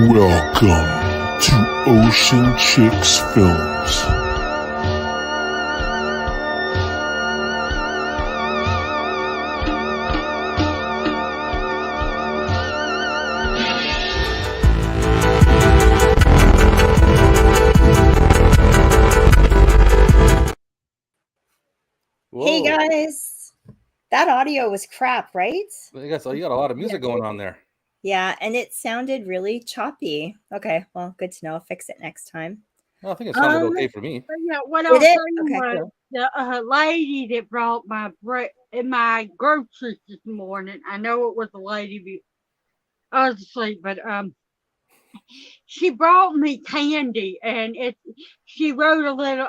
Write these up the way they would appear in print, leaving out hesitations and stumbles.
Welcome to Ocean Chicks Films. Hey guys, that audio was crap, right? I guess you got a lot of music going on there. Yeah, and it sounded really choppy. Okay, well, good to know. I'll fix it next time. No, I think it sounded okay for me. But yeah, what I was saying was the lady that brought my groceries this morning. I know it was a lady. I was asleep, but she brought me candy, and she wrote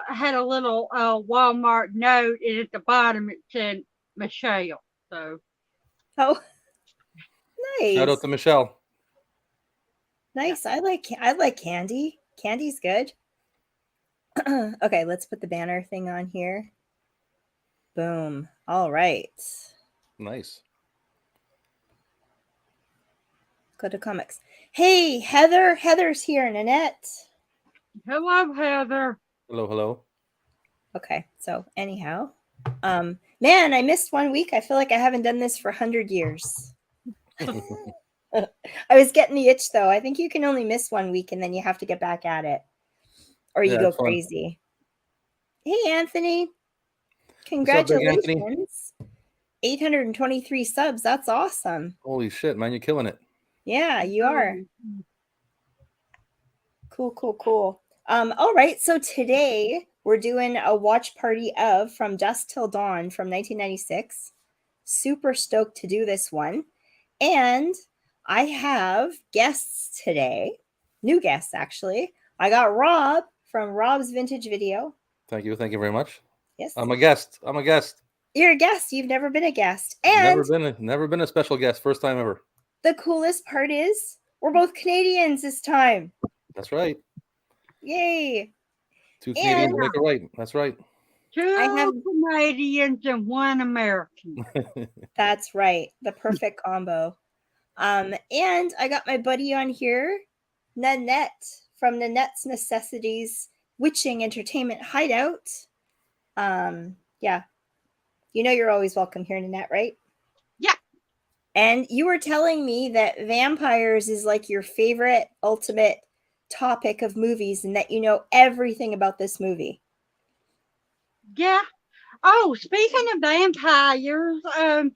had a little Walmart note, and at the bottom it said Michelle. So, oh, nice. Shout out to Michelle. Nice. I like candy. Candy's good. Okay, let's put the banner thing on here. Boom. All right. Nice. Go to comics. Hey, Heather. Heather's here. Nanette. Hello, Heather. Hello. Okay, so anyhow, man, I missed 1 week. I feel like I haven't done this for 100 years. I was getting the itch, though. I think you can only miss 1 week, and then you have to get back at it. Or you go crazy. Hey, Anthony. Congratulations. Big Anthony? 823 subs. That's awesome. Holy shit, man. You're killing it. Yeah, you are. Cool. All right. So today we're doing a watch party of From Dusk Till Dawn from 1996. Super stoked to do this one. And I have guests today. New guests, actually. I got Rob from Rob's Vintage Video. Thank you very much. Yes. I'm a guest. You're a guest. You've never been a guest. And never been a special guest. First time ever. The coolest part is we're both Canadians this time. That's right. Yay. Two Canadians make it right. That's right. Two Canadians and one American. That's right. The perfect combo. And I got my buddy on here, Nanette from Nanette's Necessities Witching Entertainment Hideout. Yeah. You know you're always welcome here, Nanette, right? Yeah. And you were telling me that vampires is like your favorite ultimate topic of movies and that you know everything about this movie. Yeah. Oh, speaking of vampires, a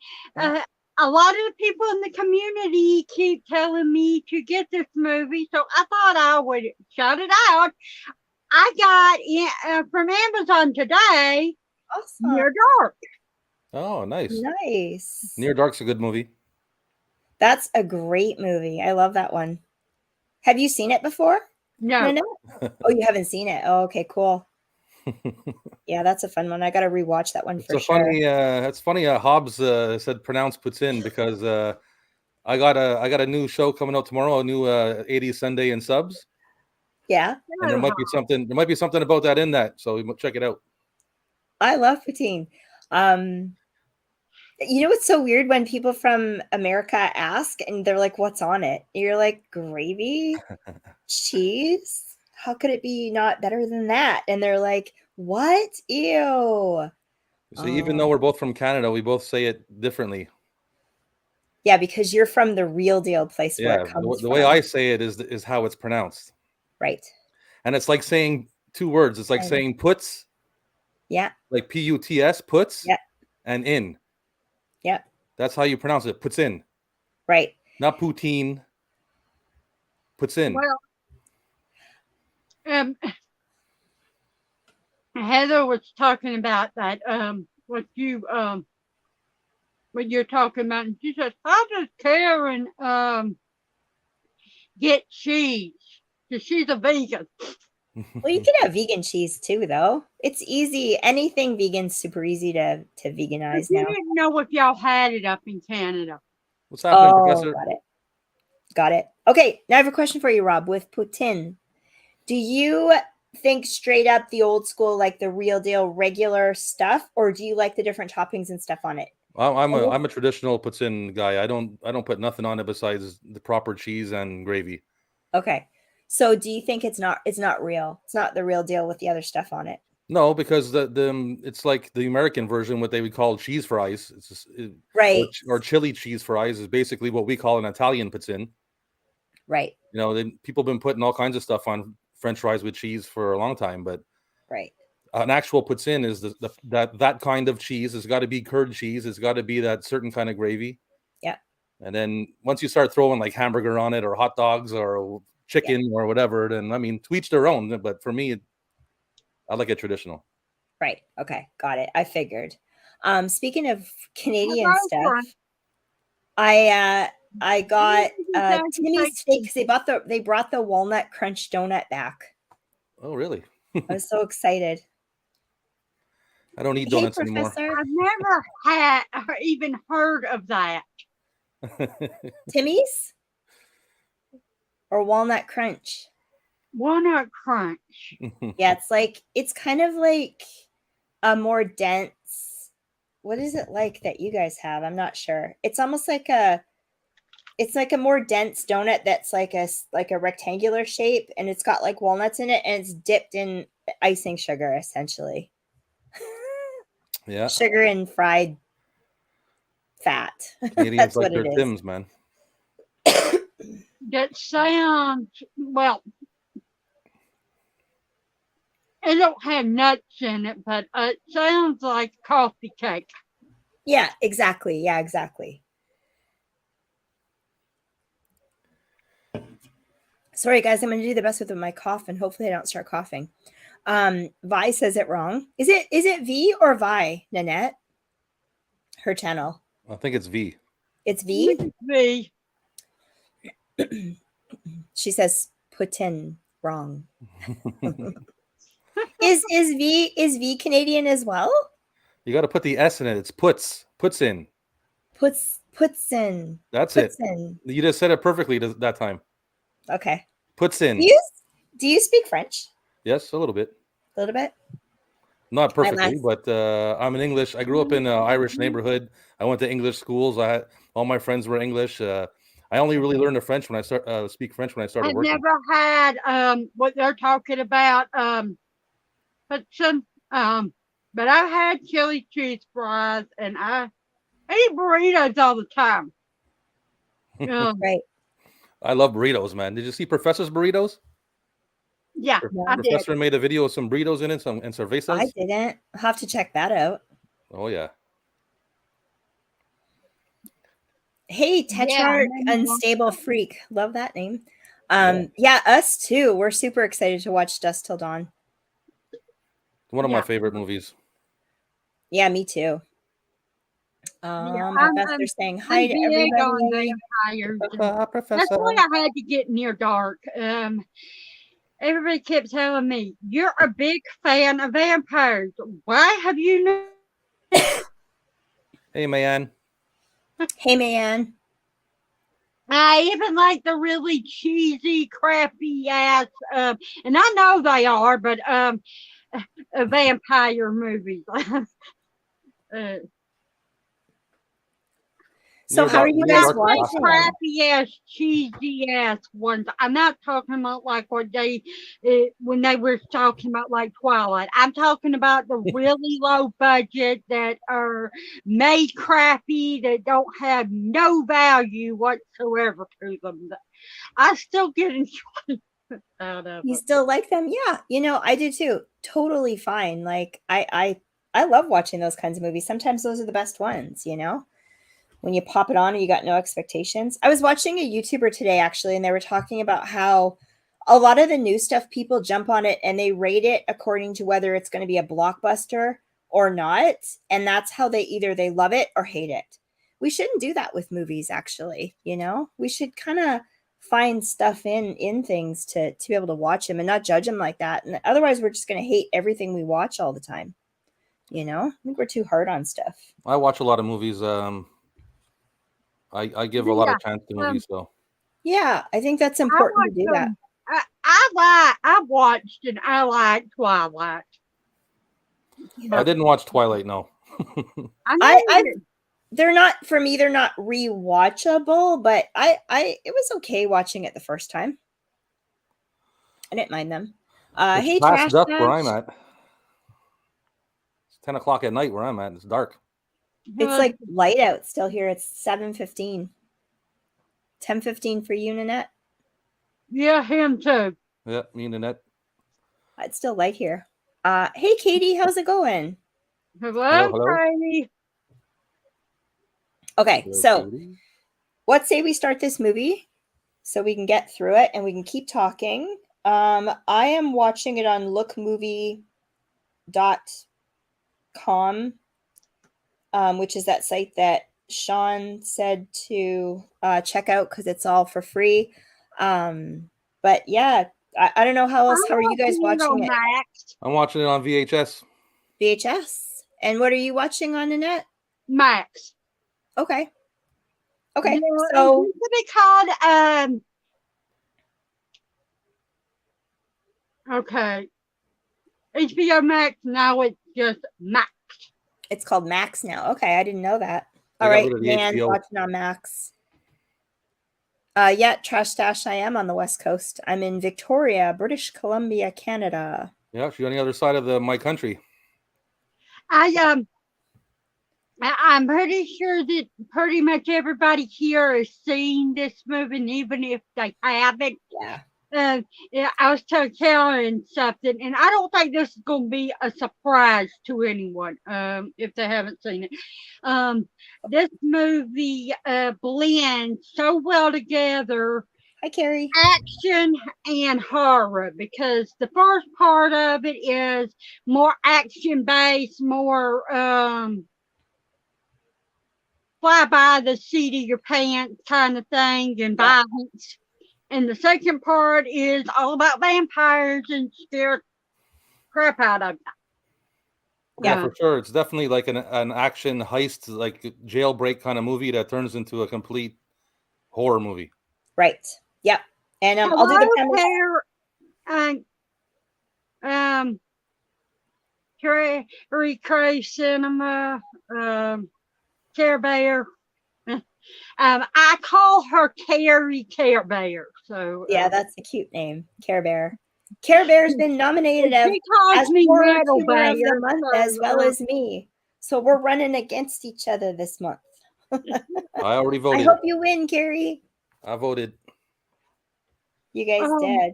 lot of the people in the community keep telling me to get this movie, so I thought I would shout it out. I got it from Amazon today. Awesome. Near Dark. Oh, nice. Nice. Near Dark's a good movie. That's a great movie. I love that one. Have you seen it before? No. Oh, you haven't seen it. Oh, okay, cool. Yeah, that's a fun one. I got to rewatch that one for sure. It's funny. Hobbs said pronounce puts in because I got a new show coming out tomorrow. A new 80s Sunday in subs. Yeah, and there might be something about that in that. So check it out. I love poutine. You know what's so weird when people from America ask and they're like, "What's on it?" You're like, "Gravy, cheese. How could it be not better than that?" And they're like, "What? Ew." So even though we're both from Canada, we both say it differently. Yeah, because you're from the real deal place where it comes from. The way I say it is how it's pronounced. Right. And it's like saying two words. It's like saying puts. Yeah. Like P-U-T-S, puts. Yeah. And in. Yeah. That's how you pronounce it. Puts in. Right. Not poutine. Puts in. Well, Heather was talking about that. What you're talking about, and she says, "How does Karen get cheese? Because she's a vegan." Well, you can have vegan cheese too, though. It's easy. Anything vegan's super easy to veganize now. I didn't know if y'all had it up in Canada. What's happening, Professor? Got it. Okay, now I have a question for you, Rob. With poutine, do you think straight up the old school, like the real deal, regular stuff, or do you like the different toppings and stuff on it? I'm a traditional poutine guy. I don't put nothing on it besides the proper cheese and gravy. Okay. So do you think it's not real? It's not the real deal with the other stuff on it. No, because the it's like the American version, what they would call cheese fries. It's just, Right. or chili cheese fries is basically what we call an Italian poutine. Right. You know, people have been putting all kinds of stuff on French fries with cheese for a long time, but right. An actual poutine is that kind of cheese. It's got to be curd cheese. It's got to be that certain kind of gravy. Yeah. And then once you start throwing like hamburger on it or hot dogs or chicken or whatever, then I mean, to each their own. But for me, I like it traditional. Right. Okay. Got it. I figured. Speaking of Canadian stuff, I got Timmy's steak because they brought the walnut crunch donut back. Oh, really? I was so excited. I don't eat donuts anymore. I've never had or even heard of that. Timmy's or walnut crunch? Walnut crunch. Yeah, it's kind of like a more dense. What is it like that you guys have? I'm not sure. It's almost like it's like a more dense donut that's like a rectangular shape, and it's got like walnuts in it, and it's dipped in icing sugar essentially. Yeah, sugar and fried fat. Canadians like their Tims, man. That sounds, well, it don't have nuts in it, but it sounds like coffee cake. Yeah, exactly. Yeah, exactly. Sorry, guys, I'm going to do the best with my cough, and hopefully I don't start coughing. Vi says it wrong. Is it V or Vi, Nanette? Her channel. I think it's V. It's V? V. She says Putin wrong. Is V Canadian as well? You got to put the S in it. It's puts in. Puts in. That's puts it. In. You just said it perfectly that time. Okay. Puts in. Do you speak French? Yes, a little bit. A little bit? Not perfectly, but I'm in English. I grew up in an Irish neighborhood. I went to English schools. All my friends were English. I only really learned the French when I speak French when I started working. I've never had what they're talking about, but I've had chili cheese fries, and I eat burritos all the time. Right. I love burritos, man. Did you see Professor's burritos? Yeah, I did. Professor made a video with some burritos in it, and cervezas. I didn't. I'll have to check that out. Oh, yeah. Hey, Tetrarch Unstable Freak. Love that name. Yeah, us too. We're super excited to watch Dusk Till Dawn. One of my favorite movies. Yeah, me too. Professor saying hi to everybody. Professor. That's why I had to get near dark. Everybody kept telling me, you're a big fan of vampires. Why have you known? Hey, man. Hey, man. I even like the really cheesy, crappy ass, and I know they are, but vampire movies. So how are you guys watching? Crappy ass, cheesy ass ones. I'm not talking about like what they when they were talking about like Twilight. I'm talking about the really low budget that are made crappy, that don't have no value whatsoever to them. I still get enjoyment out of You it. still like them? Yeah, I do too. Totally fine. Like I love watching those kinds of movies. Sometimes those are the best ones, when you pop it on and you got no expectations. I was watching a YouTuber today, actually, and they were talking about how a lot of the new stuff, people jump on it and they rate it according to whether it's going to be a blockbuster or not. And that's how they love it or hate it. We shouldn't do that with movies, actually. We should kind of find stuff in things to be able to watch them and not judge them like that. And otherwise, we're just going to hate everything we watch all the time. I think we're too hard on stuff. I watch a lot of movies. I give a lot of chance to movies, though. Yeah, I think that's important to do that. I watched and I like Twilight. I didn't watch Twilight, no. They're not, for me, they're not rewatchable, but it was okay watching it the first time. I didn't mind them. It's Hey, past Trash dusk Dash. where I'm at. It's 10 o'clock at night where I'm at. It's dark. It's like light out still here. It's 7:15. 10:15 for you, Nanette? Yeah, him too. Yeah, me and Nanette. It's still light here. Hey, Katie, how's it going? Hello, Katie. Okay, Hello, so Katie. let's say we start this movie so we can get through it and we can keep talking. I am watching it on lookmovie.com, which is that site that Sean said to check out because it's all for free. But yeah, I don't know how else. How are you guys watching it? Max. I'm watching it on VHS. VHS. And what are you watching on Nanette? Max. Okay. Okay. Yeah, so it used to be called okay. HBO Max, now it's just Max. It's called Max now. Okay, I didn't know that. All right, Nan's watching on Max. Yeah, Trash Stash, I am on the West Coast. I'm in Victoria, British Columbia, Canada. Yeah, she's on the other side of my country. I'm pretty sure that pretty much everybody here has seen this movie, and even if they haven't. Yeah. Yeah, I was telling Karen something, and I don't think this is going to be a surprise to anyone if they haven't seen it. This movie blends so well together. Hi, Carrie. Action and horror, because the first part of it is more action based, more fly by the seat of your pants kind of thing, and violence. And the second part is all about vampires and scare crap out of you. Yeah, for sure. It's definitely like an action heist, like jailbreak kind of movie that turns into a complete horror movie. Right. Yep. And I'll do the premise. Carrie Cray Cinema, Care Bear. I call her Carrie Care Bear. So yeah, that's a cute name, Care Bear. Care Bear's been nominated as Horror Tuner of the Month as well as me. So we're running against each other this month. I already voted. I hope you win, Carrie. I voted. You guys did.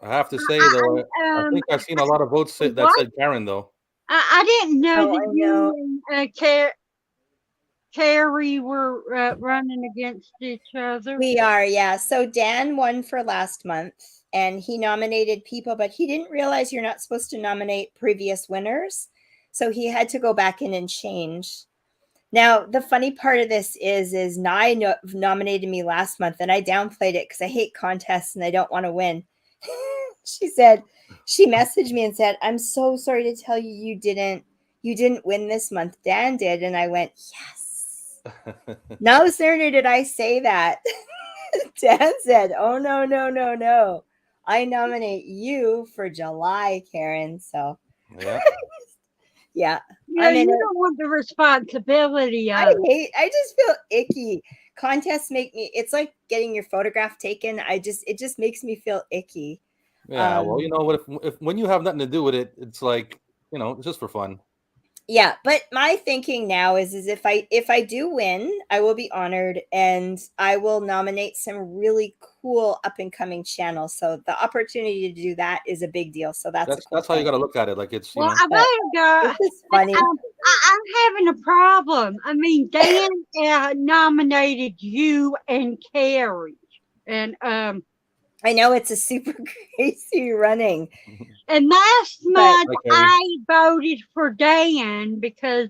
I have to say though, I think I've seen a lot of votes that said Karen though. I didn't know that you and Carrie were running against each other. We are, yeah. So Dan won for last month, and he nominated people, but he didn't realize you're not supposed to nominate previous winners. So he had to go back in and change. Now, the funny part of this is Nye nominated me last month, and I downplayed it because I hate contests and I don't want to win. She messaged me and said, "I'm so sorry to tell you you didn't win this month. Dan did." And I went, "Yes." No sooner did I say that, Dan said, "Oh, no. I nominate you for July, Karen." So yeah. Yeah. You don't want the responsibility of I just feel icky. Contests make me, it's like getting your photograph taken. It just makes me feel icky. Yeah, well, you know what, if when you have nothing to do with it, it's like, you know, it's just for fun. Yeah, but my thinking now is if I do win, I will be honored, and I will nominate some really cool up and coming channels. So the opportunity to do that is a big deal. So that's how you got to look at it. Like it's it's funny. I'm having a problem. I mean, Dan nominated you and Carrie, and I know it's a super crazy running. And last month I voted for Dan because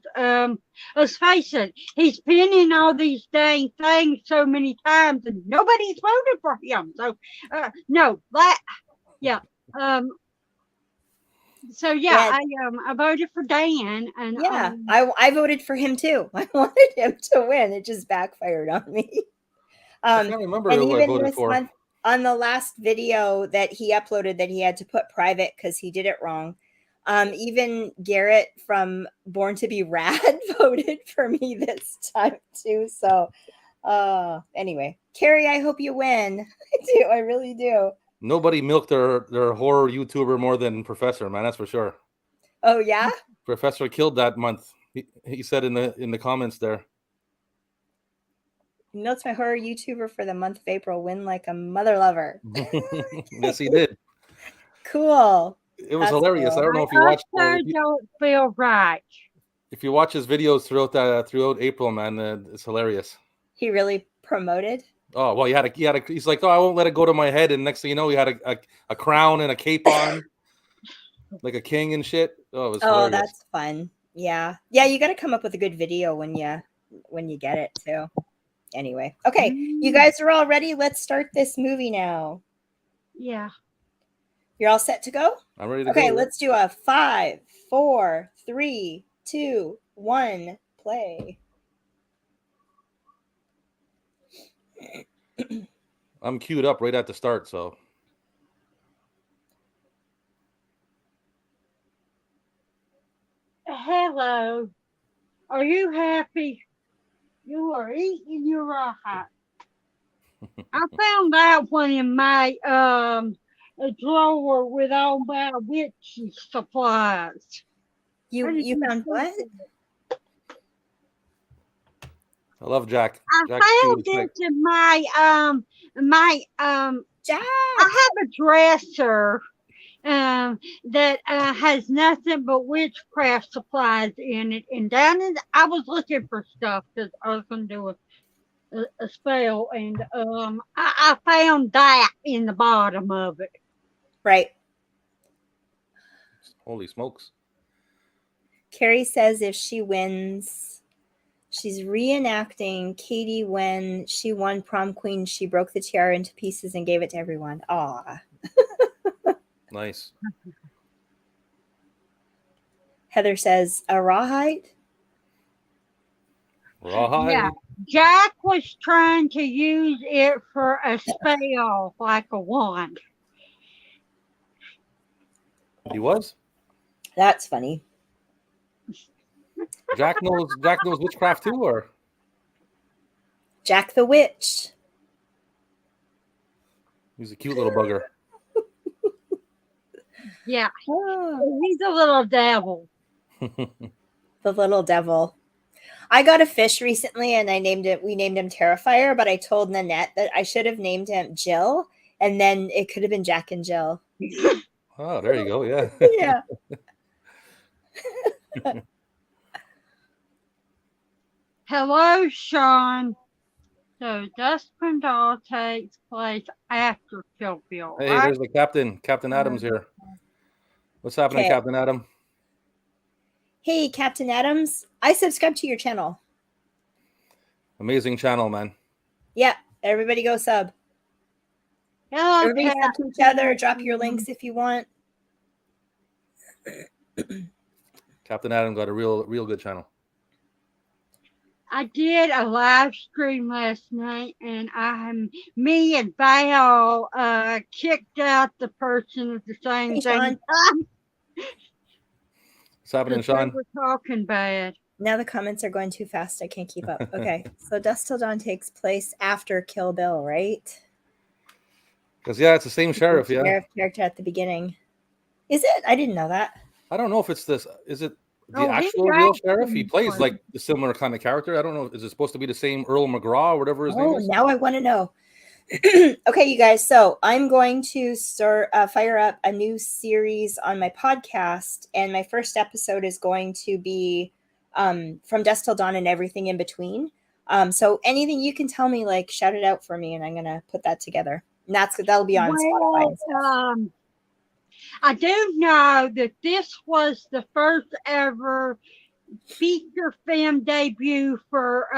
let's face it, he's been in all these dang things so many times and nobody's voted for him. So I voted for Dan, and I voted for him too. I wanted him to win. It just backfired on me. I can't remember who I voted for. Month, on the last video that he uploaded that he had to put private because he did it wrong. Even Garrett from Born to Be Rad voted for me this time too. So anyway, Carrie, I hope you win. I do. I really do. Nobody milked their horror YouTuber more than Professor, man. That's for sure. Oh yeah, Professor killed that month. He said in the comments there. Milked my horror YouTuber for the month of April. Win like a mother lover. Yes, he did. Cool. It was hilarious. Cool. I don't know if you watched. Don't feel right. If you watch his videos throughout April, man, it's hilarious. He really promoted. Oh well, he's like, oh, I won't let it go to my head, and next thing you know, he had a crown and a cape on, like a king and shit. Oh, it was hilarious. That's fun. Yeah, you got to come up with a good video when you get it too. Anyway, okay, you guys are all ready. Let's start this movie now. Yeah, you're all set to go. I'm ready to go. Okay, let's do a 5, 4, 3, 2, 1, play. I'm queued up right at the start, so. Hello. Are you happy? You are eating your rawhide. I found that one in my drawer with all my witchy supplies. You found what? I love Jack. I found this in my Jack. I have a dresser that has nothing but witchcraft supplies in it, and I was looking for stuff because I was going to do a spell, and I found that in the bottom of it. Right. Holy smokes. Carrie says if she wins, she's reenacting Katie when she won prom queen. She broke the tiara into pieces and gave it to everyone. Aw. Nice. Heather says a rawhide. Rawhide. Yeah. Jack was trying to use it for a spell, like a wand. He was? That's funny. Jack knows witchcraft too, or? Jack the Witch. He's a cute little bugger. Yeah. He's a little devil. The little devil. I got a fish recently and we named him Terrifier, but I told Nanette that I should have named him Jill, and then it could have been Jack and Jill. Oh, there you go. Yeah. Yeah. Hello, Sean. So Dusk Till Dawn takes place after Kill Bill. Hey, right? there's the captain. Captain Adams here. What's happening, Captain Adam? Hey, Captain Adams. I subscribe to your channel. Amazing channel, man. Yeah, everybody go sub. Hello, Everybody sub to each other. Drop your links if you want. Captain Adam got a real good channel. I did a live stream last night, and me and Val kicked out the person at the same time. What's happening, Sean? We're talking bad. Now the comments are going too fast. I can't keep up. Okay, so Dusk Till Dawn takes place after Kill Bill, right? Because it's the same sheriff. Yeah, sheriff character at the beginning. Is it? I didn't know that. I don't know if it's this. Is it the actual real sheriff? He plays like a similar kind of character. I don't know. Is it supposed to be the same Earl McGraw or whatever his name is? Now I want to know. Okay, you guys. So I'm going to fire up a new series on my podcast, and my first episode is going to be from Dusk Till Dawn and everything in between. So anything you can tell me, like shout it out for me, and I'm gonna put that together. And that'll be on Spotify. I do know that this was the first ever feature film debut for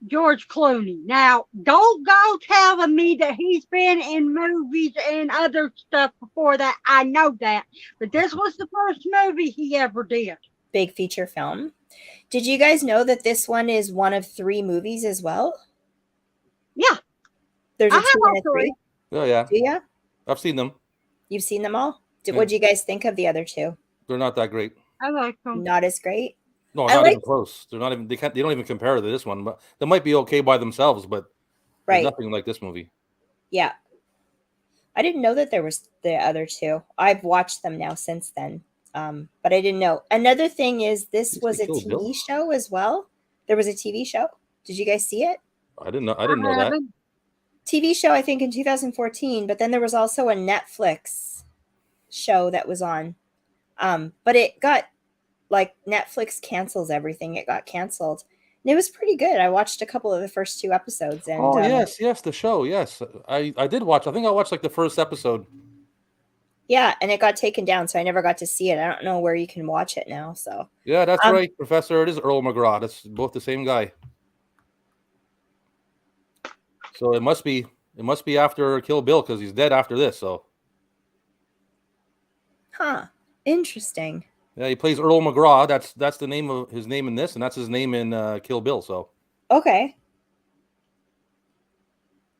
George Clooney. Now, don't go telling me that he's been in movies and other stuff before that. I know that. But this was the first movie he ever did. Big feature film. Did you guys know that this one is one of 3 movies as well? Yeah. There's a 2 and a 3. Oh, yeah. Do you? I've seen them. You've seen them all? What do you guys think of the other 2? They're not that great. I like them. Not as great? No, not even close. They're not even. They don't even compare to this one. But they might be okay by themselves, but Right. There's nothing like this movie. Yeah. I didn't know that there was the other two. I've watched them now since then. But I didn't know. Another thing is this was a TV show as well. There was a TV show. Did you guys see it? I didn't know that. TV show, I think, in 2014, but then there was also a Netflix show that was on. But it got, like, Netflix cancels everything. It got canceled. And it was pretty good. I watched a couple of the first 2 episodes. And, yes, the show. Yes, I did watch. I think I watched like the first episode. Yeah, and it got taken down, so I never got to see it. I don't know where you can watch it now. So yeah, that's right, Professor. It is Earl McGraw. That's both the same guy. So it must be after Kill Bill because he's dead after this. So, interesting. Yeah, he plays Earl McGraw. That's the name of his name in this, and that's his name in Kill Bill. So okay.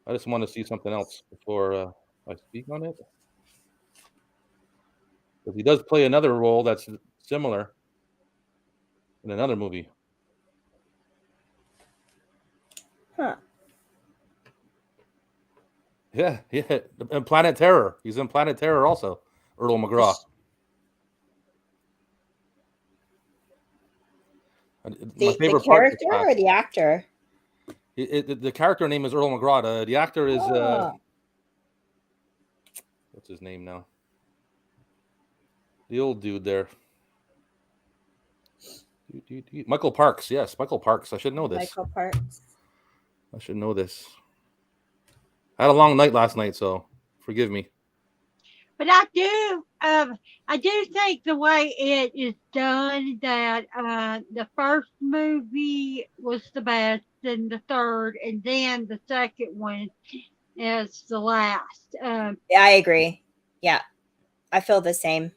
I just want to see something else before I speak on it. Because he does play another role that's similar in another movie. Yeah. And Planet Terror. He's in Planet Terror also. Earl McGraw. The character or the actor? The character name is Earl McGraw. The actor is what's his name now? The old dude there. Michael Parks. Yes, Michael Parks. I should know this. Michael Parks. I should know this. I had a long night last night, so forgive me. But I do think the way it is done that the first movie was the best, then the third, and then the second one is the last. Yeah, I agree. Yeah, I feel the same.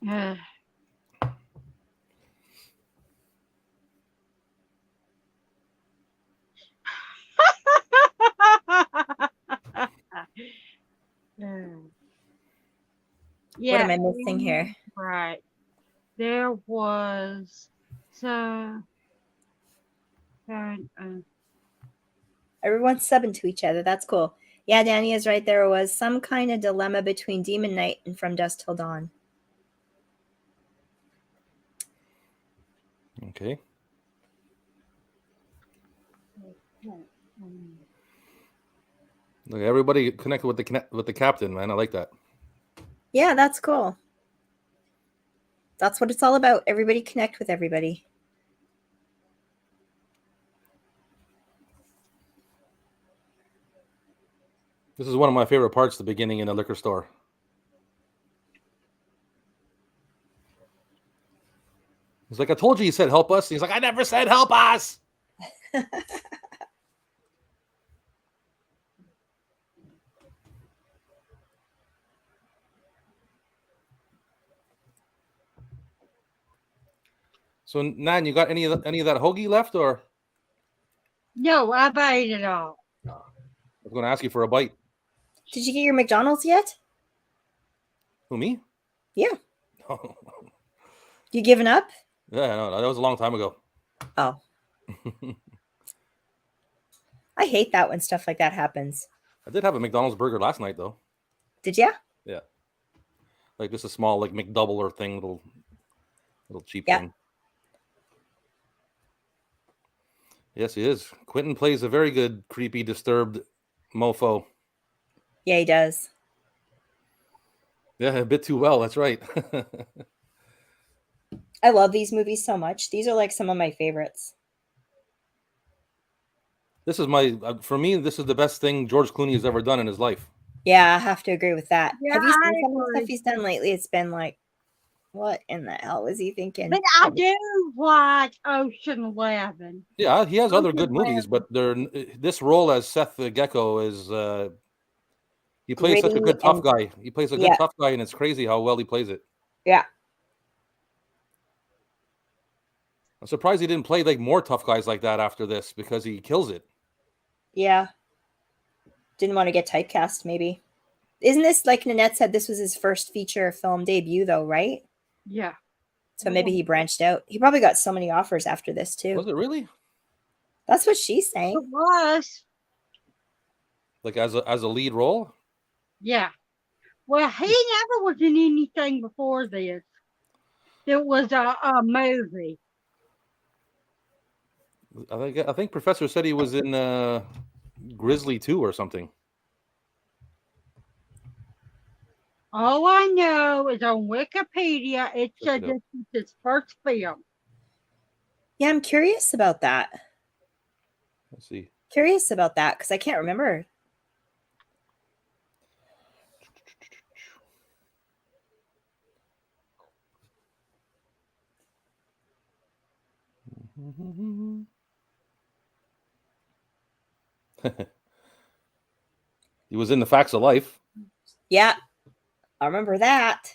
Yeah. What am I missing here? Right. There was everyone's subbing to each other. That's cool. Yeah, Danny is right. There was some kind of dilemma between Demon Knight and From Dusk Till Dawn. Okay. Look, everybody connected with the captain, man. I like that. Yeah, that's cool. That's what it's all about. Everybody connect with everybody. This is one of my favorite parts, the beginning in a liquor store. He's like, I told you, he said help us. He's like, I never said help us. So, Nan, you got any of that hoagie left, or? No, I've ate it all. I was going to ask you for a bite. Did you get your McDonald's yet? Who, me? Yeah. You given up? Yeah, no, that was a long time ago. Oh. I hate that when stuff like that happens. I did have a McDonald's burger last night, though. Did ya? Yeah. Like just a small, like McDoubler thing, little cheap thing. Yes, he is. Quentin plays a very good, creepy, disturbed mofo. Yeah, he does. Yeah, a bit too well. That's right. I love these movies so much. These are like some of my favorites. This is for me, this is the best thing George Clooney has ever done in his life. Yeah, I have to agree with that. Yeah, have you seen some of the stuff he's done lately? It's been like, what in the hell was he thinking? But I do watch Ocean 11. Yeah, he has other good movies, but this role as Seth Gecko is he plays such a good tough guy. He plays a good tough guy, and it's crazy how well he plays it. Yeah. I'm surprised he didn't play like more tough guys like that after this because he kills it. Yeah. Didn't want to get typecast, maybe. Isn't this, like Nanette said, this was his first feature film debut, though, right? Yeah. So maybe he branched out. He probably got so many offers after this too. Was it really? That's what she's saying. It was. Like as a lead role? Yeah. Well, he never was in anything before this. It was a movie. I think Professor said he was in Grizzly 2 or something. All I know is on Wikipedia it said this was his first film. Yeah, I'm curious about that. Let's see. Curious about that because I can't remember. He was in The Facts of Life. Yeah, I remember that.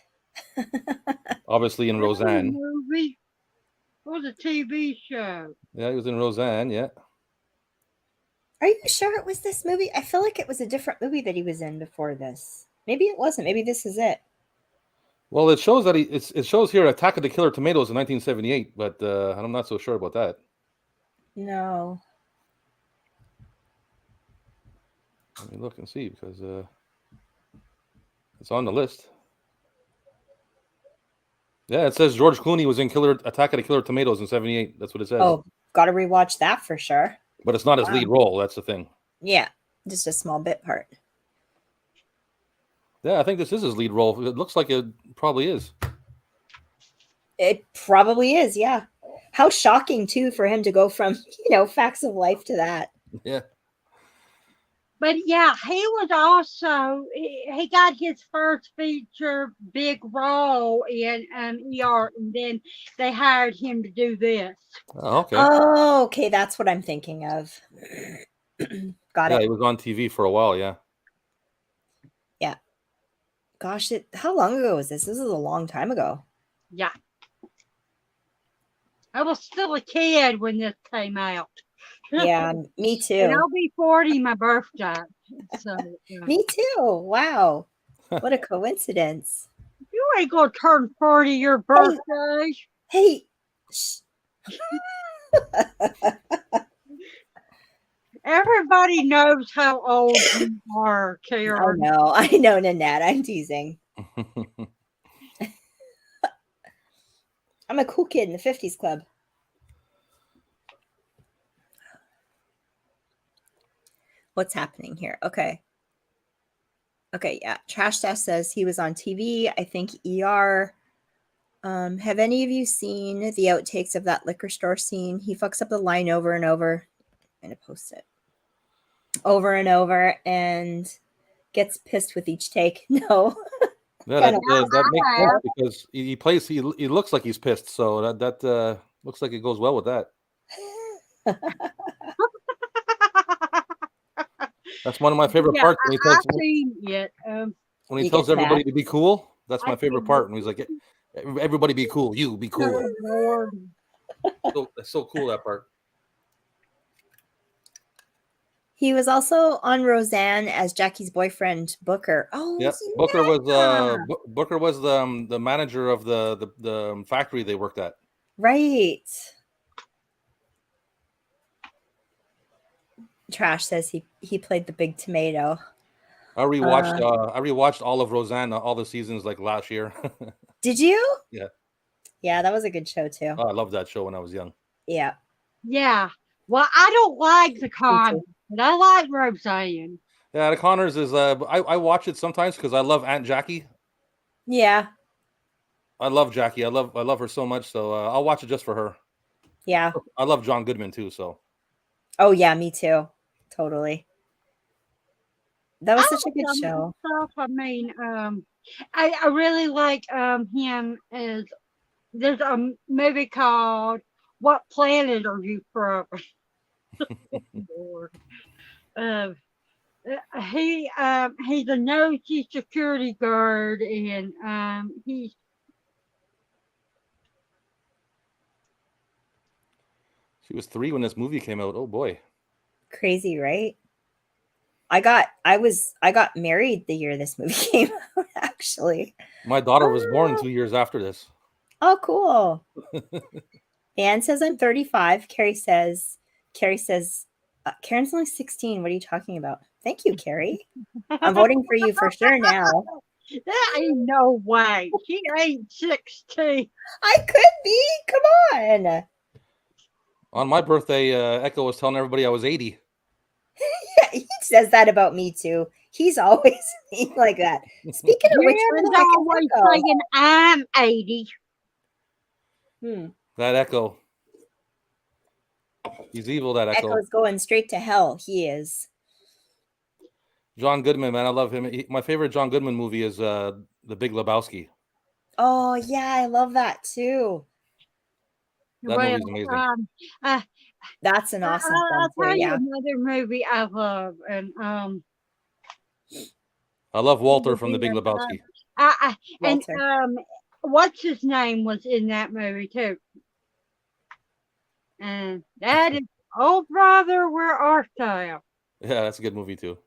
Obviously in Roseanne. Movie. It was a TV show. Yeah, he was in Roseanne, yeah. Are you sure it was this movie? I feel like it was a different movie that he was in before this. Maybe it wasn't. Maybe this is it. Well, it shows that it shows here Attack of the Killer Tomatoes in 1978, but I'm not so sure about that. No. Let me look and see because it's on the list. Yeah, it says George Clooney was in Attack of the Killer Tomatoes in 78. That's what it says. Oh, got to rewatch that for sure. But it's not his lead role. That's the thing. Yeah, just a small bit part. Yeah, I think this is his lead role. It looks like it probably is. It probably is, yeah. How shocking, too, for him to go from, Facts of Life to that. Yeah. But yeah, he was also, he got his first feature big role in ER, and then they hired him to do this. Oh, okay. Oh, okay. That's what I'm thinking of. Got it. Yeah, he was on TV for a while, yeah. Yeah. Gosh, how long ago was this? This is a long time ago. Yeah. I was still a kid when this came out. Yeah, me too. And I'll be 40 my birthday. So, yeah. Me too. Wow. What a coincidence. You ain't going to turn 40 your birthday. Hey. Everybody knows how old you are, Karen. I know, Nanette. I'm teasing. I'm a cool kid in the 50s club. What's happening here? Okay, yeah. Trash Dash says he was on TV. I think ER. Have any of you seen the outtakes of that liquor store scene? He fucks up the line over and over. I'm going to post it. Over and over and gets pissed with each take. No. Yeah, that makes sense because he plays. He looks like he's pissed, so that looks like it goes well with that. That's one of my favorite parts. When he tells everybody to be cool, that's my favorite part. And he's like, "Everybody be cool. You be cool." That's so cool, that part. He was also on Roseanne as Jackie's boyfriend, Booker. Oh, yeah. Booker was the manager of the factory they worked at. Right. Trash says he played the big tomato. I rewatched all of Roseanne, all the seasons like last year. Did you? Yeah. Yeah, that was a good show too. Oh, I loved that show when I was young. Yeah. Yeah. Well, I don't like the Connors, but I like Roseanne. Yeah, the Connors is I watch it sometimes because I love Aunt Jackie. Yeah. I love Jackie. I love her so much, so I'll watch it just for her. Yeah. I love John Goodman too, so. Oh yeah, me too. Totally. That was such a good show. I mean, I really like him as there's a movie called What Planet Are You From? He's a nosy security guard, and he's She was 3 when this movie came out. Oh boy. Crazy, right? I got married the year this movie came out, actually. My daughter was born 2 years after this. Oh, cool. Anne says I'm 35. Carrie says, Karen's only 16. What are you talking about? Thank you, Carrie. I'm voting for you for sure now. That ain't no way. She ain't 16. I could be. Come on. On my birthday, Echo was telling everybody I was 80. Yeah, he says that about me too. He's always like that. Speaking of which, where the heck is always Echo? saying I'm 80. That Echo. He's evil, that Echo. Echo's going straight to hell. He is. John Goodman, man, I love him. My favorite John Goodman movie is The Big Lebowski. Oh yeah, I love that too. That movie's amazing. That's an awesome film I'll tell too. you Yeah. another movie I love, and I love Walter from The Big Lebowski. What's his name was in that movie too, and that is Oh Brother, Where Art Thou? Yeah, that's a good movie too.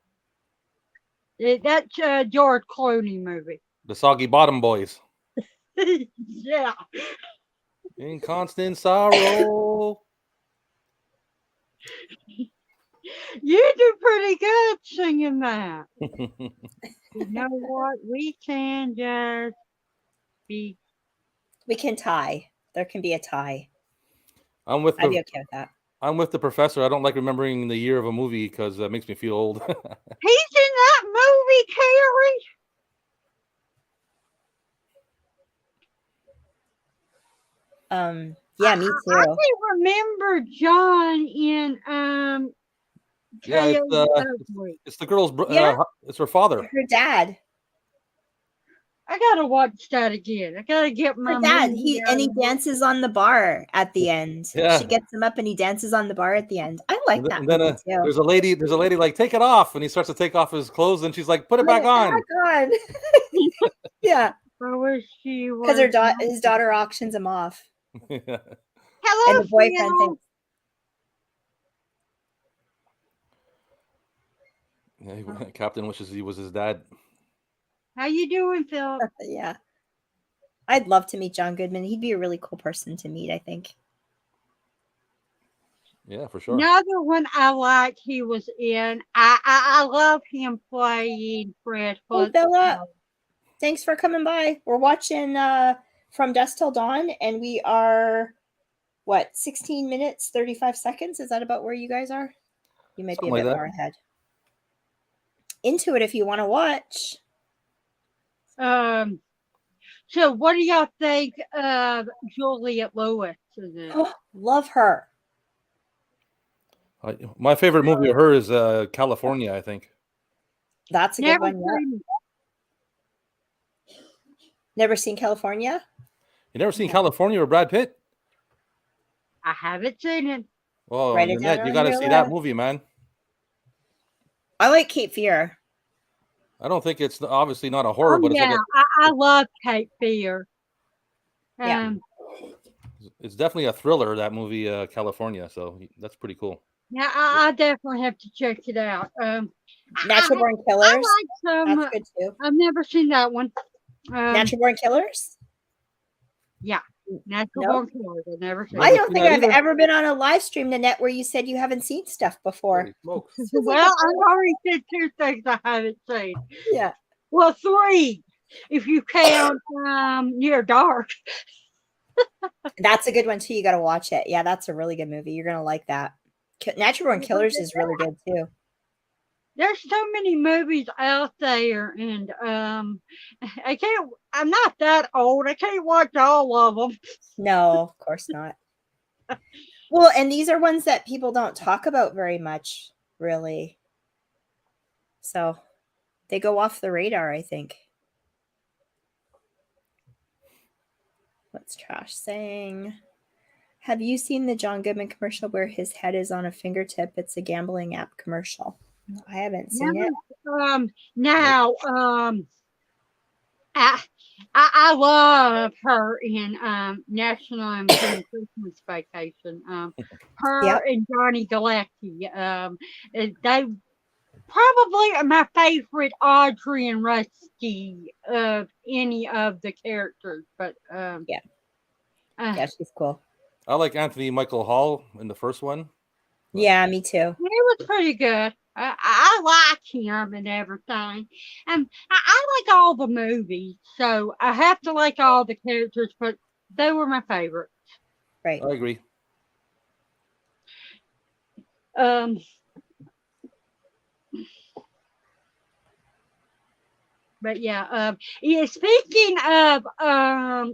That's George Clooney movie. The Soggy Bottom Boys. Yeah. In constant sorrow. You do pretty good singing that. You know what? We can just be. We can tie. There can be a tie. I'd be okay with that. I'm with the professor. I don't like remembering the year of a movie because that makes me feel old. He's in that movie, Carrie. Yeah, me too. I can remember John in Yeah, it's the girl's it's her father. Her dad. I gotta watch that again. I gotta get my dad. He dances on the bar at the end. Yeah. She gets him up and he dances on the bar at the end. I like that. And then movie too. there's a lady like, take it off, and he starts to take off his clothes, and she's like, put it back on. Yeah. I wish she was. Because his daughter auctions him off. Yeah. Hello, and the boyfriend thinks. Yeah, Captain wishes he was his dad. How you doing, Phil? Yeah. I'd love to meet John Goodman. He'd be a really cool person to meet, I think. Yeah, for sure. Another one I like he was in. I love him playing Fred Hood. Hey, Bella. Thanks for coming by. We're watching From Dusk Till Dawn, and we are, 16 minutes, 35 seconds? Is that about where you guys are? You might Something be a bit more ahead. Into it if you want to watch. So what do y'all think of Juliette Lewis? Love her. My favorite movie of her is California, I think. That's a good one. Yeah. Never seen California? You never seen California with Brad Pitt? I haven't seen it. Well, you got to see that movie, man. I like Cape Fear. I don't think it's obviously not a horror, but yeah, I love Cape Fear. It's definitely a thriller, that movie, California. So that's pretty cool. Yeah, I definitely have to check it out. Natural Born Killers. I like some. That's good too. I've never seen that one. Natural Born Killers. Yeah, Natural Born Killers. I've never seen. I don't think I've ever been on a live stream, Nanette, where you said you haven't seen stuff before. Well, I've already said 2 things I haven't seen. Yeah. Well, 3, if you count Near Dark. That's a good one too. You got to watch it. Yeah, that's a really good movie. You're gonna like that. Natural Born Killers is really good too. There's so many movies out there, and I'm not that old. I can't watch all of them. No, of course not. Well, and these are ones that people don't talk about very much, really. So they go off the radar, I think. What's Trash saying? Have you seen the John Goodman commercial where his head is on a fingertip? It's a gambling app commercial. I haven't seen it. Now, I love her in National Lampoon's Christmas Vacation. Her and Johnny Galecki. They probably are my favorite Audrey and Rusty of any of the characters. But Yeah, she's cool. I like Anthony Michael Hall in the first one. Yeah, me too. He was pretty good. I like him and everything. I like all the movies, so I have to like all the characters, but they were my favorite. Right. I agree. But yeah, speaking of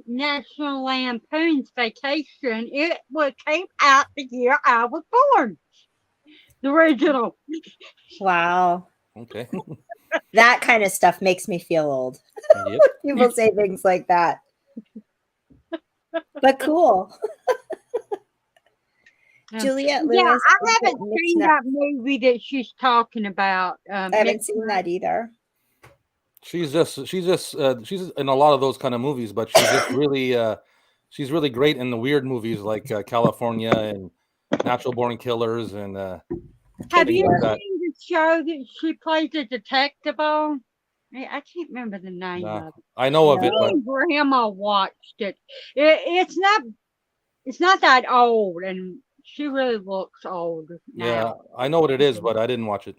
National Lampoon's Vacation, it came out the year I was born. The original. Wow. Okay. That kind of stuff makes me feel old. Yep. People say things like that. But cool. Juliette Lewis. Yeah, I haven't seen that movie that she's talking about. I haven't seen that either. She's in a lot of those kind of movies, but she's just really she's really great in the weird movies like California and Natural Born Killers and have you seen the show that she plays a detective on? I can't remember the name of it. I know of it, but Grandma watched it. It's not that old, and she really looks old now. Yeah, I know what it is, but I didn't watch it.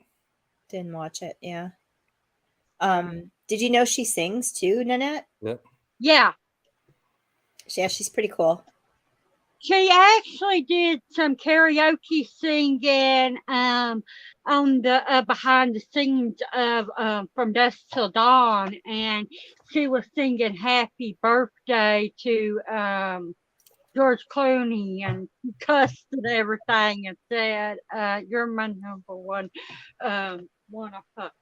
Didn't watch it, yeah. Did you know she sings too, Nanette? Yep. Yeah. Yeah, she's pretty cool. She actually did some karaoke singing on the behind the scenes of From Dusk Till Dawn, and she was singing Happy Birthday to George Clooney and cussed and everything and said, "You're my number one, wanna fuck."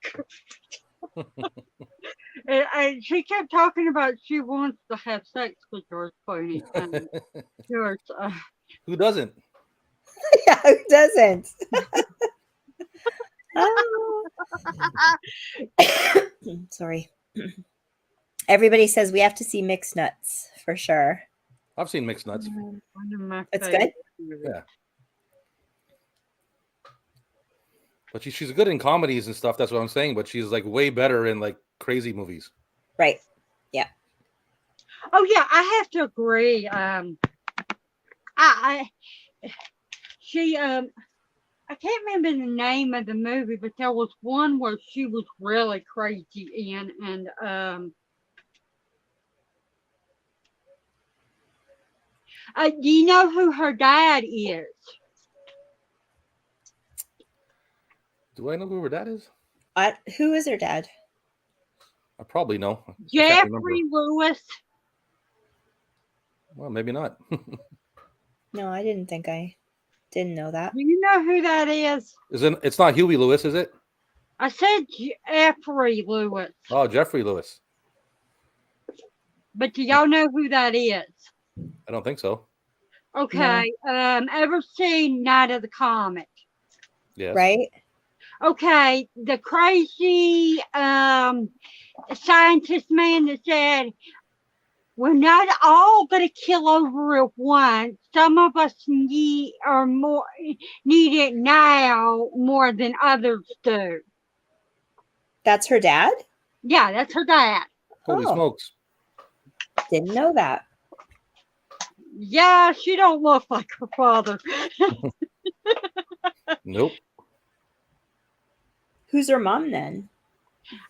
And she kept talking about she wants to have sex with George Clooney. George, who doesn't? Yeah, who doesn't? Sorry. Everybody says we have to see Mixed Nuts for sure. I've seen Mixed Nuts. It's good. Yeah. But she's good in comedies and stuff. That's what I'm saying. But she's like way better in like crazy movies. Right. Yeah. Oh yeah, I have to agree. I can't remember the name of the movie, but there was one where she was really crazy in, and do you know who her dad is? Do I know who her dad is? Who is her dad? I probably know. Jeffrey Lewis. Well, maybe not. No, I didn't think I didn't know that. Do you know who that is? It's not Huey Lewis, is it? I said Jeffrey Lewis. Oh, Jeffrey Lewis. But do y'all know who that is? I don't think so. Okay. No. Ever seen Night of the Comet? Yes. Right. Okay, the crazy scientist man that said, we're not all going to kill over at once. Some of us need it now more than others do. That's her dad? Yeah, that's her dad. Holy smokes. Didn't know that. Yeah, she don't look like her father. Nope. Who's her mom then?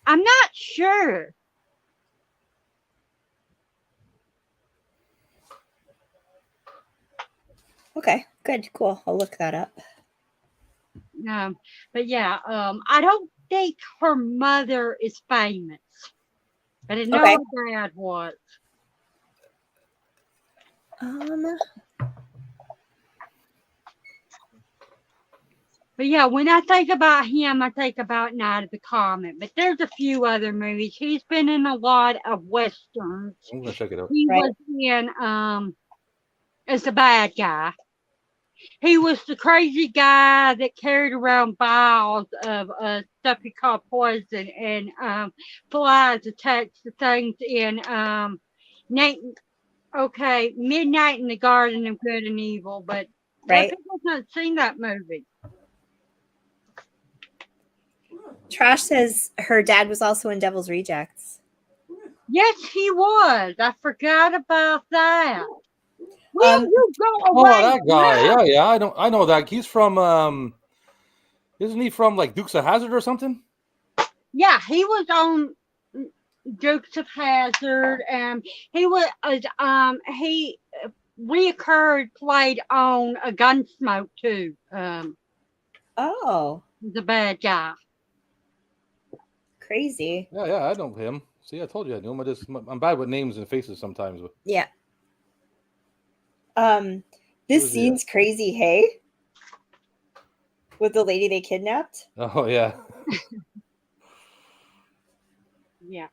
I'm not sure. Okay, good, cool. I'll look that up. But yeah, I don't think her mother is famous, but I know her dad was. But yeah, when I think about him, I think about Night of the Comet. But there's a few other movies. He's been in a lot of westerns. I'm gonna check it out. He was in as the bad guy. He was the crazy guy that carried around vials of stuff he called poison and flies attached to things in Midnight in the Garden of Good and Evil. But people's not seen that movie. Trash says her dad was also in Devil's Rejects. Yes, he was. I forgot about that. Will you go away? Oh, that guy. Yeah. I know that. He's from isn't he from like Dukes of Hazzard or something? Yeah, he was on Dukes of Hazzard, and he reoccurred, played on a Gunsmoke too. Oh, The bad guy. crazy. Yeah, I know him. See, I told you I knew him. I'm bad with names and faces sometimes. But... Yeah. This scene's crazy, hey? With the lady they kidnapped? Oh, yeah. Yeah.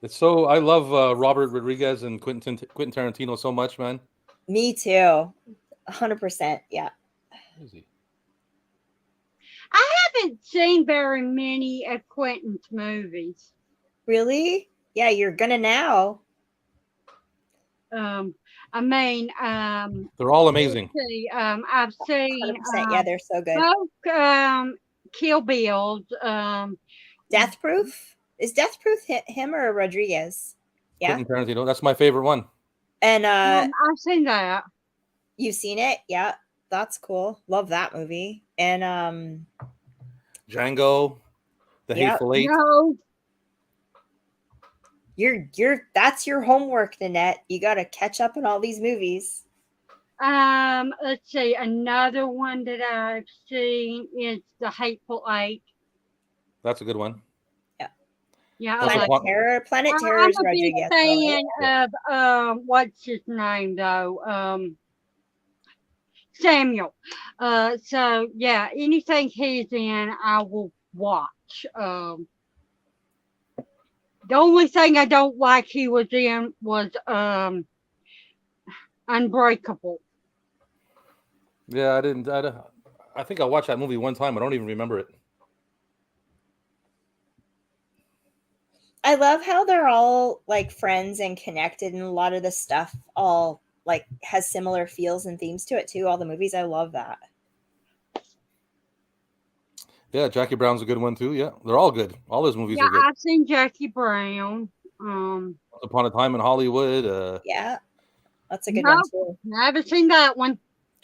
It's so, I love Robert Rodriguez and Quentin Tarantino so much, man. Me too. 100%. Yeah. Where is he? I haven't seen very many of Quentin's movies. Really? Yeah, you're gonna now. I mean, they're all amazing. I've seen 100%. Yeah, they're so good. Both Kill Bills. Death Proof? Is Death Proof him or Rodriguez? Yeah. Quentin Tarantino. That's my favorite one. And I've seen that. You've seen it? Yeah. That's cool. Love that movie. And Django, The Hateful Eight. No. That's your homework, Nanette. You got to catch up on all these movies. Let's see. Another one that I've seen is The Hateful Eight. That's a good one. Yeah. Yeah. Planet Terror is Rodriguez. I'm a big fan of what's his name though? Samuel. So yeah, anything he's in, I will watch. The only thing I don't like he was in was Unbreakable. Yeah, I think I watched that movie one time. I don't even remember it. I love how they're all like friends and connected, and a lot of the stuff all like has similar feels and themes to it too. All the movies, I love that. Yeah, Jackie Brown's a good one too. Yeah, they're all good. All those movies are good. Yeah, I've seen Jackie Brown. Once Upon a Time in Hollywood. Yeah, that's a good one too. I haven't seen that one.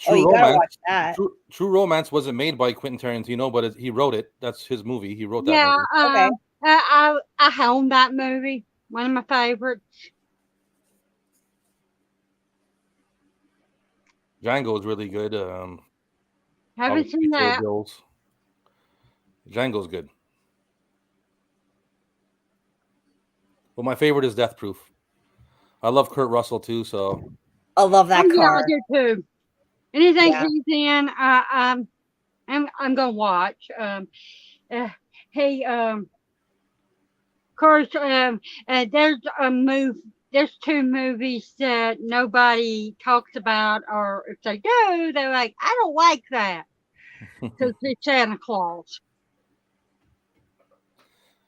You gotta watch that. True Romance wasn't made by Quentin Tarantino, but he wrote it. That's his movie. He wrote that movie. Okay. I own that movie. One of my favorites. Django is really good. Haven't seen that. Django's good. But my favorite is Death Proof. I love Kurt Russell too, so I love that car. Yeah, I do too. Anything he's in, I'm gonna watch. Of course, there's two movies that nobody talks about, or if they do, they're like, I don't like that because it's Santa Claus.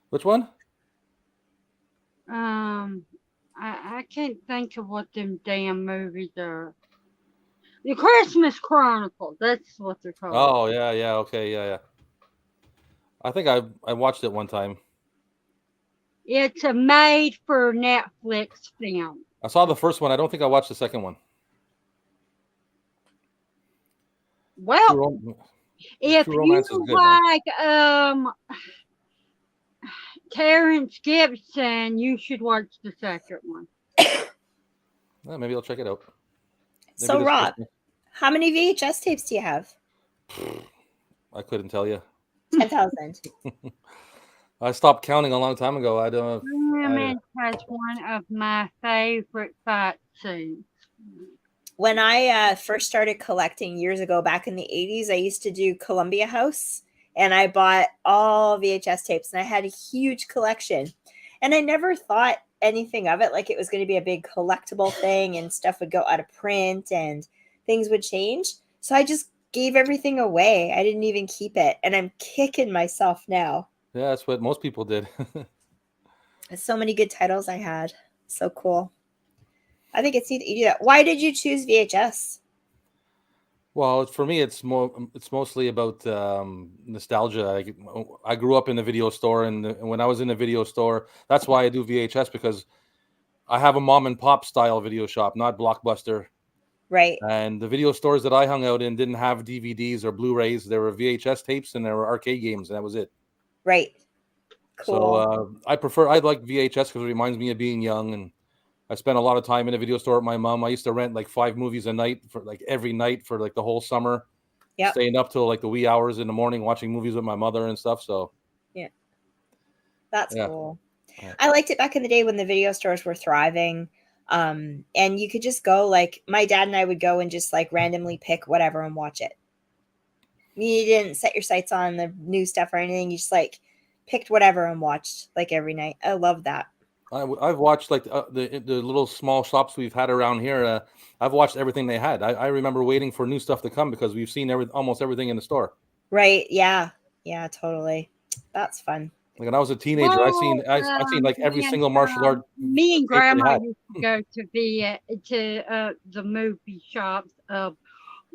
Which one? I can't think of what them damn movies are. The Christmas Chronicles. That's what they're called. Oh yeah, okay, yeah. I think I watched it one time. It's a made-for Netflix film. I saw the first one. I don't think I watched the second one. Well, if you like Terrence Gibson, you should watch the second one. Well, maybe I'll check it out. So, Rob, how many VHS tapes do you have? I couldn't tell you. 10,000. I stopped counting a long time ago. I don't know. Has one of my favorite fight scenes. When I first started collecting years ago, back in the 80s, I used to do Columbia House, and I bought all VHS tapes, and I had a huge collection. And I never thought anything of it, like it was going to be a big collectible thing, and stuff would go out of print, and things would change. So I just gave everything away. I didn't even keep it, and I'm kicking myself now. Yeah, that's what most people did. There's so many good titles I had. So cool. I think it's neat that you do that. Why did you choose VHS? Well, for me, it's mostly about nostalgia. I grew up in a video store, and when I was in a video store, that's why I do VHS, because I have a mom and pop style video shop, not Blockbuster. Right. And the video stores that I hung out in didn't have DVDs or Blu-rays. There were VHS tapes and there were arcade games, and that was it. Right. Cool. So I like VHS because it reminds me of being young, and I spent a lot of time in a video store with my mom. I used to rent like 5 movies a night for like every night for like the whole summer. Yep. Staying up till like the wee hours in the morning watching movies with my mother and stuff. So yeah, that's cool. Yeah. I liked it back in the day when the video stores were thriving. And you could just go, like my dad and I would go and just like randomly pick whatever and watch it. You didn't set your sights on the new stuff or anything. You just like picked whatever and watched like every night. I love that. I've watched like the little small shops we've had around here. I've watched everything they had. I remember waiting for new stuff to come because we've seen almost everything in the store. Right. Yeah. Yeah, totally. That's fun. Like when I was a teenager, I seen like every single martial art. Me and Grandma used to go to the movie shops.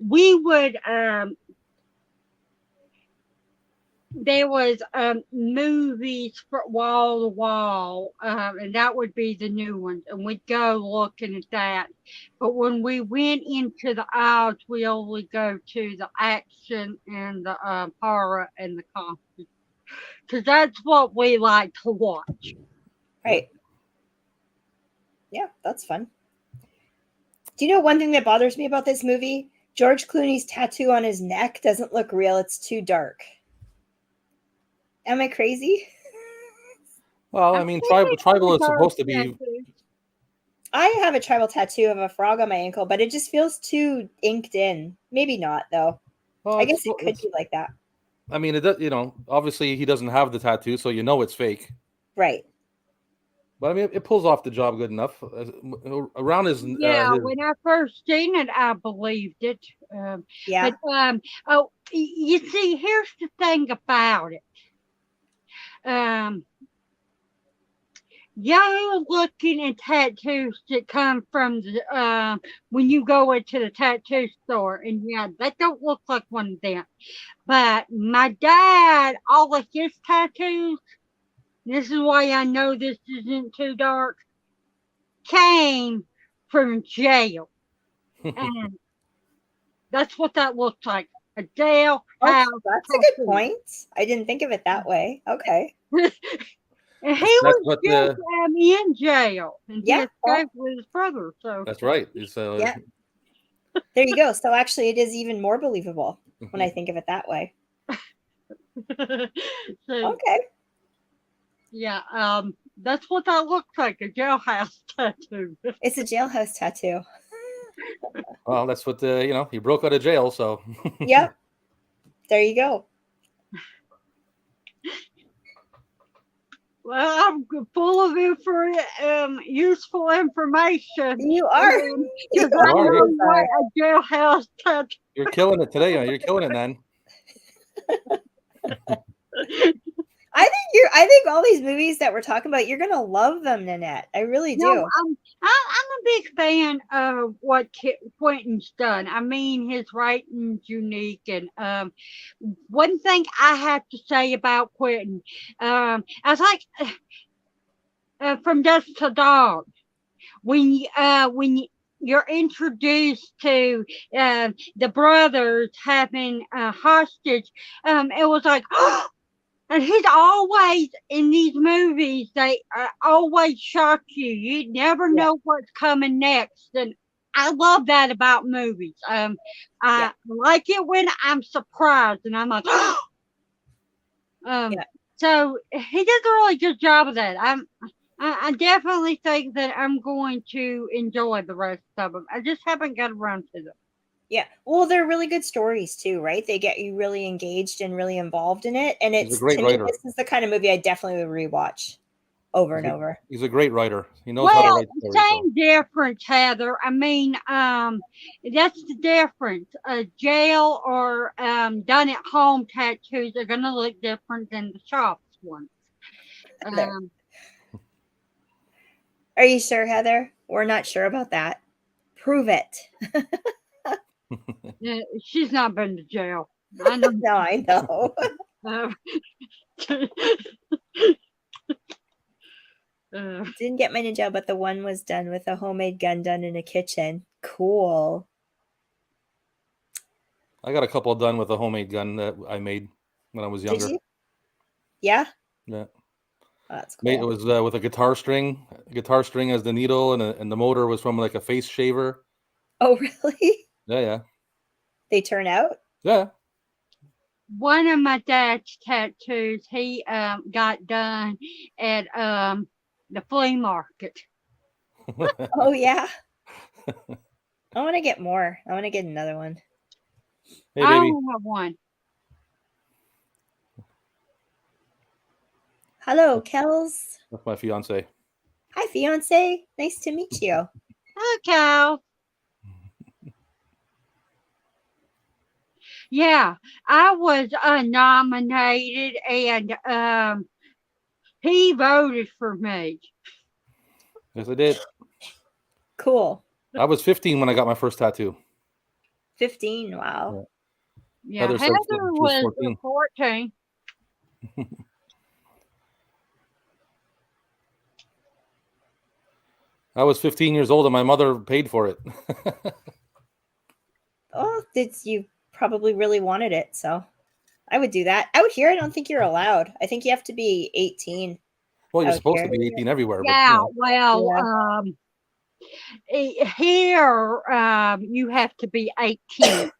We would there was movies for wall to wall, and that would be the new ones, and we'd go looking at that. But when we went into the aisles, we only go to the action and the horror and the comedy, because that's what we like to watch. Right. Yeah, that's fun. Do you know one thing that bothers me about this movie? George Clooney's tattoo on his neck doesn't look real. It's too dark. Am I crazy? Well, I mean, tribal is supposed to be. I have a tribal tattoo of a frog on my ankle, but it just feels too inked in. Maybe not, though. Well, I guess it could be like that. I mean, obviously he doesn't have the tattoo, so it's fake. Right. But I mean, it pulls off the job good enough. Around his when I first seen it, I believed it. Yeah. But you see, here's the thing about it. You're looking at tattoos that come from the when you go into the tattoo store, and yeah, that don't look like one of them. But my dad, all of his tattoos, this is why I know this isn't too dark, came from jail. And that's what that looks like. A jail house. That's a good point. I didn't think of it that way. Okay. And he was just in jail. And he escaped with his brother. So that's right. Yeah. There you go. So actually it is even more believable when I think of it that way. Okay. Yeah, that's what that looks like, a jailhouse tattoo. It's a jailhouse tattoo. Well, that's what he broke out of jail, so. Yep. There you go. Well, I'm full of useful information. You are. You are. A jailhouse tattoo. You're killing it today. You're killing it, man. I think all these movies that we're talking about, you're gonna love them, Nanette. I really do. No, I'm a big fan of what Quentin's done. I mean, his writing's unique, and one thing I have to say about Quentin, I was like, from Dusk Till Dawn, when you're introduced to the brothers having a hostage, it was like. And he's always, in these movies, they always shock you. You never know what's coming next. And I love that about movies. I like it when I'm surprised and I'm like, So he does a really good job of that. I definitely think that I'm going to enjoy the rest of them. I just haven't got around to them. Yeah. Well, they're really good stories too, right? They get you really engaged and really involved in it. And it's, to me, this is the kind of movie I definitely would rewatch over and over. He's a great writer. He knows how to write stories. Same difference, Heather. I mean, that's the difference. Jail or done at home tattoos are going to look different than the shops ones. Are you sure, Heather? We're not sure about that. Prove it. She's not been to jail. I know. No, I know. Didn't get mine in jail, but the one was done with a homemade gun done in a kitchen. Cool. I got a couple done with a homemade gun that I made when I was younger. Did you? Yeah. Yeah. Oh, that's cool. It was with a guitar string as the needle, and the motor was from like a face shaver. Oh, really? Yeah. They turn out? Yeah. One of my dad's tattoos, he got done at the flea market. Oh, yeah. I want to get more. I want to get another one. Hey, I baby. only have one. Hello, Kels. That's my fiance. Hi, fiance. Nice to meet you. Hi, Cal. Yeah, I was nominated, and he voted for me. Yes, I did. Cool. I was 15 when I got my first tattoo. 15. Wow. Yeah, Heather Heather said she was was 14. 14. I was 15 years old and my mother paid for it. Oh, you probably really wanted it, so I would do that. Out here, I don't think you're allowed. I think you have to be 18. Well, you're out supposed here. to be 18 everywhere. Yeah, But, well, here you have to be 18,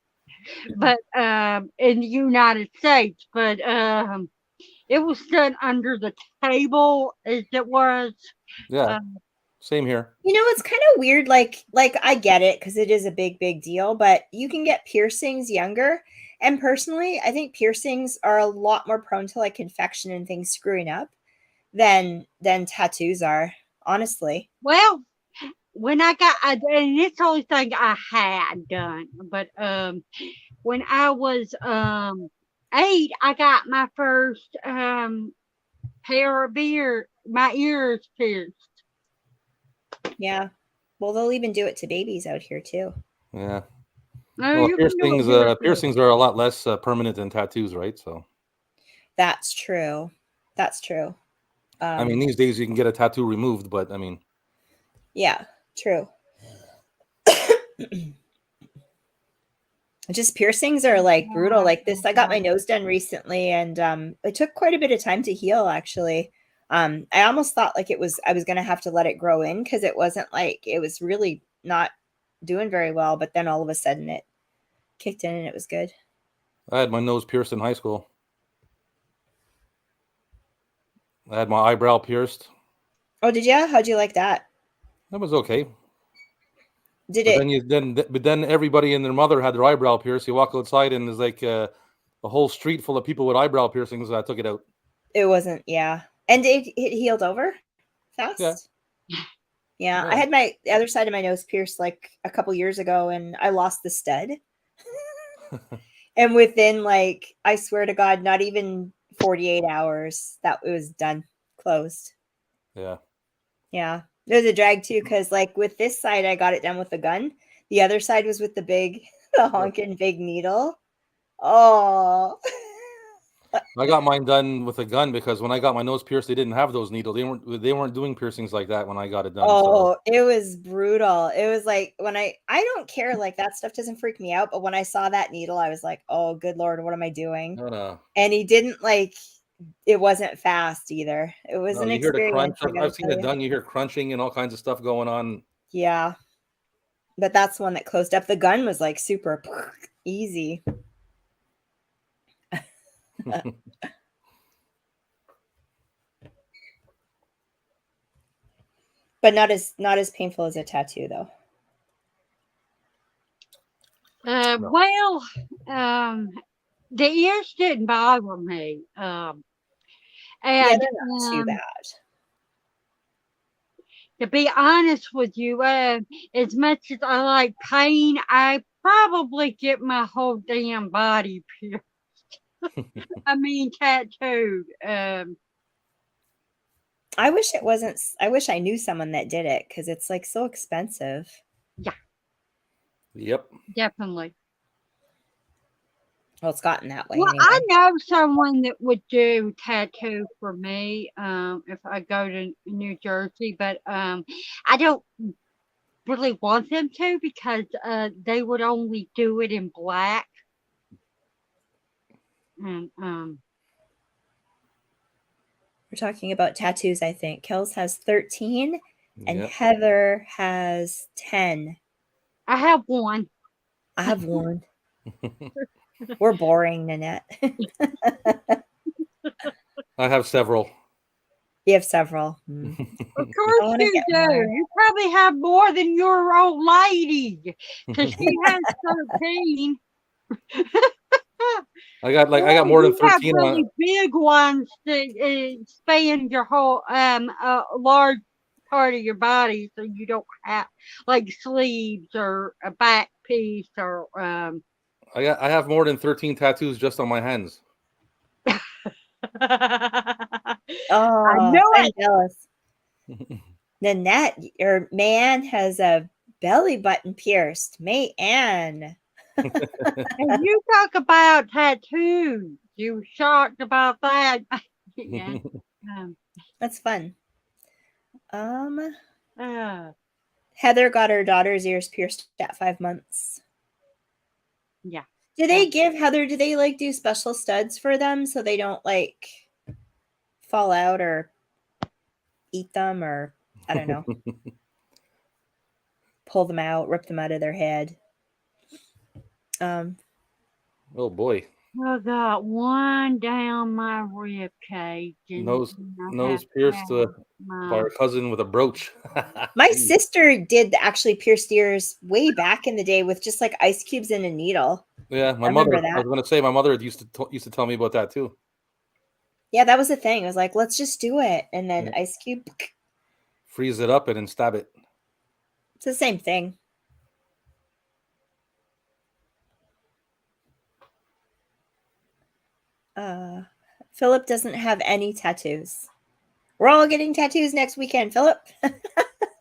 but in the United States, but it was done under the table as it was. yeah, same here. You know, it's kind of weird. Like I get it because it is a big deal, but you can get piercings younger. And personally, I think piercings are a lot more prone to like infection and things screwing up than tattoos are. Honestly. Well, when I got, and it's the only thing I had done, but when I was 8, I got my first pair of my ears pierced. Yeah. Well, they'll even do it to babies out here too. Yeah. No, Well, you can do it here, too. piercings are a lot less permanent than tattoos, right? So That's true. That's true. I mean, these days you can get a tattoo removed, but I mean, yeah, true. Just piercings are like brutal. Like this, I got my nose done recently, and it took quite a bit of time to heal. Actually, I almost thought like I was gonna have to let it grow in because it wasn't like it was really not doing very well. But then all of a sudden it kicked in and it was good. I had my nose pierced in high school. I had my eyebrow pierced. Oh, did you? How'd you like that? That was okay. Did But it? but then everybody and their mother had their eyebrow pierced. You walk outside and there's like a whole street full of people with eyebrow piercings. I took it out. It wasn't. Yeah, and it healed over fast. Yeah. Yeah, I had the other side of my nose pierced like a couple years ago, and I lost the stud. And within like, I swear to God, not even 48 hours, that it was done, closed. Yeah. Yeah, it was a drag too, because like with this side, I got it done with the gun. The other side was with the honking big needle. Oh. I got mine done with a gun because when I got my nose pierced, they didn't have those needles. They weren't doing piercings like that when I got it done. Oh, it was brutal. It was like when I don't care, like that stuff doesn't freak me out, but when I saw that needle, I was like, oh, good Lord, what am I doing? No. And he didn't it wasn't fast either. It was an you hear the experience. crunch. I've seen it done. You hear crunching and all kinds of stuff going on. Yeah. But that's the one that closed up. The gun was like super easy. But not as painful as a tattoo though. Well, the ears didn't bother me. And, yeah, they're not too bad. To be honest with you, as much as I like pain, I probably get my whole damn body pierced. I mean, tattooed. I wish it wasn't. I wish I knew someone that did it because it's like so expensive. Yeah. Yep. Definitely. Well, it's gotten that way Well, anyway. I know someone that would do tattoo for me if I go to New Jersey, but I don't really want them to because they would only do it in black. And We're talking about tattoos, I think. Kels has 13 and Yep. Heather has 10. I have one. I have one. We're boring, Nanette. I have several. You have several. Of I course wanna you get do. more. You probably have more than your old lady because she has 13. I got more than You have 13 really on. big ones that span your whole large part of your body, so you don't have like sleeves or a back piece or I have more than 13 tattoos just on my hands. Oh, I know I'm it. jealous. Nanette, your man has a belly button pierced. May-Ann. And you talk about tattoos. You shocked about that? Yeah. That's fun. Uh, Heather got her daughter's ears pierced at 5 months. yeah. Do they give Heather, do they like do special studs for them so they don't like fall out or eat them or I don't know. Pull them out, rip them out of their head. Oh boy. I got one down my rib cage. And Nose I have pierced by my our cousin with a brooch. My sister did actually pierced ears way back in the day with just like ice cubes and a needle. Yeah, my I mother. remember I that. was going to say my mother used to tell me about that too. Yeah, that was the thing. It was like, let's just do it. And then Yeah. ice cube. Freeze it up and then stab it. It's the same thing. Philip doesn't have any tattoos. We're all getting tattoos next weekend, Philip.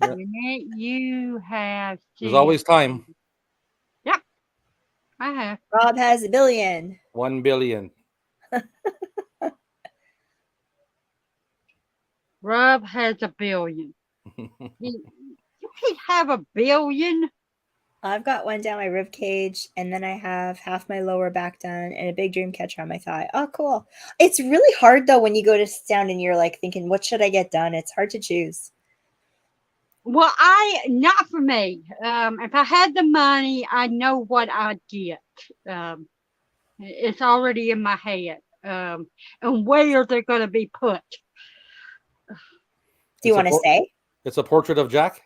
You have. There's always time. Yep, I have. Rob has a billion. 1 billion. Rob has a billion. You can't have a billion. I've got one down my rib cage, and then I have half my lower back done and a big dream catcher on my thigh. Oh, cool. It's really hard though when you go to sit down and you're like thinking, what should I get done? It's hard to choose. Well, not for me. If I had the money, I know what I'd get. It's already in my head. And where they're going to be put. Do you want to say? It's a portrait of Jack.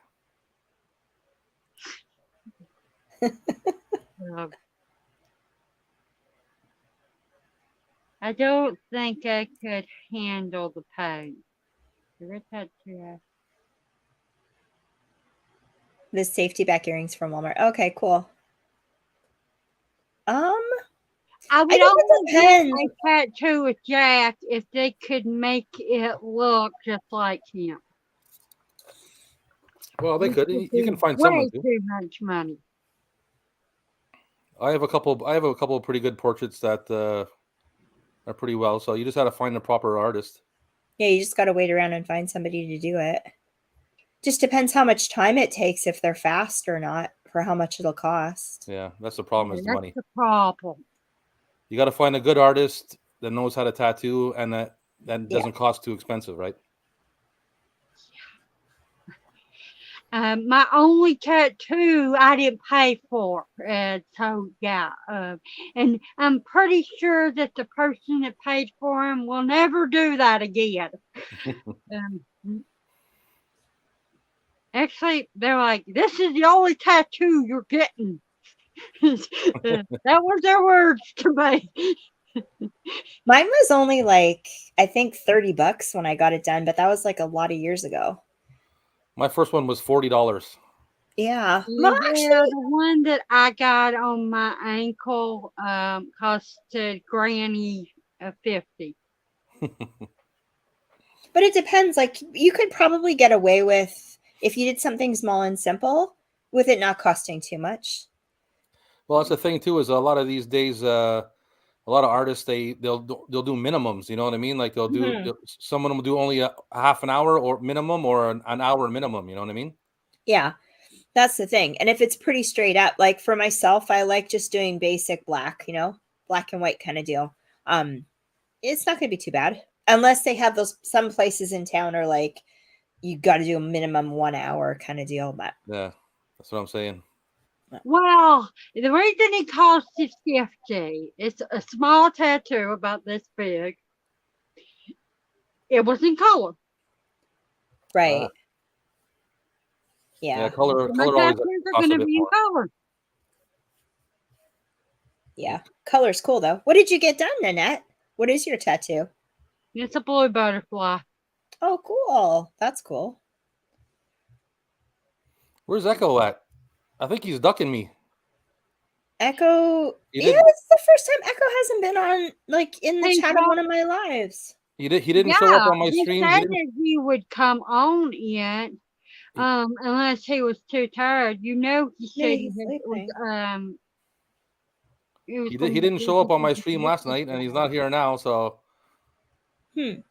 I don't think I could handle the pain. The safety back earrings from Walmart. Okay, cool. I would guess it only depends. get a tattoo with Jack if they could make it look just like him. Well, they could. You can find Way someone too too. much money. I have a couple of pretty good portraits that are pretty well. So you just have to find the proper artist. Yeah, you just got to wait around and find somebody to do it. Just depends how much time it takes, if they're fast or not, for how much it'll cost. Yeah, that's the problem. Is the money. That's the problem. You got to find a good artist that knows how to tattoo and that doesn't cost too expensive, right? My only tattoo I didn't pay for. So, yeah. And I'm pretty sure that the person that paid for him will never do that again. Actually, they're like, this is the only tattoo you're getting. That was their words to me. Mine was only like, I think $30 when I got it done, but that was like a lot of years ago. My first one was $40. Yeah. The one that I got on my ankle costed Granny $50. But it depends. Like, you could probably get away with, if you did something small and simple, with it not costing too much. Well, that's the thing too, is a lot of these days a lot of artists they'll do minimums. You know what I mean? Like some of them will do only a half an hour or minimum, or an hour minimum. You know what I mean? Yeah, that's the thing. And if it's pretty straight up, like for myself, I like just doing basic black, black and white kind of deal. It's not going to be too bad unless they have some places in town are like, you got to do a minimum 1 hour kind of deal. But yeah, that's what I'm saying. Well, the reason it costs $50, it's a small tattoo about this big. It was in color. Right. Yeah. Color My always tattoos are costs going a to bit be in more. color. Yeah. Color's cool, though. What did you get done, Nanette? What is your tattoo? It's a blue butterfly. Oh, cool. That's cool. Where's Echo at? I think he's ducking me. Echo. Yeah, this is the first time Echo hasn't been on, like, in the chat of one of my lives. He didn't show up on my stream. He said that he would come on yet, unless he was too tired. He said he didn't show up on my stream last night, and he's not here now. So, we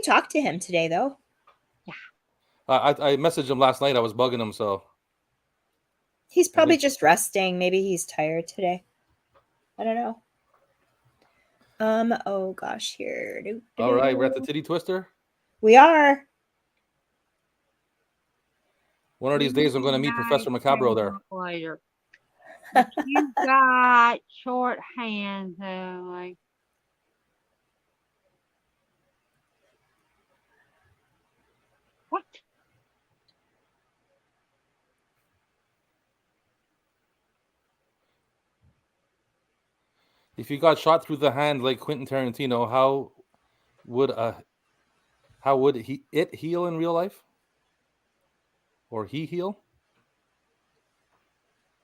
talked to him today, though. Yeah, I messaged him last night. I was bugging him, so he's probably just resting. Maybe he's tired today. I don't know. Oh gosh, here. All right, we're at the titty twister. We are. One of these days, I'm going to meet Professor Macabro there. Later. You got short hands, like. What? If you got shot through the hand like Quentin Tarantino, how would it heal in real life? Or he heal?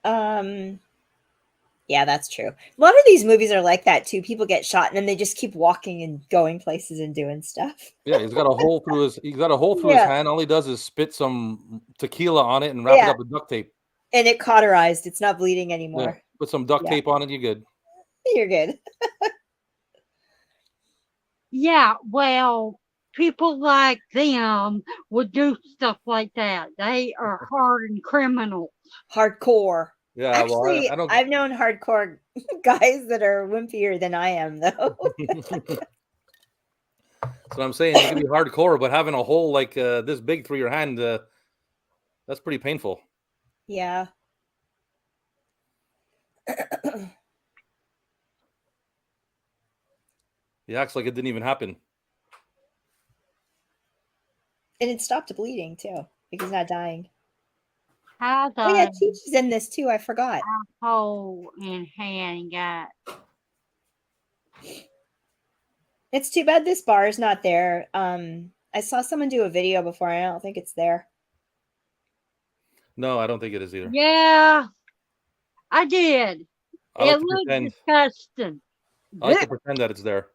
Yeah, that's true. A lot of these movies are like that too. People get shot and then they just keep walking and going places and doing stuff. Yeah, he's got a hole through his hand. All he does is spit some tequila on it and wrap it up with duct tape. And it cauterized. It's not bleeding anymore. Yeah. Put some duct tape on it, you're good. You're good. Yeah, well, people like them would do stuff like that. They are hardened criminals. Hardcore. Yeah, actually, well, I've known hardcore guys that are wimpier than I am, though. That's what I'm saying. You can be hardcore, but having a hole like this big through your hand, that's pretty painful. Yeah. He acts like it didn't even happen. And it stopped bleeding, too. Like he's not dying. Oh, yeah, Teach is in this, too. I forgot. A hole in hand got. It's too bad this bar is not there. I saw someone do a video before. I don't think it's there. No, I don't think it is either. Yeah, I did. It looked disgusting. I like to pretend that it's there.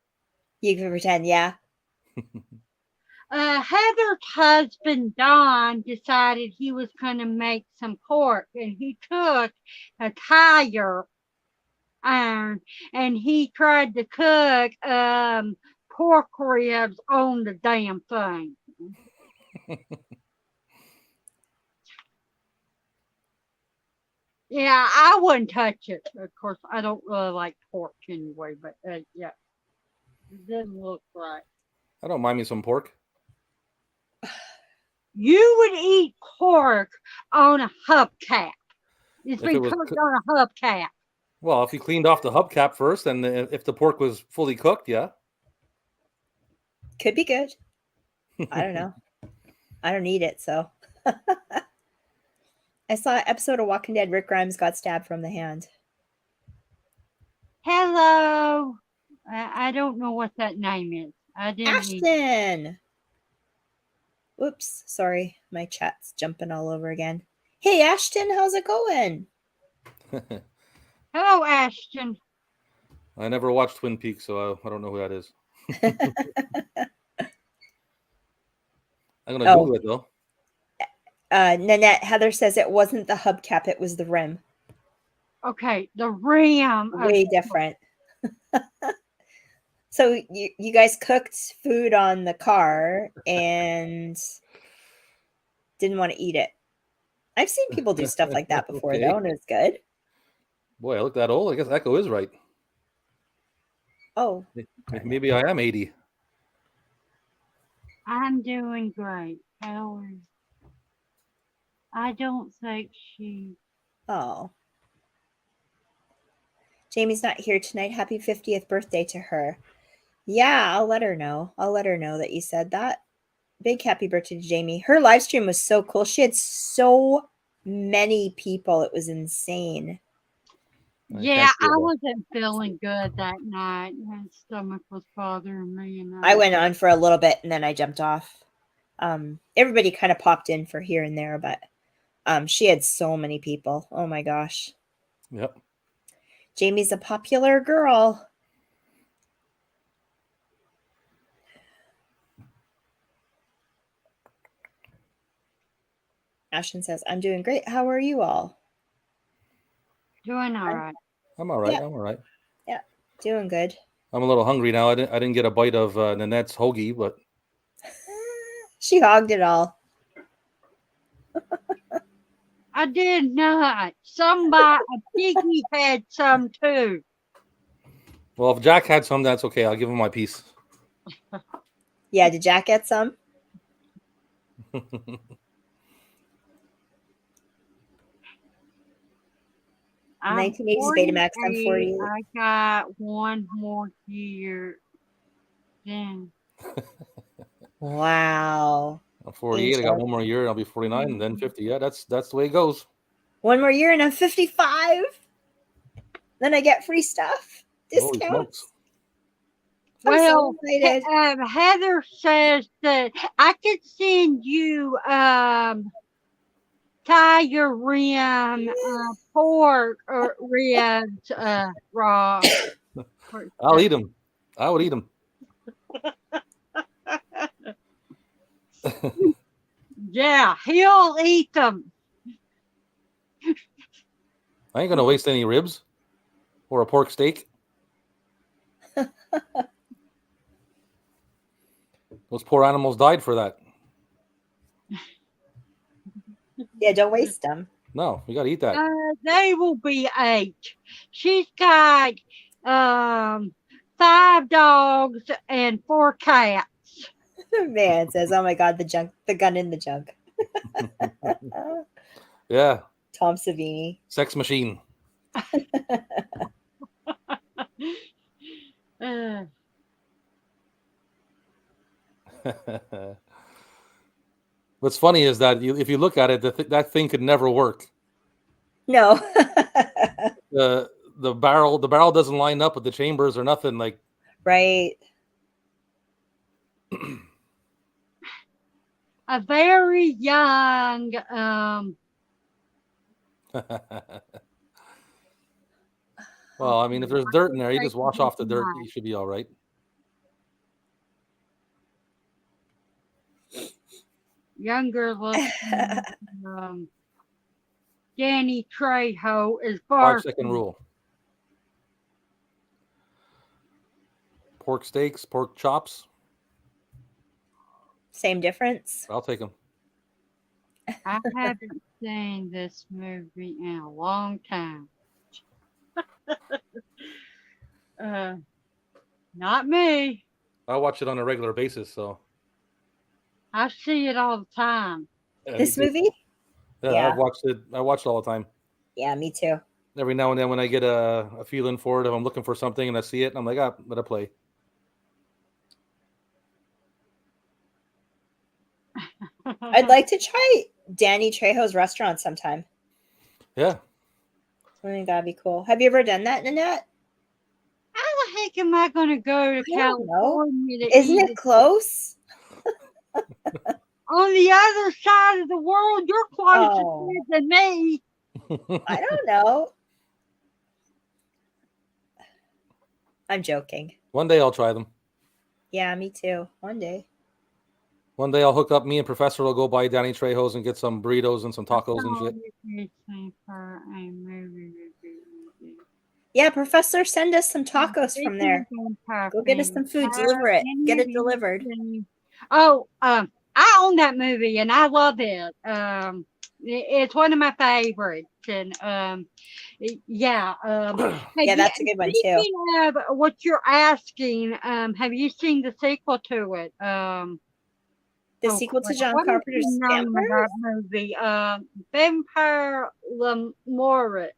You can pretend, yeah. Heather's husband, Don, decided he was going to make some pork, and he took a tire iron and he tried to cook pork ribs on the damn thing. Yeah, I wouldn't touch it. Of course, I don't really like pork anyway, but yeah, it doesn't look right. I don't mind me some pork. You would eat pork on a hubcap. It's been cooked on a hubcap. Well, if you cleaned off the hubcap first, and if the pork was fully cooked, yeah. Could be good. I don't know. I don't eat it, so. I saw an episode of Walking Dead. Rick Grimes got stabbed from the hand. Hello. I don't know what that name is. I didn't. Ashton. Oops, sorry. My chat's jumping all over again. Hey, Ashton, how's it going? Hello, Ashton. I never watched Twin Peaks, so I don't know who that is. I'm going to Google it, though. Nanette, Heather says it wasn't the hubcap, it was the rim. Okay, the rim. Way different. So you guys cooked food on the car and didn't want to eat it. I've seen people do stuff like that before, Okay. though, and it's good. Boy, I look that old. I guess Echo is right. Oh, Maybe I am 80. I'm doing great. How are you? I don't think she. oh. Jamie's not here tonight. Happy 50th birthday to her. Yeah, I'll let her know. I'll let her know that you said that. Big happy birthday to Jamie. Her live stream was so cool. She had so many people. It was insane. Yeah, I wasn't feeling good that night. My stomach was bothering me, and I went on for a little bit and then I jumped off. Everybody kind of popped in for here and there, but she had so many people. Oh my gosh. Yep. Jamie's a popular girl. Ashton says, I'm doing great. How are you all? Doing all right. I'm all right. Yeah. I'm all right. Yeah, doing good. I'm a little hungry now. I didn't get a bite of Nanette's hoagie, but She hogged it all. I did not. Somebody, a piggy had some too. well, if Jack had some, that's okay. I'll give him my piece. Yeah, did Jack get some? I'm 1980s Betamax. I'm 40. I got one more year. Then Wow. I'm 48. I got one more year, and I'll be 49, and then 50. Yeah, that's the way it goes. One more year, and I'm 55. Then I get free stuff. Holy Discounts. smokes. well, so excited. Heather says that I could send you tiger rim pork or ribs raw. I'll eat them. I would eat them. Yeah, he'll eat them. I ain't gonna waste any ribs or a pork steak. Those poor animals died for that. Yeah, don't waste them. No, we gotta eat that. They will be ate. She's got 5 dogs and 4 cats. Man says, "Oh my God, the gun in the junk." Yeah. Tom Savini. Sex machine. What's funny is that if you look at it, that thing could never work. No. the barrel doesn't line up with the chambers or nothing. Like right. A very young well, I mean, if there's dirt in there, you just wash off the dirt. You should be all right. Younger looking Danny Trejo is 5-second rule. Pork steaks, pork chops. Same difference. I'll take them. I haven't seen this movie in a long time. Not me. I watch it on a regular basis, so I see it all the time. Yeah, this movie? Yeah, I've watched it. I watch it all the time. Yeah, me too. Every now and then when I get a feeling for it, if I'm looking for something and I see it, I'm like, let it play. I'd like to try Danny Trejo's restaurant sometime. Yeah. I think that'd be cool. Have you ever done that, Nanette? How the heck am I going to go to California? Isn't it close? On the other side of the world, you're closer than me. I don't know. I'm joking. One day I'll try them. Yeah, me too. One day. One day I'll hook up. Me and Professor will go buy Danny Trejo's and get some burritos and some tacos and shit. Yeah, Professor, send us some tacos from there. Go get us some food. Deliver it. Get it delivered. Oh, I own that movie and I love it. It's one of my favorites. And yeah. Yeah, that's a good one too. Speaking of what you're asking, have you seen the sequel to it? The sequel to John Carpenter's Vampire? Movie, Vampire Lamora.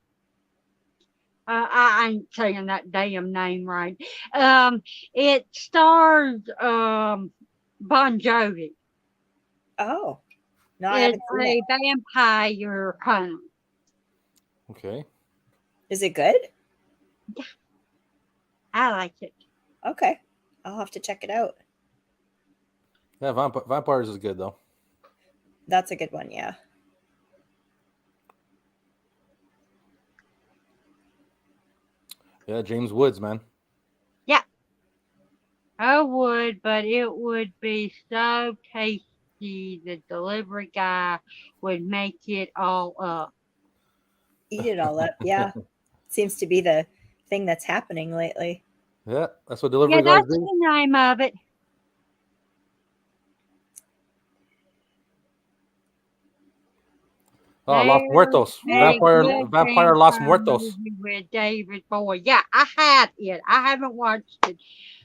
I ain't saying that damn name right. It stars Bon Jovi. Oh, no, I haven't seen it. It's a vampire hunt. Okay. Is it good? Yeah, I like it. Okay, I'll have to check it out. Yeah, Vampires is good though. That's a good one, yeah. Yeah, James Woods, man. Yeah, I would, but it would be so tasty. The delivery guy would make it all up. Eat it all up, yeah. Seems to be the thing that's happening lately. Yeah, that's what delivery guys do. That's the name of it. Oh, Los Muertos. Vampire Los Muertos. With David Bowie. Yeah, I had it. I haven't watched it.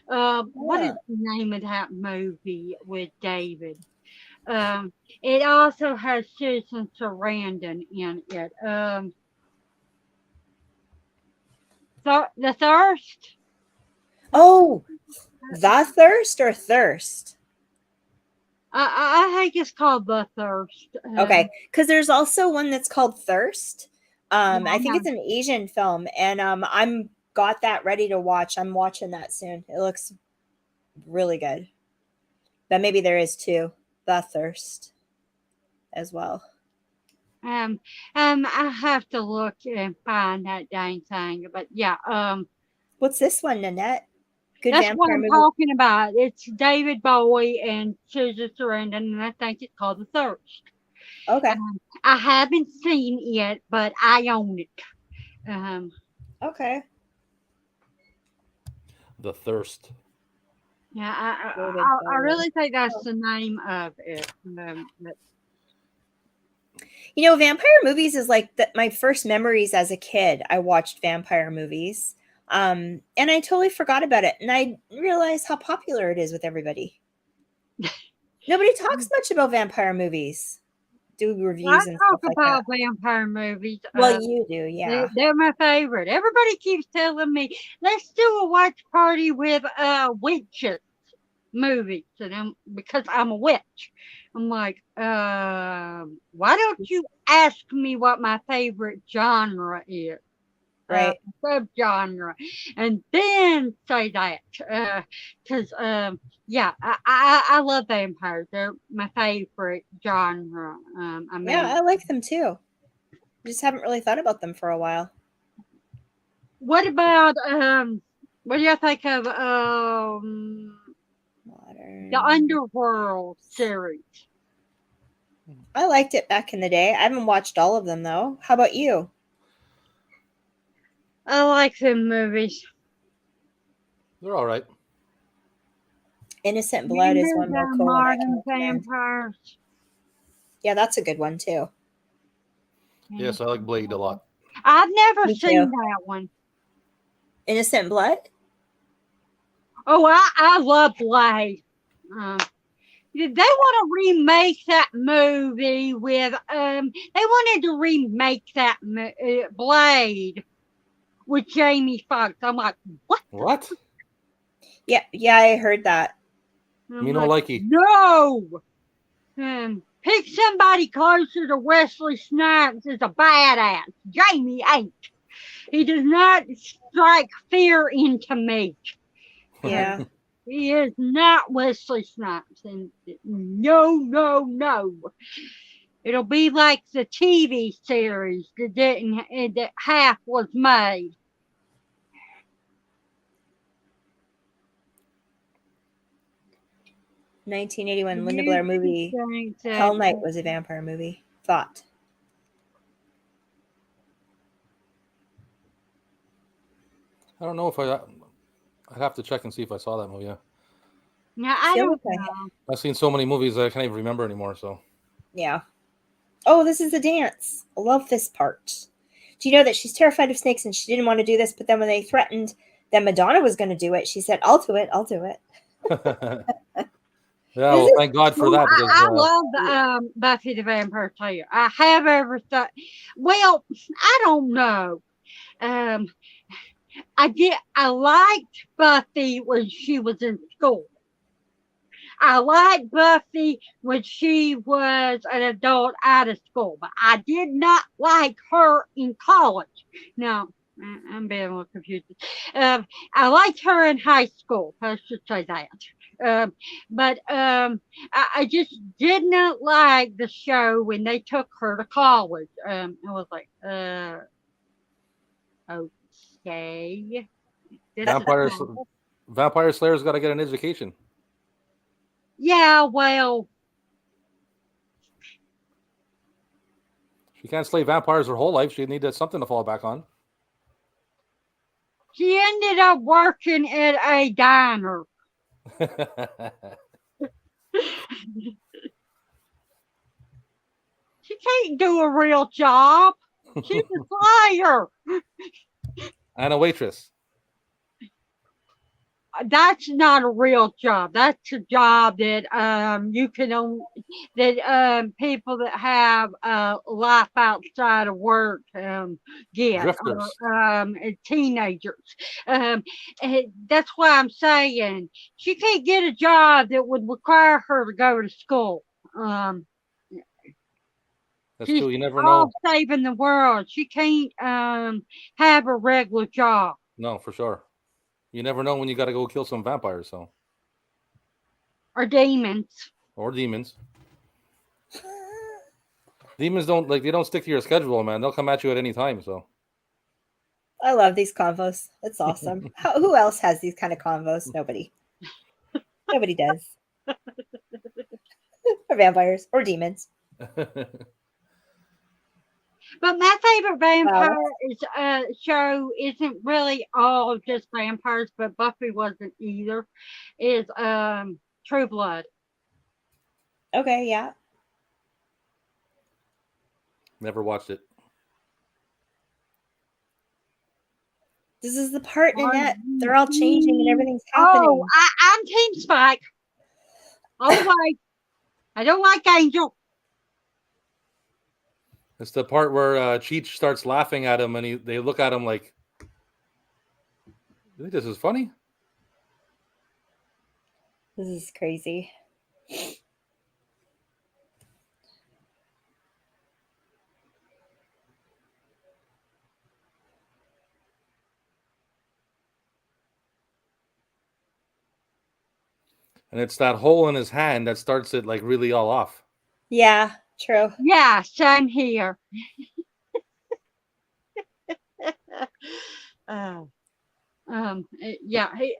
What is the name of that movie with David? It also has Susan Sarandon in it. The Thirst. Oh, The Thirst or Thirst? I think it's called The Thirst. Okay, because there's also one that's called Thirst. I think it's an Asian film, and I'm got that ready to watch. I'm watching that soon. It looks really good. But maybe there is two, The Thirst, as well. I have to look and find that dang thing. But yeah. What's this one, Nanette? Good That's what I'm talking about. It's David Bowie and Susan Sarandon, and I think it's called The Thirst. Okay. I haven't seen it, but I own it. Okay. The Thirst. Yeah, I really think that's the name of it. You know, vampire movies is like my first memories as a kid. I watched vampire movies. And I totally forgot about it. And I realized how popular it is with everybody. Nobody talks much about vampire movies. Do reviews and stuff like that. I talk about vampire movies. Well, you do, yeah. They're my favorite. Everybody keeps telling me, let's do a watch party with witches movies. And because I'm a witch. I'm like, why don't you ask me what my favorite genre is? Right. Subgenre, and then say that because yeah, I love vampires. They're my favorite genre. I like them too. Just haven't really thought about them for a while. What about what do you think of the Underworld series? I liked it back in the day. I haven't watched all of them though. How about you? I like them movies. They're all right. Innocent Blood is one more cool Modern Vampires. Yeah, that's a good one too. Yes, I like Blade a lot. I've never seen that one. Innocent Blood? Oh, I love Blade. They want to remake that movie with they wanted to remake that Blade with Jamie Foxx. I'm like, what? What? Yeah, I heard that. Me no likey. No. Pick somebody closer to Wesley Snipes as a badass. Jamie ain't. He does not strike fear into me. Yeah. He is not Wesley Snipes. And no. It'll be like the TV series that half was made. $1981 Linda Blair movie. Hell Night was a vampire movie. Thought. I don't know if I'd have to check and see if I saw that movie. Yeah. Now I Feel don't okay. know. I've seen so many movies that I can't even remember anymore. So Yeah. Oh, this is the dance. I love this part. Do you know that she's terrified of snakes and she didn't want to do this, but then when they threatened that Madonna was going to do it, she said, I'll do it. I'll do it. yeah, This well, is thank God for Well, that because I love Buffy the Vampire Slayer. I have ever thought. Well, I don't know. Um, I liked Buffy when she was in school. I liked Buffy when she was an adult out of school, but I did not like her in college. Now, I'm being a little confused. I liked her in high school. I should say that. But I just did not like the show when they took her to college. I was like, okay. This is Vampire Slayer's got to get an education. yeah, well, She can't slay vampires her whole life. She needed something to fall back on. she ended up working at a diner. She can't do a real job. She's a slayer. And a waitress. That's not a real job. That's a job that you can people that have life outside of work get Drifters. teenagers. That's why I'm saying she can't get a job that would require her to go to school. That's She's true. You never all know. saving the world. She can't have a regular job. No, for sure. You never know when you got to go kill some vampires, so Or demons. or demons. Demons they don't stick to your schedule, man. They'll come at you at any time. So I love these convos. It's awesome. Who else has these kind of convos? Nobody. Nobody does. Or vampires or demons. But my favorite vampire show isn't really all just vampires, but Buffy wasn't either. Is True Blood. Okay, yeah. Never watched it. This is the part, Nanette. They're all changing and everything's happening. Oh, I'm Team Spike. All the way. I don't like Angel. It's the part where Cheech starts laughing at him, and they look at him like, "You think this is funny?" This is crazy. And it's that hole in his hand that starts it like really all off. Yeah, true. Yeah, same here. Yeah,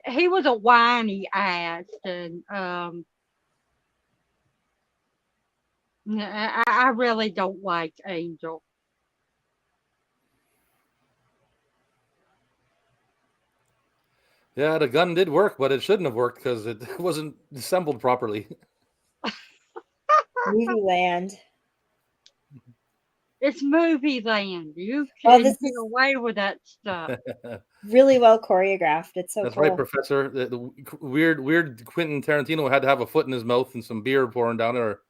he was a whiny ass, and I really don't like Angel. Yeah, the gun did work, but it shouldn't have worked because it wasn't assembled properly. Movie land. It's movie land. You can get away with that stuff. Really well choreographed. It's so That's cool. right, Professor. The weird Quentin Tarantino had to have a foot in his mouth and some beer pouring down there.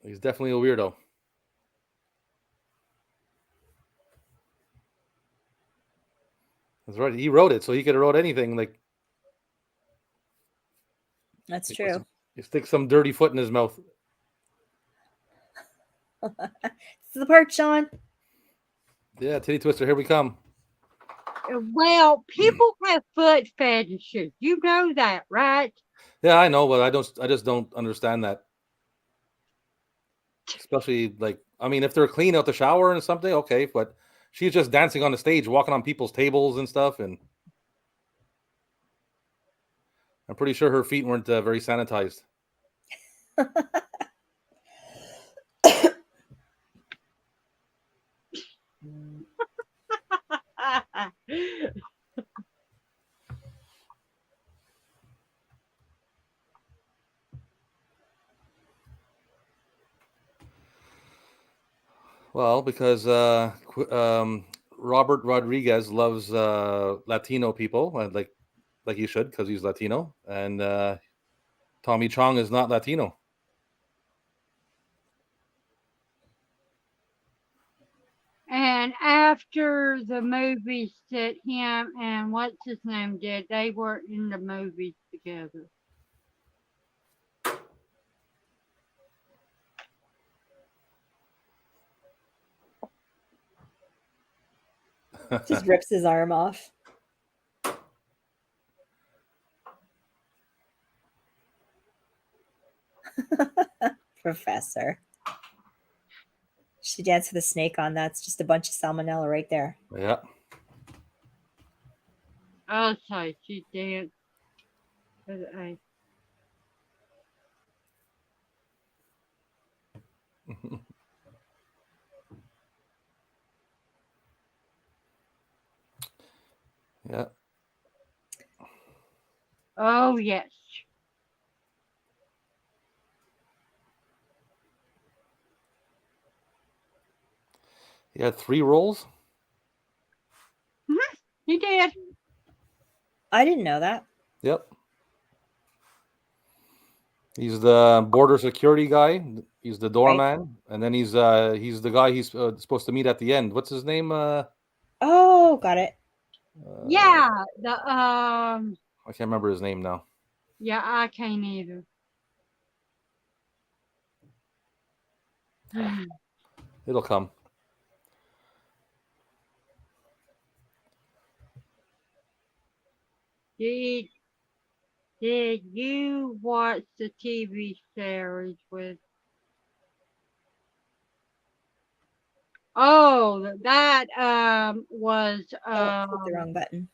He's definitely a weirdo. That's right. He wrote it, so he could have wrote anything. Like That's true. You stick some dirty foot in his mouth. This is the part, Sean. Yeah, titty twister. Here we come. Well, people have foot fetishes. You know that, right? Yeah, I know, but I just don't understand that. Especially if they're clean out the shower and something, okay, but she's just dancing on the stage, walking on people's tables and stuff, and I'm pretty sure her feet weren't very sanitized. Well, because Robert Rodriguez loves Latino people, and like you should, because he's Latino, and Tommy Chong is not Latino. And after the movies that him and what's his name did, they weren't in the movies together. Just rips his arm off. Professor. She danced with a snake on. That's just a bunch of salmonella right there. Yeah. Oh, sorry, she danced with a. Yeah. Oh, yes. He had 3 roles. He did. I didn't know that. Yep. He's the border security guy. He's the doorman, and then he's the guy he's supposed to meet at the end. What's his name? Oh, got it. Yeah, I can't remember his name now. Yeah, I can't either. It'll come. Did you watch the TV series with? Oh, that was Hit the wrong button.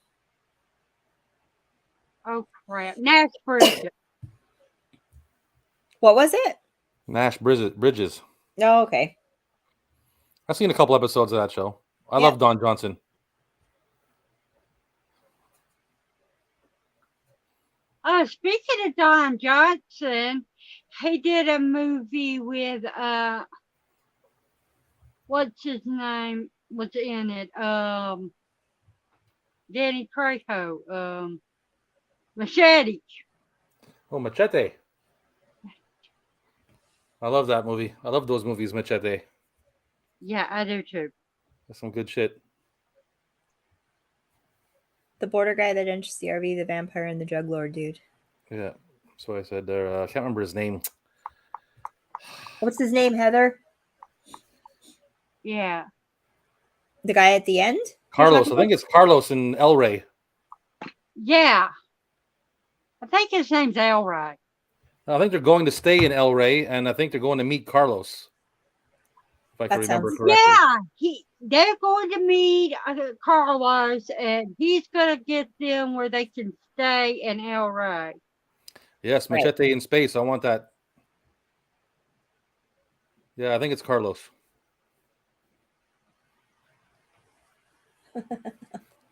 Oh crap, Nash Bridges. What was it? Nash Bridges. Oh, okay. I've seen a couple episodes of that show. I love Don Johnson. Speaking of Don Johnson, he did a movie with what's his name was in it? Danny Trejo. Machete. Oh, Machete. I love that movie. I love those movies, Machete. Yeah, I do too. That's some good shit. The border guy, the dentist, the RV, the vampire, and the drug lord dude. Yeah. So I said there. I can't remember his name. What's his name, Heather? Yeah. The guy at the end? Carlos. I think it's Carlos in El Rey. Yeah. I think his name's El Rey. I think they're going to stay in El Rey, and I think they're going to meet Carlos. If I can remember correctly. Yeah, they're going to meet Carlos, and he's going to get them where they can stay in El Rey. Yes, Machete in space. I want that. Yeah, I think it's Carlos.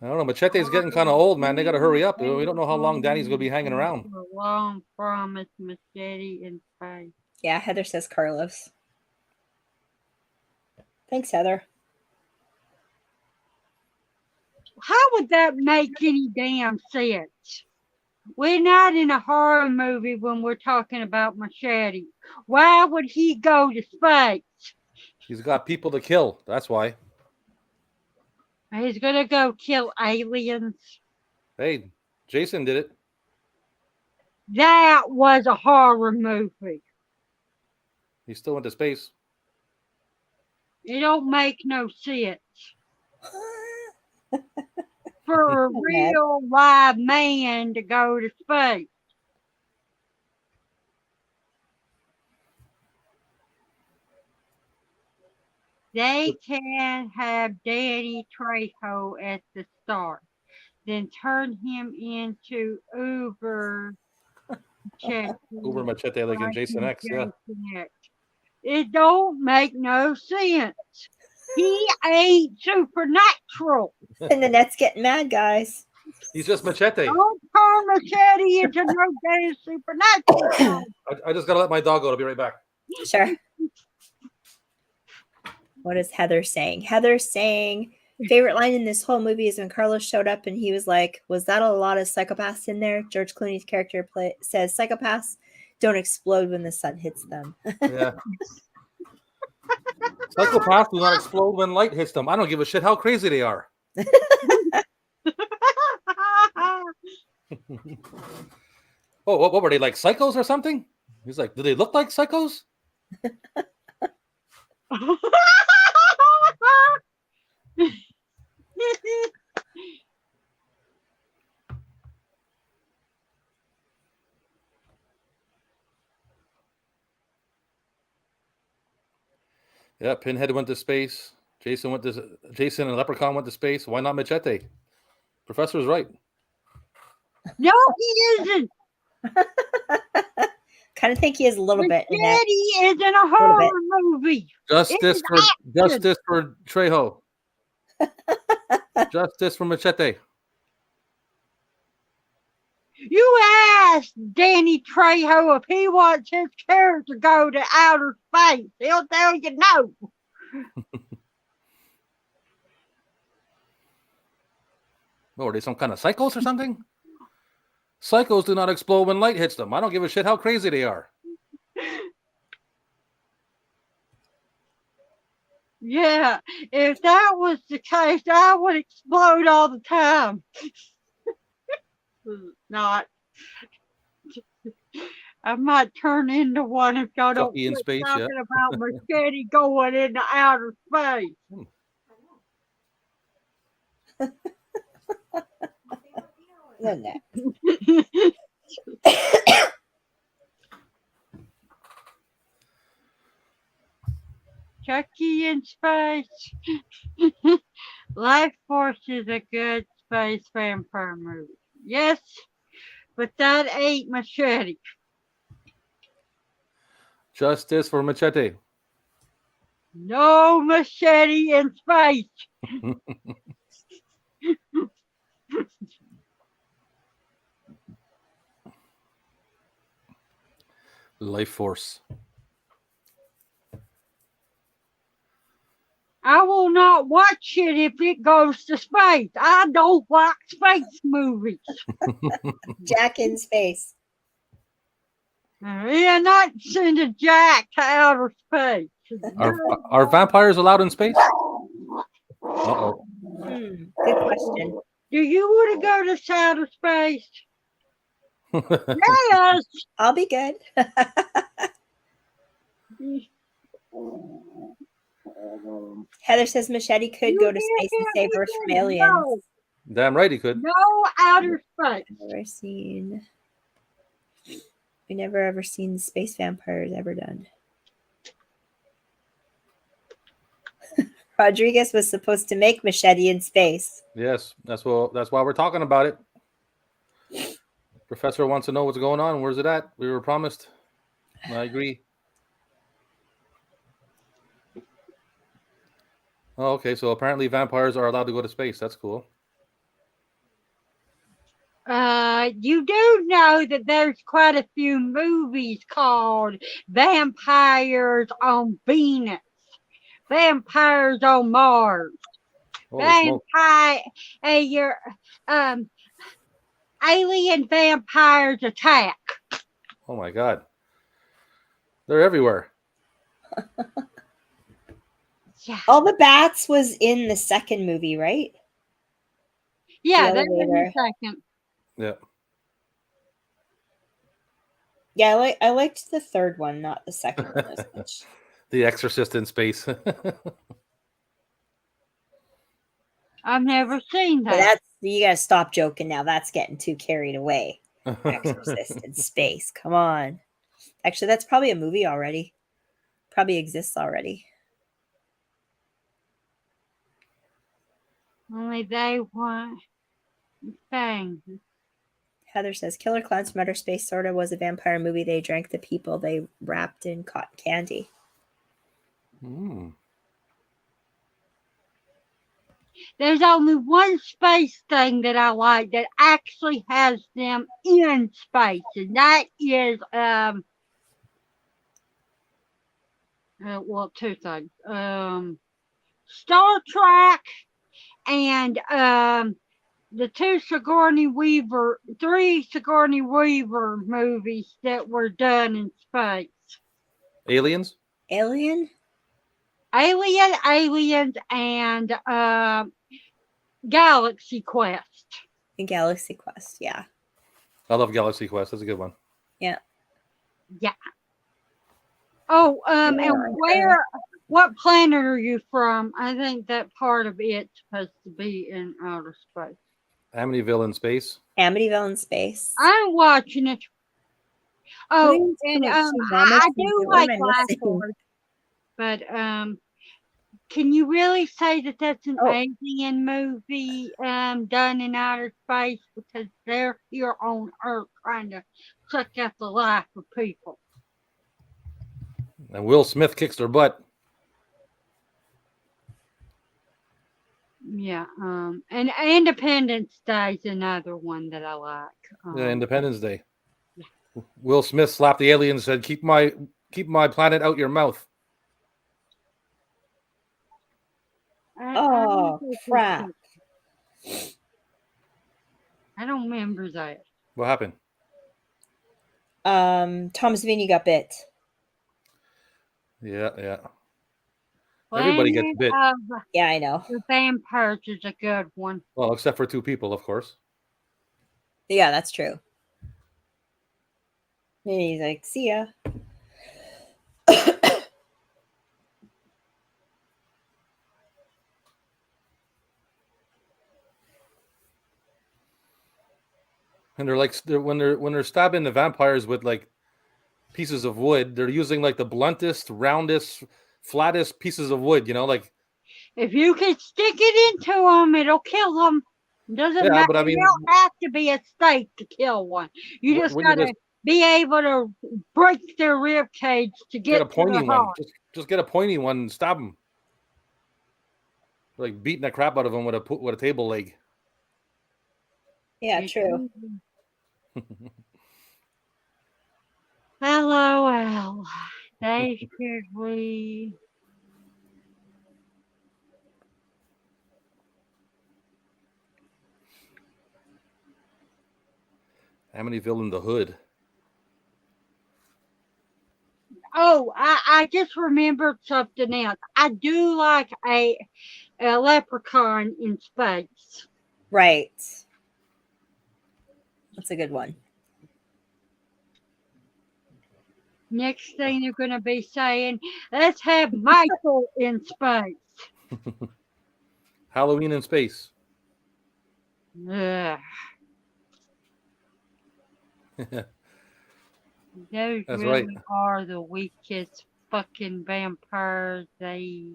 I don't know. Machete's getting kind of old, man. They got to hurry up. We don't know how long Danny's going to be hanging around. A long promise, Machete in space. Yeah, Heather says Carlos. Thanks, Heather. How would that make any damn sense? We're not in a horror movie when we're talking about Machete. Why would he go to space? He's got people to kill. That's why. He's going to go kill aliens. Hey, Jason did it. That was a horror movie. He still went to space. It don't make no sense. For a real live man to go to space. They can have Danny Trejo at the start, then turn him into Uber Machete like in Jason X, yeah. It don't make no sense. He ain't supernatural. And the net's getting mad, guys. He's just Machete. Don't turn Machete into no damn supernatural. I just gotta let my dog go. I'll be right back. Sure. What is Heather saying? Heather's saying favorite line in this whole movie is when Carlos showed up and he was like, "Was that a lot of psychopaths in there?" George Clooney's character says, "Psychopaths don't explode when the sun hits them." Yeah. Psychopaths do not explode when light hits them. I don't give a shit how crazy they are. Oh, what were they, like psychos or something? He's like, do they look like psychos? Yeah, Pinhead went to space. Jason and Leprechaun went to space. Why not Machete? Professor's right. No, he isn't. Kind of think he is a little bit. Machete is in a horror movie. Justice for Trejo. Justice for Machete. You ask Danny Trejo if he wants his character to go to outer space. He'll tell you no. Oh, are they some kind of psychos or something? Psychos do not explode when light hits them. I don't give a shit how crazy they are. Yeah, if that was the case, I would explode all the time. Not. I might turn into one if y'all don't in quit space, talking about Machete going into outer space. Chucky in space. Life Force is a good space vampire movie. Yes, but that ain't Machete. Justice for Machete. No Machete in space. Life Force. I will not watch it if it goes to space. I don't like space movies. Jack in space. Yeah, not sending Jack to outer space. Are vampires allowed in space? Uh-oh. Good question. Do you want to go to outer space? Yes. I'll be good. Heather says Machete could go to space and save Earth from aliens. No. Damn right he could. No outer space. We never ever seen space vampires ever done. Rodriguez was supposed to make Machete in space. Yes, that's why we're talking about it. Professor wants to know what's going on. Where's it at? We were promised. I agree. Oh, okay, so apparently vampires are allowed to go to space. That's cool. You do know that there's quite a few movies called Vampires on Venus, Vampires on Mars, Alien Vampires Attack. Oh my God. They're everywhere. Yeah. All the bats was in the second movie, right? Yeah, that's in the second. Yeah. Yeah, I liked the third one, not the second one as much. The Exorcist in space. I've never seen that. But you gotta stop joking now. That's getting too carried away. Exorcist in space. Come on. Actually, that's probably a movie already. Probably exists already. Only they want things. Heather says Killer Clowns from Outer Space sort of was a vampire movie. They drank the people they wrapped in cotton candy. There's only one space thing that I like that actually has them in space, and that is well, two things. Star Trek and the three Sigourney Weaver movies that were done in space. Aliens? Aliens, and Galaxy Quest. and Galaxy Quest. Yeah. I love Galaxy Quest. That's a good one. Yeah. Yeah. Oh, and what planet are you from? I think that part of it's supposed to be in outer space. Amityville in space. Amityville in space. I'm watching it. Oh, and I do like Life Force, but can you really say that that's an alien movie done in outer space, because they're here on Earth trying to suck out the life of people? And Will Smith kicks their butt. Yeah, and Independence Day is another one that I like. Independence Day. Yeah. Will Smith slapped the alien and said, keep my planet out your mouth. Oh, crap. I don't remember that. What happened? Tom Savini got bit. Yeah. Everybody gets bit. Yeah, I know. The vampires is a good one. Well, except for two people, of course. Yeah, that's true. And he's like, see ya. And they're like, when they're stabbing the vampires with like pieces of wood, they're using like the bluntest, roundest, flattest pieces of wood, like if you can stick it into them, it'll kill them. Doesn't matter. But I mean, you don't have to be a stake to kill one. You just gotta be able to break their rib cage to get a pointy one. Just get a pointy one and stab them. Like beating the crap out of them with a table leg. Yeah, true. LOL. They should we. Amityville in the Hood. Oh, I just remembered something else. I do like a leprechaun in space. Right. That's a good one. Next thing they're going to be saying, let's have Michael in space. Halloween in space. Ugh. Those That's really right. are the weakest fucking vampires. They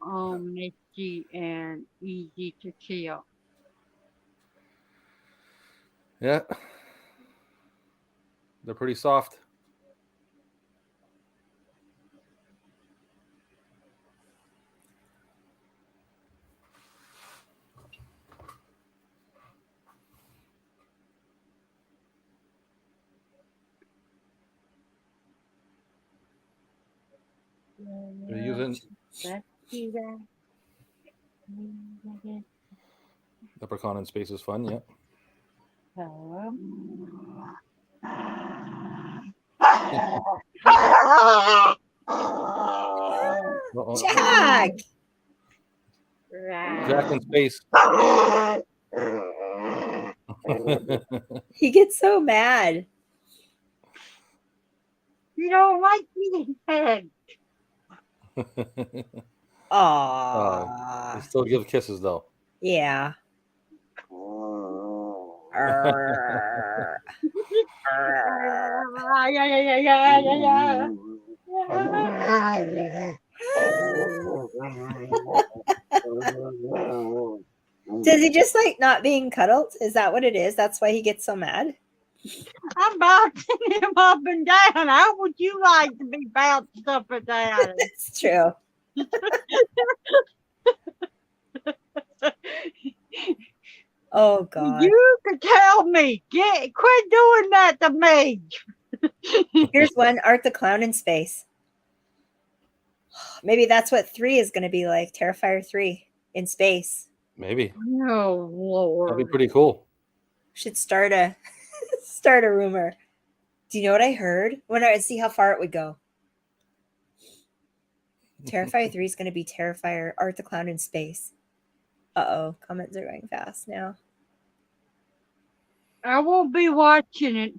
misty and easy to kill. Yeah. They're pretty soft. They're using Leprechaun in space is fun, yeah. Jack! Jack in space. He gets so mad. You don't like being pegged. Aww. They still give kisses though. Yeah. Does he just like not being cuddled? Is that what it is? That's why he gets so mad? I'm bouncing him up and down. How would you like to be bounced up and down? It's true. Oh God. You can tell me. Quit doing that to me. Here's one, Art the Clown in space. Maybe that's what 3 is going to be like. Terrifier 3 in space. Maybe. Oh Lord. That'd be pretty cool. Should start a start a rumor. Do you know what I heard? When I see how far it would go. Terrifier 3 is going to be Terrifier Art the Clown in space. Uh-oh, comments are going fast now. I won't be watching it.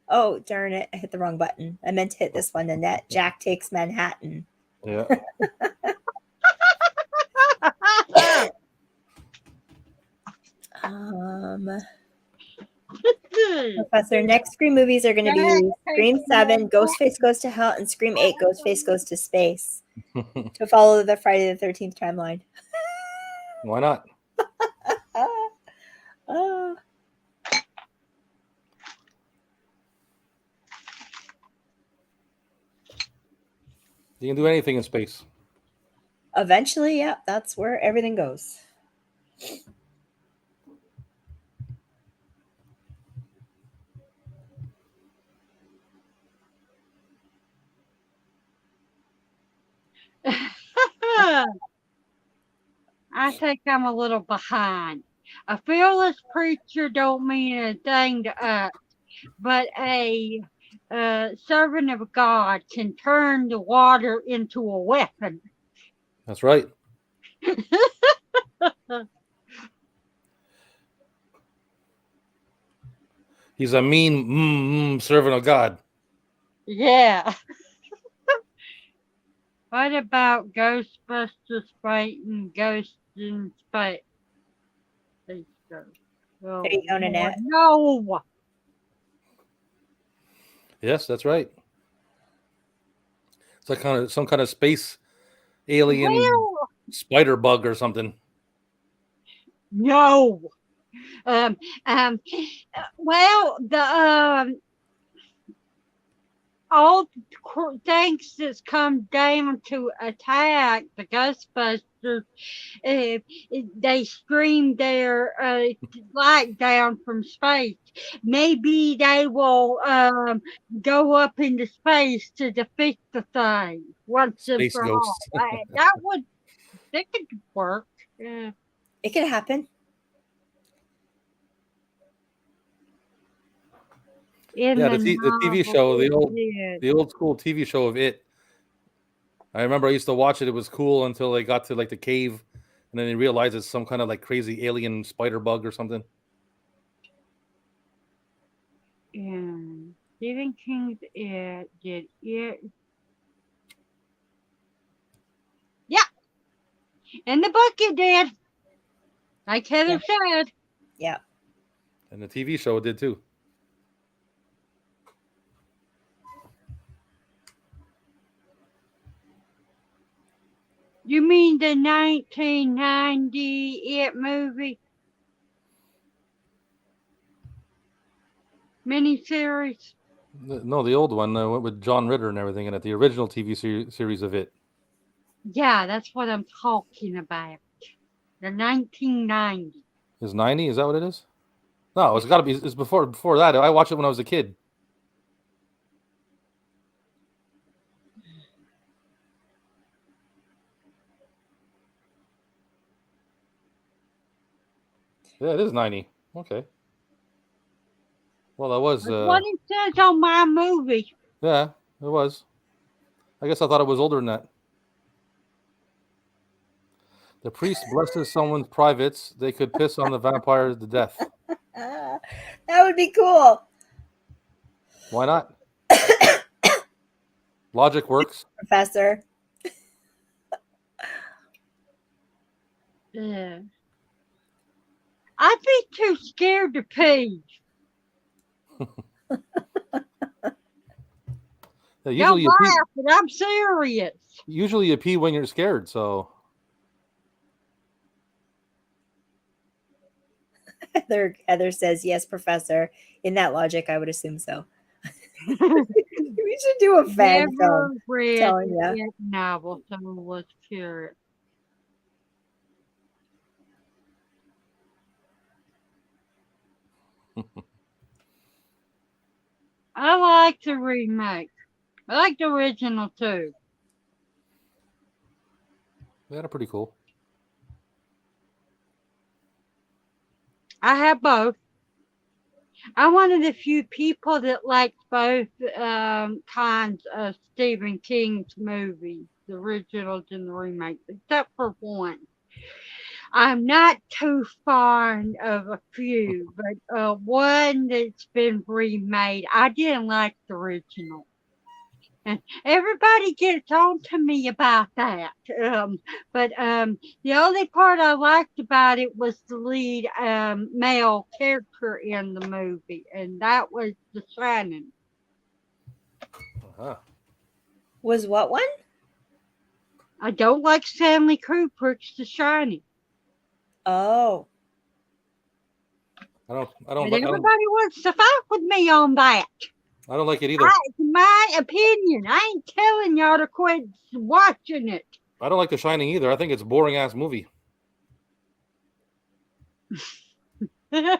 Oh, darn it. I hit the wrong button. I meant to hit this one, Annette. Jack Takes Manhattan. Yeah. Professor, next Scream movies are going to be Scream 7, Ghostface Goes to Hell, and Scream 8, Ghostface Goes to Space. To follow the Friday the 13th timeline. Why not? You can do anything in space. Eventually, yeah, that's where everything goes. I think I'm a little behind. A fearless preacher don't mean a thing to us, but a servant of God can turn the water into a weapon. That's right. He's a mean servant of God. Yeah. What about Ghostbusters fighting ghosts in space? There you go, Nanette. No. Yes, that's right. It's like some kind of space alien spider bug or something. No. Well, the all things that's come down to attack the Ghostbusters, they stream their light down from space. Maybe they will go up into space to defeat the thing once and for all. That could work. Yeah. It can happen. The TV show, the old school TV show of It. I remember I used to watch it. It was cool until they got to like the cave, and then they realized it's some kind of like crazy alien spider bug or something. Yeah. Stephen King's It did it. Yeah. In the book it did. Like Heather said. Yeah. And the TV show did too. You mean the 1990 It movie? Miniseries? No, the old one went with John Ritter and everything in it. The original TV series of It. Yeah, that's what I'm talking about. The 1990. Is 90? Is that what it is? No, it's got to be. It's before that. I watched it when I was a kid. Yeah, it is 90. Okay. Well, that was. That's what it says on my movie. Yeah, it was. I guess I thought it was older than that. The priest blesses someone's privates. They could piss on the vampire to death. That would be cool. Why not? Logic works. Professor. Yeah. I'd be too scared to pee. Usually Don't laugh, but I'm serious. Usually you pee when you're scared, so. Heather says, yes, Professor. In that logic, I would assume so. We should do a fan film. Telling you. Novel, so was curious. I like the remake. I like the original too. Yeah, they're pretty cool. I have both. I'm one of the few people that likes both kinds of Stephen King's movies, the originals and the remakes, except for one. I'm not too fond of a few, but one that's been remade, I didn't like the original. And everybody gets on to me about that. But the only part I liked about it was the lead male character in the movie, and that was The Shining. Uh-huh. Was what one? I don't like Stanley Kubrick's The Shining. Oh. I don't But everybody wants to fight with me on that. I don't like it either. It's my opinion. I ain't telling y'all to quit watching it. I don't like The Shining either. I think it's a boring ass movie. I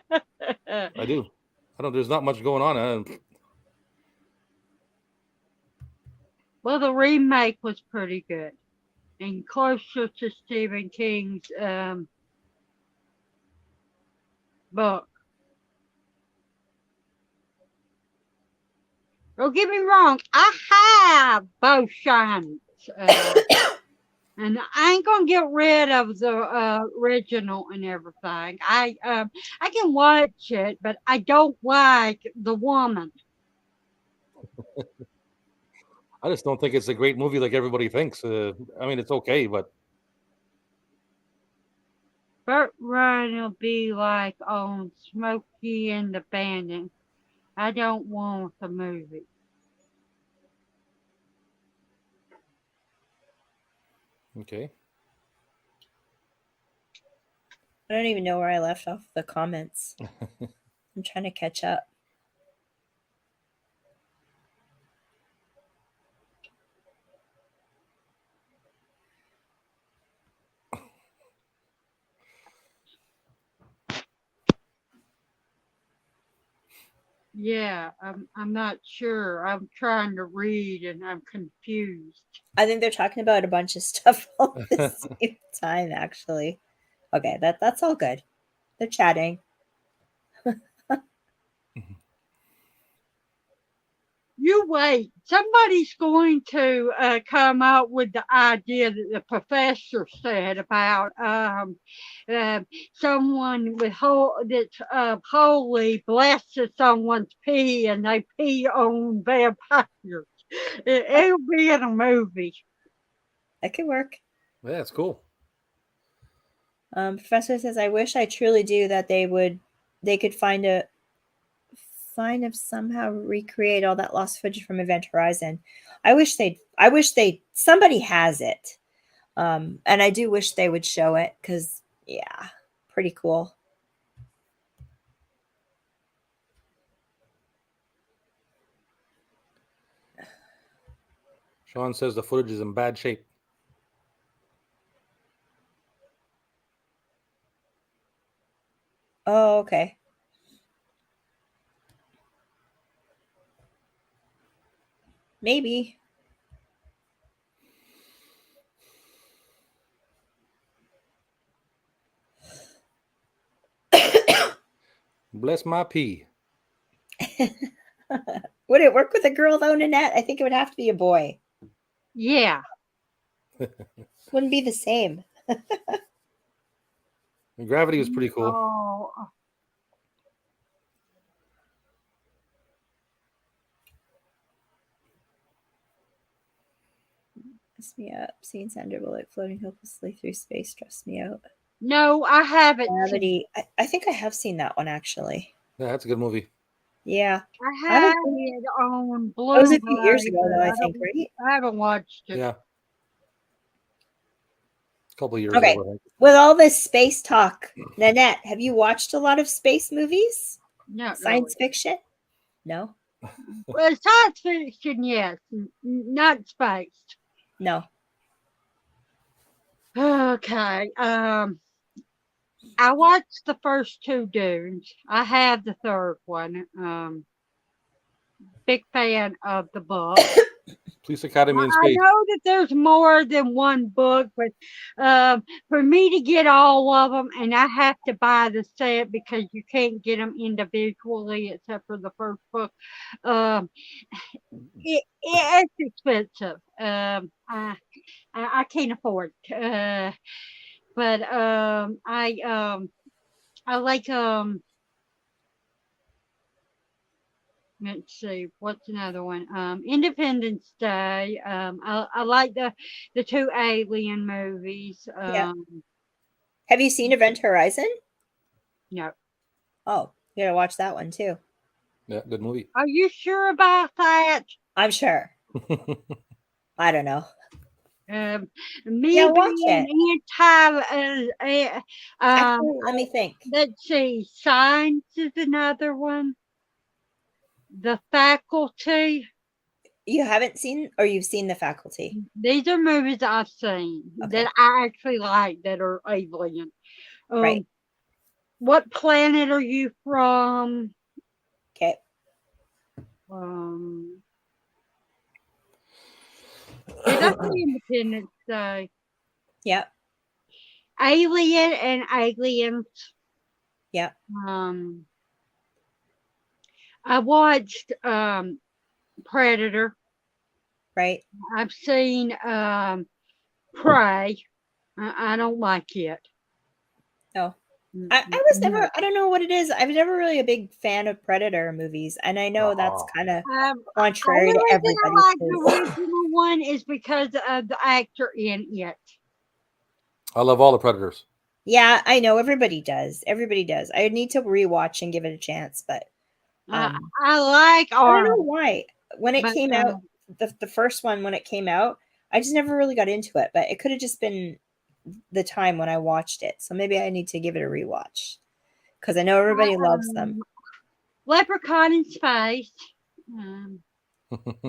do. I don't. There's not much going on. Well, the remake was pretty good and closer to Stephen King's book. Don't get me wrong, I have both Shinings. And I ain't gonna get rid of the original and everything. I can watch it, but I don't like the woman. I just don't think it's a great movie like everybody thinks. I mean, it's okay, but Burt Ryan will be like on Smokey and the Bandit. I don't want the movie. okay. I don't even know where I left off the comments. I'm trying to catch up. Yeah, I'm not sure. I'm trying to read and I'm confused. I think they're talking about a bunch of stuff all at the same time, actually. Okay, that's all good. They're chatting. You wait. Somebody's going to come up with the idea that the professor said about someone with that's holy blesses someone's pee and they pee on vampires. It'll be in a movie. That could work. Yeah, it's cool. Professor says, "I wish I truly do that they could find somehow recreate all that lost footage from Event Horizon. I wish somebody has it. And I do wish they would show it because, yeah, pretty cool." Sean says the footage is in bad shape. Oh, okay. Maybe. Bless my pee. Would it work with a girl though, Nanette? I think it would have to be a boy. Yeah. Wouldn't be the same. Gravity was pretty cool. Oh. Mess me up. Seeing Sandra Bullock floating hopelessly through space stressed me out. No, I haven't. Gravity. I think I have seen that one actually. Yeah, that's a good movie. Yeah. I had it on Blu-ray. That was a few years ago, though, I think, right? I haven't watched it. Yeah. A couple of years Okay. ago. With all this space talk, Nanette, have you watched a lot of space movies? No. Science fiction? No? Well, science fiction, yes. Not space. No. Okay. I watched the first 2 Dunes. I have the third one. Big fan of the book. Police Academy in I space. know that there's more than one book, but for me to get all of them, and I have to buy the set because you can't get them individually except for the first book. Um, it's expensive. I can't afford. But I like let's see, what's another one? Independence Day. I like the 2 Alien movies. Yeah. Have you seen Event Horizon? No. Oh, you gotta watch that one too. Yeah, good movie. Are you sure about that? I'm sure. I don't know. Me Yeah, watch being anti. Actually, let me think. Let's see. Science is another one. The Faculty. You haven't seen, or you've seen The Faculty? These are movies I've seen Okay. that I actually like that are alien. Right. What planet are you from? Okay. Did I say Independence Day? Yep. Alien and Aliens. Yep. I watched Predator. Right. I've seen Prey. I don't like it. No. I was never, I don't know what it is. I was never really a big fan of Predator movies. And I know that's kind of contrary to everybody's I like the original one is because of the actor in it. I love all the Predators. Yeah, I know. Everybody does. Everybody does. I need to rewatch and give it a chance, but I like I don't know why. When it came out, the first one, when it came out, I just never really got into it, but it could have just been the time when I watched it. So maybe I need to give it a rewatch because I know everybody loves them. Leprechaun in Space.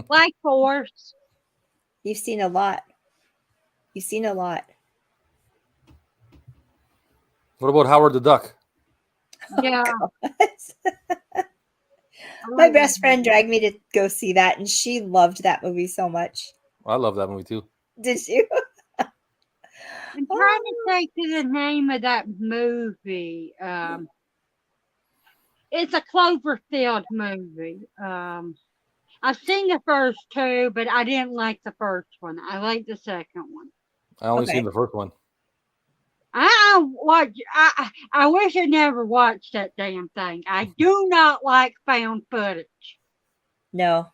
Black Force. You've seen a lot. You've seen a lot. What about Howard the Duck? Yeah. My best friend dragged me to go see that, and she loved that movie so much. I love that movie too. Did you? I'm trying to think of the name of that movie. It's a Cloverfield movie. I've seen the first 2, but I didn't like the first one. I like the second one. I only seen the first one. I wish I never watched that damn thing. I do not like found footage. No,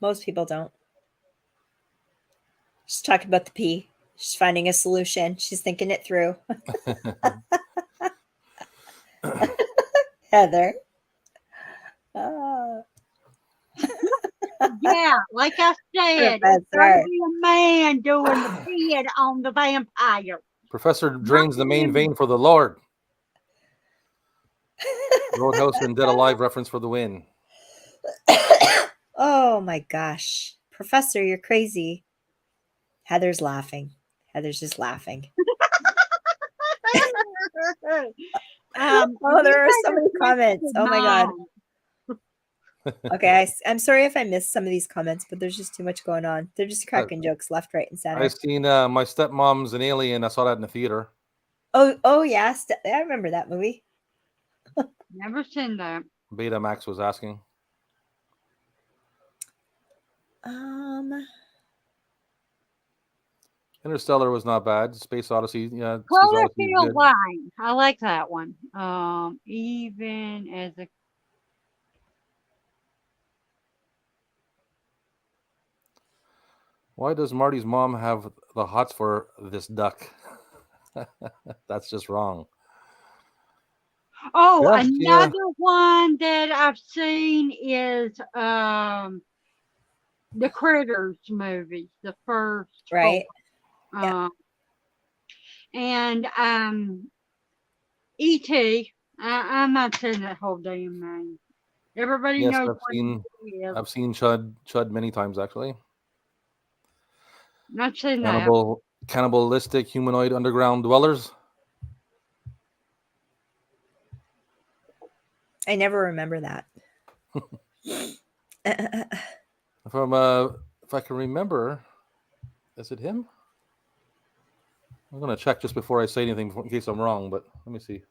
most people don't. She's talking about the pee. She's finding a solution. She's thinking it through. Heather. Yeah, like I said, it's going to be a man doing the peeing on the vampire. Professor drains the main vein for the Lord. Roadhouse and Dead Alive reference for the win. Oh my gosh. Professor, you're crazy. Heather's laughing. Heather's just laughing. Oh, there are so many comments. Oh my God. Okay, I'm sorry if I missed some of these comments, but there's just too much going on. They're just cracking jokes left, right, and center. I've seen My Stepmom's an Alien. I saw that in the theater. Oh yeah, I remember that movie. Never seen that. Beta Max was asking. Interstellar was not bad. Space Odyssey, yeah. Cloverfield Line. I like that one. Even as a Why does Marty's mom have the hots for this duck? That's just wrong. Oh, yeah, another one that I've seen is the Critters movie, the first. Right. And E.T. I'm not saying that whole damn name. Everybody knows I've seen Chud many times actually. Not saying that. Cannibalistic humanoid underground dwellers. I never remember that. If I can remember, is it him? I'm gonna check just before I say anything in case I'm wrong, but let me see.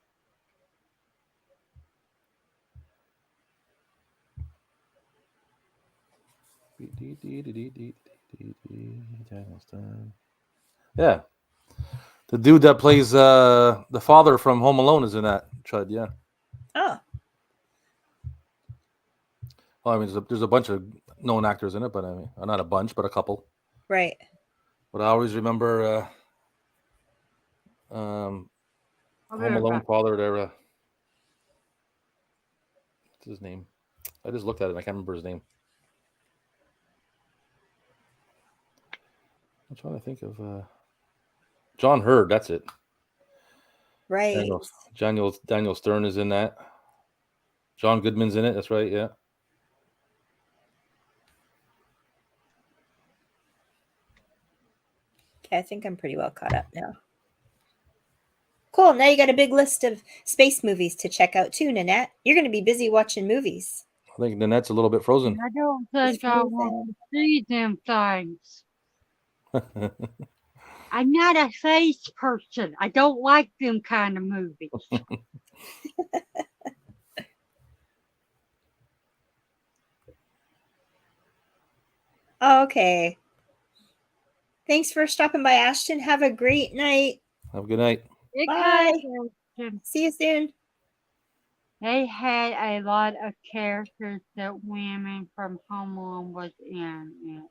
Yeah, the dude that plays the father from Home Alone is in that. Chud, yeah. Oh, Well, I mean, there's a bunch of known actors in it, but I mean, not a bunch, but a couple. right. But I always remember Home Alone father there. What's his name? I just looked at it and I can't remember his name. I'm trying to think of John Hurd. That's it. Right. Daniel Stern is in that. John Goodman's in it. That's right. Yeah. Okay, I think I'm pretty well caught up now. Cool. Now you got a big list of space movies to check out too, Nanette. You're going to be busy watching movies. I think Nanette's a little bit frozen. I don't think I want to see them things. I'm not a space person. I don't like them kind of movies. Okay. Thanks for stopping by, Ashton. Have a great night. Have a good night. Bye. See you soon. They had a lot of characters that women from Home Alone was in it.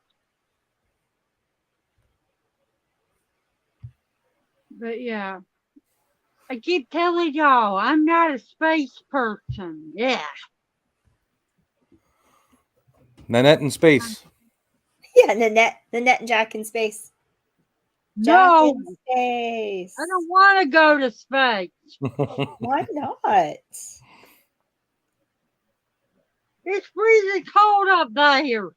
But yeah, I keep telling y'all, I'm not a space person. Yeah. Nanette in space. Yeah, Nanette and Jack in space. No, Jack in space. I don't want to go to space. Why not? It's freezing cold up there.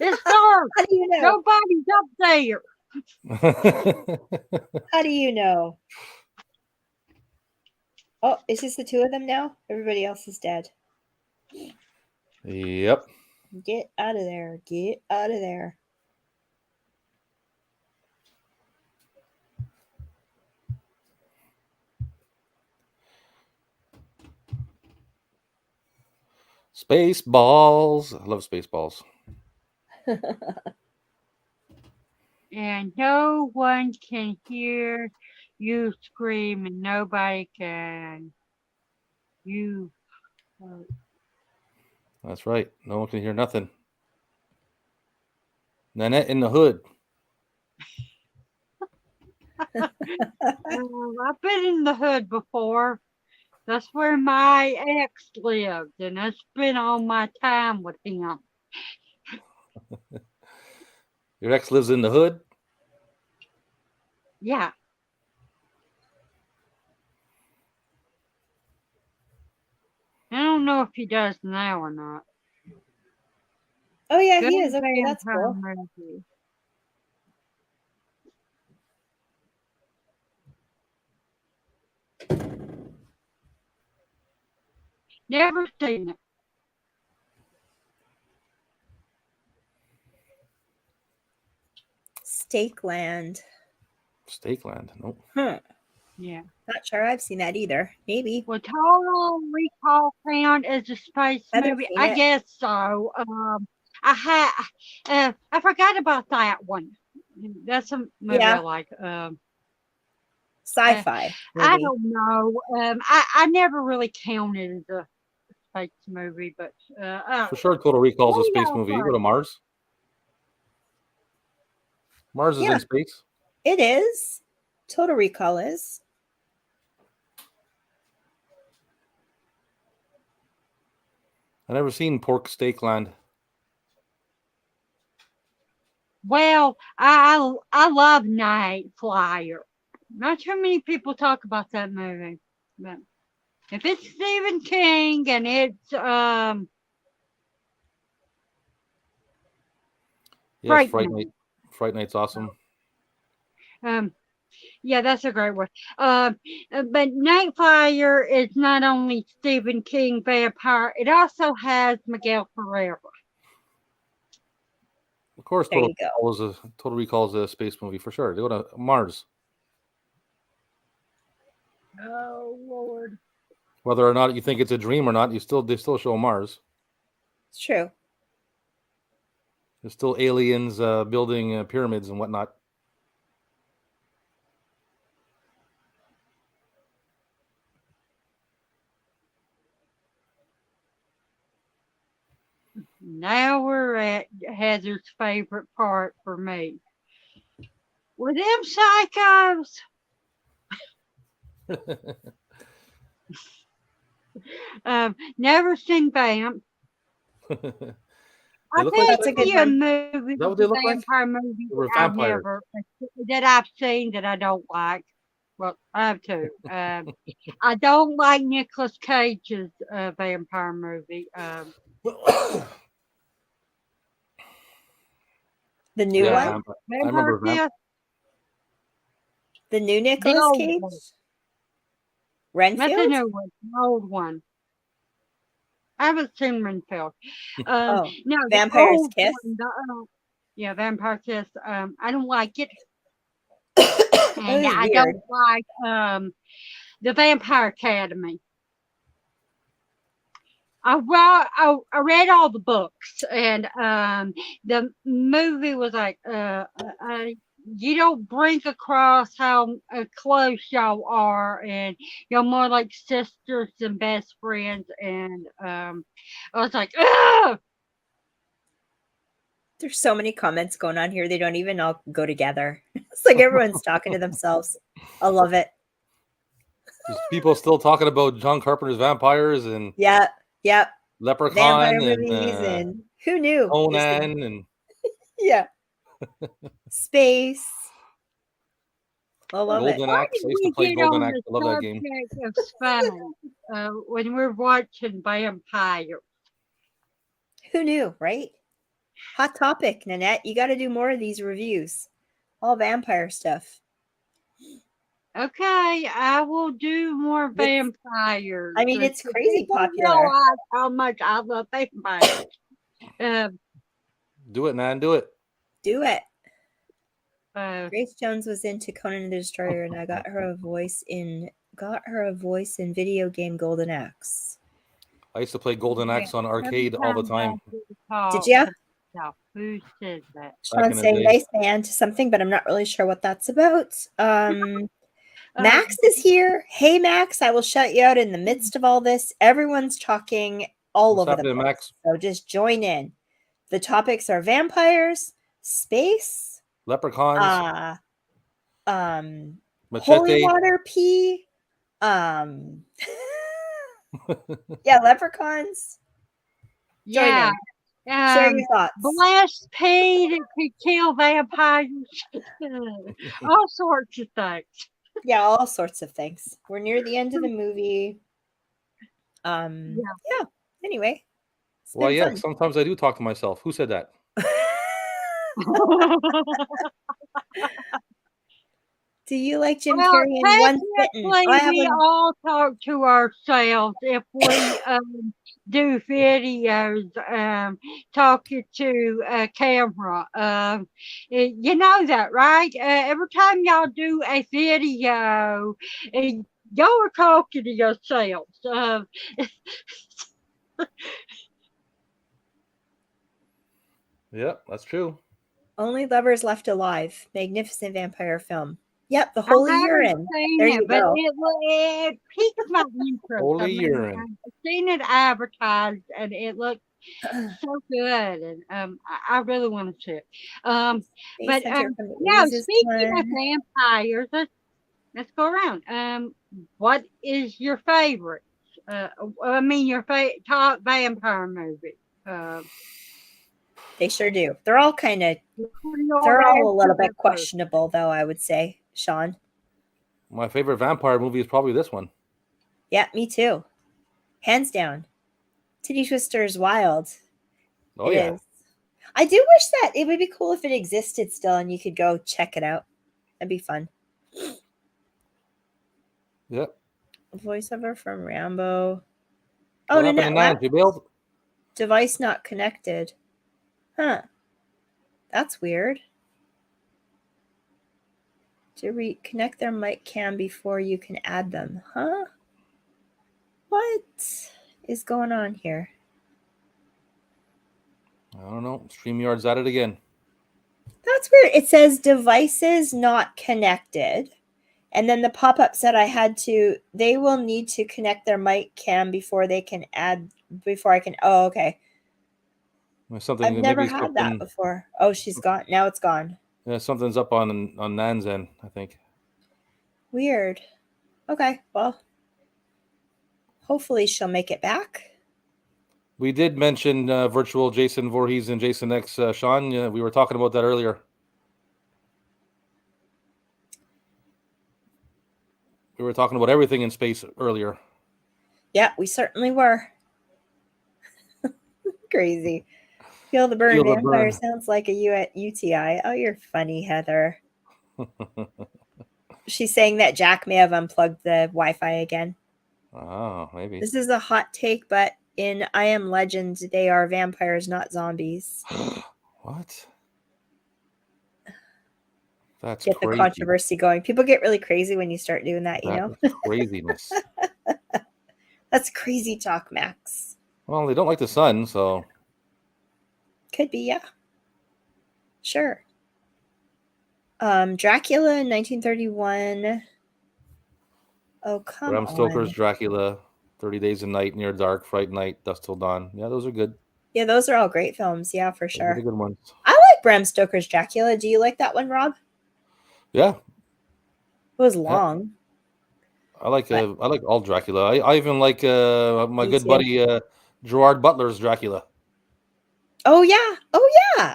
It's dark. How do you know? Nobody's up there. How do you know? Oh, is this the two of them now? Everybody else is dead. Yep. Get out of there. Get out of there. Spaceballs. I love Spaceballs. And no one can hear you scream, and nobody can. That's right. No one can hear nothing. Nanette in the hood. I've been in the hood before. That's where my ex lived, and I spent all my time with him. Your ex lives in the hood? Yeah. I don't know if he does now or not. Oh, yeah, he is. Okay, that's cool. Movie. Never seen it. Stakeland. Stakeland. Nope. Huh. Yeah. Not sure I've seen that either. Maybe. Well, Total Recall count as a space movie? I guess so. I forgot about that one. That's a movie I like. Sci-fi. I don't know. I never really counted as a space movie, but for sure, Total Recall is a space movie. You go to Mars. Mars is in space. It is. Total Recall is. I never seen Pork Steakland. Well, I love Night Flyer. Not too many people talk about that movie, but if it's Stephen King and it's yes, Fright Night. Fright Night's awesome. Yeah, that's a great one. But Nightfire is not only Stephen King vampire, it also has Miguel Ferreira. Of course, There you go. Total Recall is a space movie for sure. They go to Mars. Oh Lord. Whether or not you think it's a dream or not, they still show Mars. It's true. There's still aliens building pyramids and whatnot. Now we're at Heather's favorite part for me. Were them psychos? Never seen Vamp. I think That's a good a one. movie, Is that what they look like? vampire movie They were that I've seen that I don't like. Well, I have two. I don't like Nicolas Cage's vampire movie. The new one? I remember Vamp. The new Nicolas Cage? One. Renfield? That's the new one, the old one. I haven't seen Renfield. No, Vampire's Kiss? One, yeah, Vampire Kiss. I don't like it. And I don't like the Vampire Academy. I read all the books, and the movie was like, you don't bring across how close y'all are, and you're more like sisters and best friends. And I was like, ugh! There's so many comments going on here. They don't even all go together. It's like everyone's talking to themselves. I love it. There's people still talking about John Carpenter's vampires and Vampire Leprechaun movies and who knew? Conan and yeah. Space. I love Golden it. Axe. I used to play Golden Axe. I love that game. Of spelling, when we're watching vampire. Who knew, right? Hot topic, Nanette. You got to do more of these reviews. All vampire stuff. Okay, I will do more vampires. I mean, it's crazy popular. Realize how much I love vampires. Do it, man. Do it. Do it. Grace Jones was into Conan the Destroyer, and I got her a voice in video game Golden Axe. I used to play Golden Axe on arcade all the time. Did you? No, who said that? Sean's saying nice man to something, but I'm not really sure what that's about. Max is here. Hey, Max, I will shout you out in the midst of all this. Everyone's talking all over the place. Max? So just join in. The topics are vampires, space, leprechauns, holy water pee, yeah, leprechauns. Yeah. Share your thoughts. Blast pee that could kill vampires. All sorts of things. Yeah, all sorts of things. We're near the end of the movie. Yeah. Anyway. Well, yeah, fun. Sometimes I do talk to myself. Who said that? Do you like Jim Carrey in One Sitting? We all talk to ourselves if we do videos talking to a camera. You know that, right? Every time y'all do a video, y'all are talking to yourselves. Yeah, that's true. Only Lovers Left Alive. Magnificent vampire film. Yep, the Holy Urine. There you go. It piques my interest. Holy Urine. I've seen it advertised, and it looked so good, and I really want to see it. But speaking of vampires, let's go around. What is your favorite? I mean, your top vampire movie? They sure do. They're all kind of. They're all a little bit questionable, though. I would say, Sean. My favorite vampire movie is probably this one. Yeah, me too. Hands down. Titty Twister is wild. Oh, yeah. I do wish that it would be cool if it existed still and you could go check it out. That'd be fun. Yep. Voiceover from Rambo. Oh, What happened to Nance? You bailed? Device not connected. Huh. That's weird. To reconnect their mic cam before you can add them. Huh? What is going on here? I don't know. StreamYard's at it again. That's weird. It says devices not connected. And then the pop-up said they will need to connect their mic cam before I can. Oh, okay. I've never had that before. Oh, she's gone. Now it's gone. Yeah, something's up on Nan's end, I think. Weird. Okay, well, hopefully she'll make it back. We did mention virtual Jason Voorhees and Jason X. Sean, we were talking about that earlier. We were talking about everything in space earlier. Yeah, we certainly were. Crazy. Feel the burn. Vampire sounds like a UTI. Oh, you're funny, Heather. She's saying that Jack may have unplugged the Wi-Fi again. Oh, maybe. This is a hot take, but in I Am Legend, they are vampires, not zombies. What? That's get crazy. The controversy going. People get really crazy when you start doing that, you know? Craziness. That's crazy talk, Max. Well, they don't like the sun, so. Could be, yeah. Sure. Dracula in 1931. Oh, come on. Bram Stoker's Dracula, 30 Days a Night, Near Dark, Fright Night, Dusk Till Dawn. Yeah, those are good. Yeah, those are all great films. Yeah, for sure. Those are good ones. I like Bram Stoker's Dracula. Do you like that one, Rob? Yeah. It was long. I like all Dracula. I even like my good buddy Gerard Butler's Dracula. Oh yeah.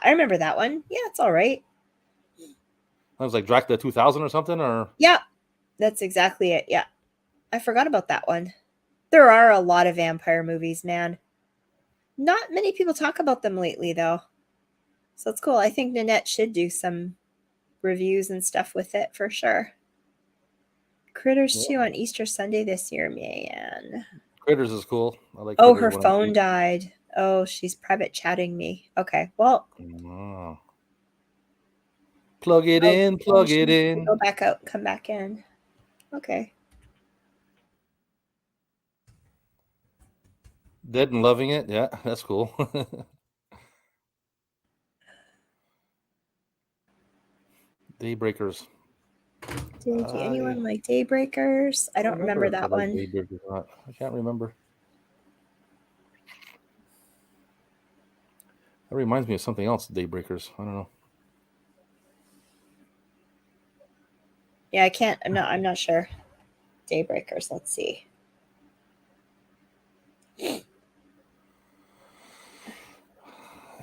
I remember that one. Yeah, it's all right. That was like Dracula 2000 or something, or yeah, that's exactly it. Yeah, I forgot about that one. There are a lot of vampire movies, man. Not many people talk about them lately, though. So it's cool. I think Nanette should do some reviews and stuff with it for sure. Critters 2 on Easter Sunday this year, man. Critters is cool. I like. Oh, her phone died. Oh, she's private chatting me. Okay, well. Plug it in. Plug it in. Go back out. Come back in. Okay. Dead and loving it. Yeah, that's cool. Daybreakers. Did anyone like Daybreakers? I don't remember that one. I can't remember. That reminds me of something else. Daybreakers. I don't know. Yeah, I can't. I'm not sure. Daybreakers. Let's see.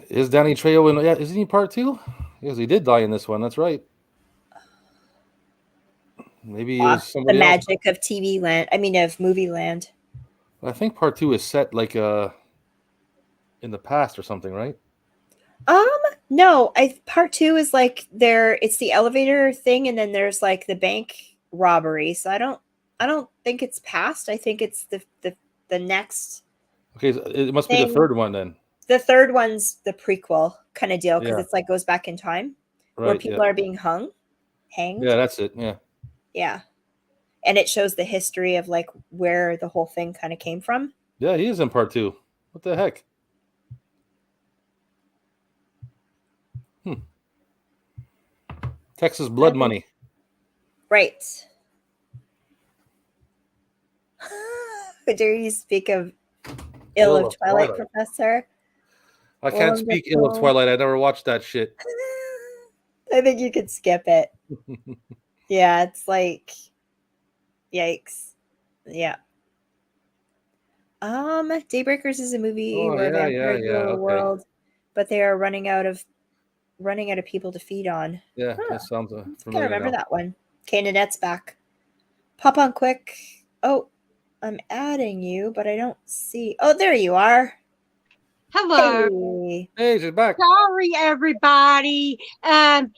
Is Danny Trejo in? Yeah, isn't he part 2? Yes, he did die in this one. That's right. Maybe it was somebody the magic else. Of TV land. I mean, of movie land. I think part 2 is set like in the past or something, right? No. Part 2 is like it's the elevator thing, and then there's like the bank robbery. So I don't think it's past. I think it's the next. Okay, it must be the third one then. The third one's the prequel kind of deal because it's like goes back in time, right, where people are being hanged. Yeah, that's it. Yeah. Yeah. And it shows the history of like where the whole thing kind of came from. Yeah, he is in part 2. What the heck? Texas Blood Money. Right. Dare you speak of ill of Twilight, Professor? I can't speak ill of Twilight. I never watched that shit. I think you could skip it. Yeah, it's like, yikes. Yeah. Daybreakers is a movie where vampires rule the world, but they are running out of people to feed on. Yeah, that sounds familiar. I can't remember that one. Okay, Nanette's back. Pop on quick. Oh, I'm adding you, but I don't see. Oh, there you are. Hello. Hey, she's back. Sorry, everybody. The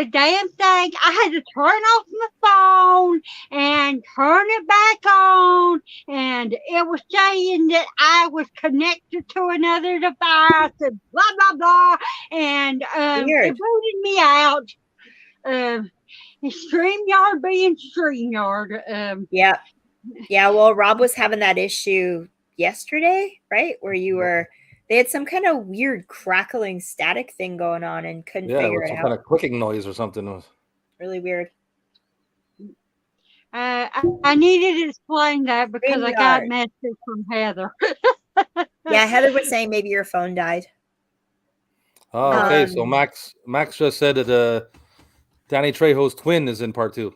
damn thing, I had to turn off my phone and turn it back on, and it was saying that I was connected to another device, and blah blah blah, and Weird. it booted me out. StreamYard being StreamYard. Yeah. Yeah, well, Rob was having that issue yesterday, right? Where they had some kind of weird crackling static thing going on and couldn't figure with it some out. kind of clicking noise or something. Really weird. I needed to explain that because I got StreamYard. messages from Heather. Yeah, Heather was saying maybe your phone died. Oh, okay. So Max just said that Danny Trejo's twin is in part 2.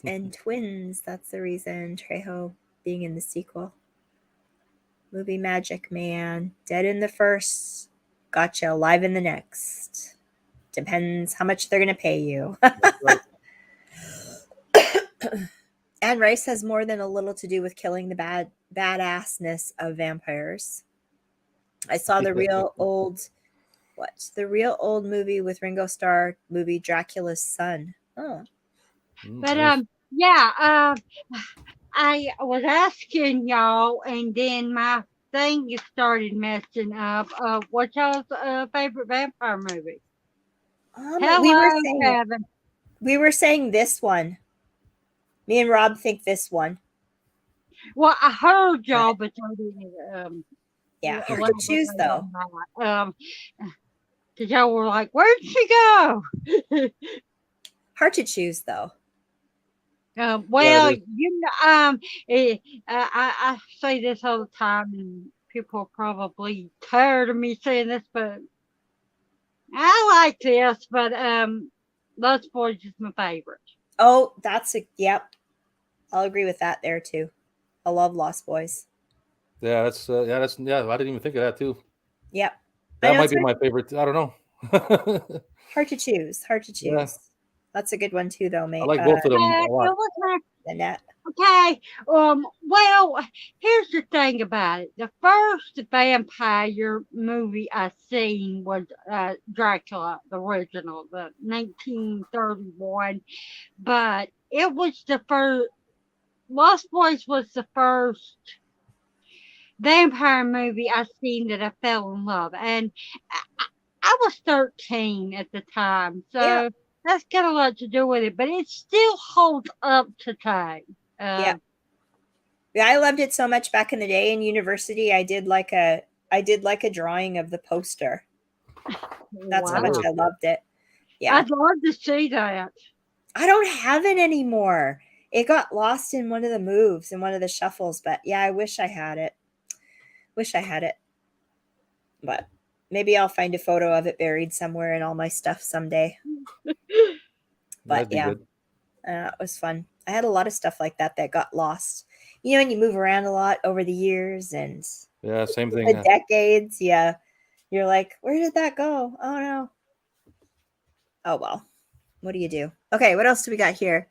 And twins, that's the reason Trejo being in the sequel. Movie magic, man. Dead in the first, gotcha, alive in the next. Depends how much they're going to pay you. Right. Anne Rice has more than a little to do with killing the badassness of vampires. I saw the real old movie with Ringo Starr movie Dracula's Son. Oh. But yeah, I was asking y'all, and then my thing started messing up. What's y'all's favorite vampire movie? Hello, Kevin. We were saying this one. Me and Rob think this one. Well, I heard y'all, but y'all didn't. Yeah, hard to choose though. Because y'all were like, "Where'd she go?" Hard to choose though. Well, you know, I say this all the time, and people are probably tired of me saying this, but I like this. But Lost Boys is my favorite. Oh, yep. I'll agree with that there too. I love Lost Boys. Yeah, I didn't even think of that too. Yep. That might be my favorite. I don't know. Hard to choose. Yeah. That's a good one too, though, mate. I like both of them a lot. Okay. Well, here's the thing about it. The first vampire movie I seen was Dracula, the original, the 1931. But it was the first. Lost Boys was the first vampire movie I seen that I fell in love, and I was 13 at the time, so that's got a lot to do with it. But it still holds up today. Yeah, I loved it so much back in the day in university. I did like a drawing of the poster. That's how much I loved it. Yeah, I'd love to see that. I don't have it anymore. It got lost in one of the moves, in one of the shuffles. But yeah, I wish I had it. But maybe I'll find a photo of it buried somewhere in all my stuff someday. But yeah, it was fun. I had a lot of stuff like that got lost. You know, when you move around a lot over the years and same thing. The decades, yeah. You're like, where did that go? Oh no. Oh well. What do you do? Okay, what else do we got here?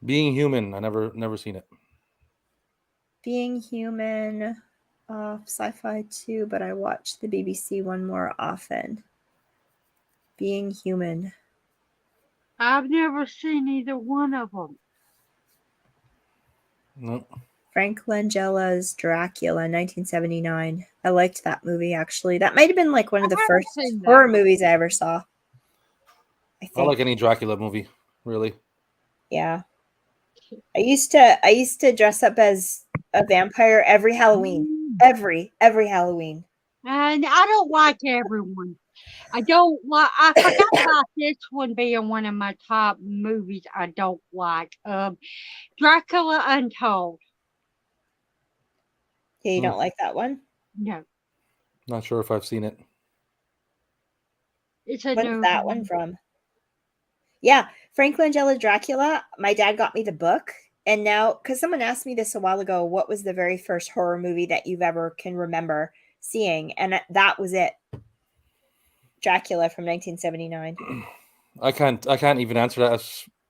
Being Human. I never seen it. Being Human, Sci-Fi too, but I watch the BBC one more often. Being Human. I've never seen either one of them. No. Frank Langella's Dracula, 1979. I liked that movie, actually. That might have been like one of the first horror movies I ever saw. I like any Dracula movie, really. Yeah. I used to dress up as a vampire every Halloween. Every Halloween. And I don't like everyone. I forgot about this one being one of my top movies I don't like. Dracula Untold. Yeah, you don't like that one? No. Not sure if I've seen it. It's a When's that one from? Yeah, Frank Langella Dracula. My dad got me the book. And now, because someone asked me this a while ago, what was the very first horror movie that you've ever can remember seeing? And that was it. Dracula from 1979. I can't even answer that.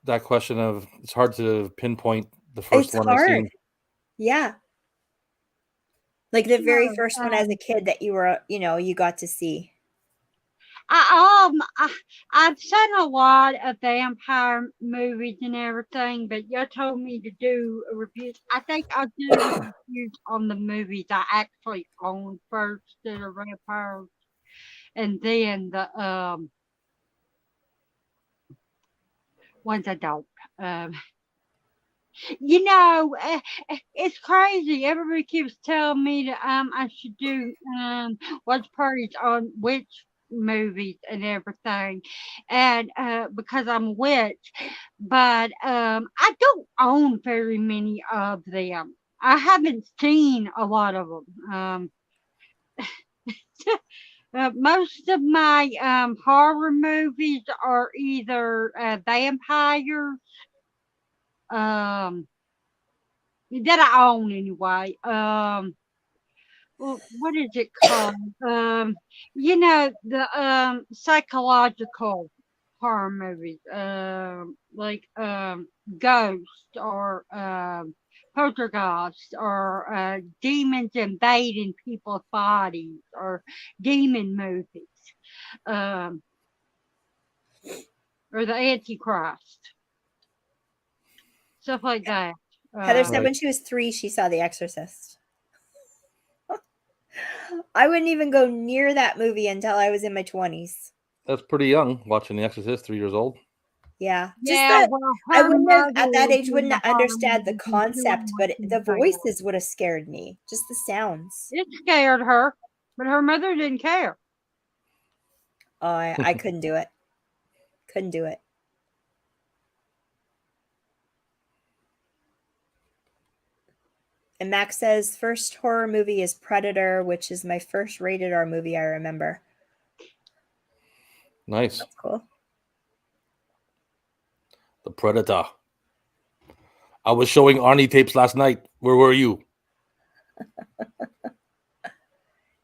that question of it's hard to pinpoint the first It's one I've hard. seen. Yeah. Like the very No, first one as a kid that you were, you got to see. I've seen a lot of vampire movies and everything, but you told me to do reviews. I think I'll do the reviews on the movies I actually own first, that are vampires, and then the ones I don't. It's crazy. Everybody keeps telling me that I should do watch parties on which movies and everything, and because I'm a witch, but I don't own very many of them. I haven't seen a lot of them. Most of my horror movies are either vampires, um, that I own anyway. Well, what is it called? The psychological horror movies, like Ghost or Poltergeist or demons invading people's bodies or demon movies, um, or the Antichrist, stuff like that. Heather said Right. when she was 3, she saw The Exorcist. I wouldn't even go near that movie until I was in my 20s. That's pretty young, watching The Exorcist, 3 years old. Yeah. Just Yeah, that well, I her wouldn't have, at mother that was age, in wouldn't the have horror understood the movies and she concept, didn't but want to the say it. voices would have scared me. Just the sounds. It scared her, but her mother didn't care. Oh, I couldn't do it. Couldn't do it. And Max says, first horror movie is Predator, which is my first rated R movie I remember. Nice. That's cool. The Predator. I was showing Arnie tapes last night. Where were you?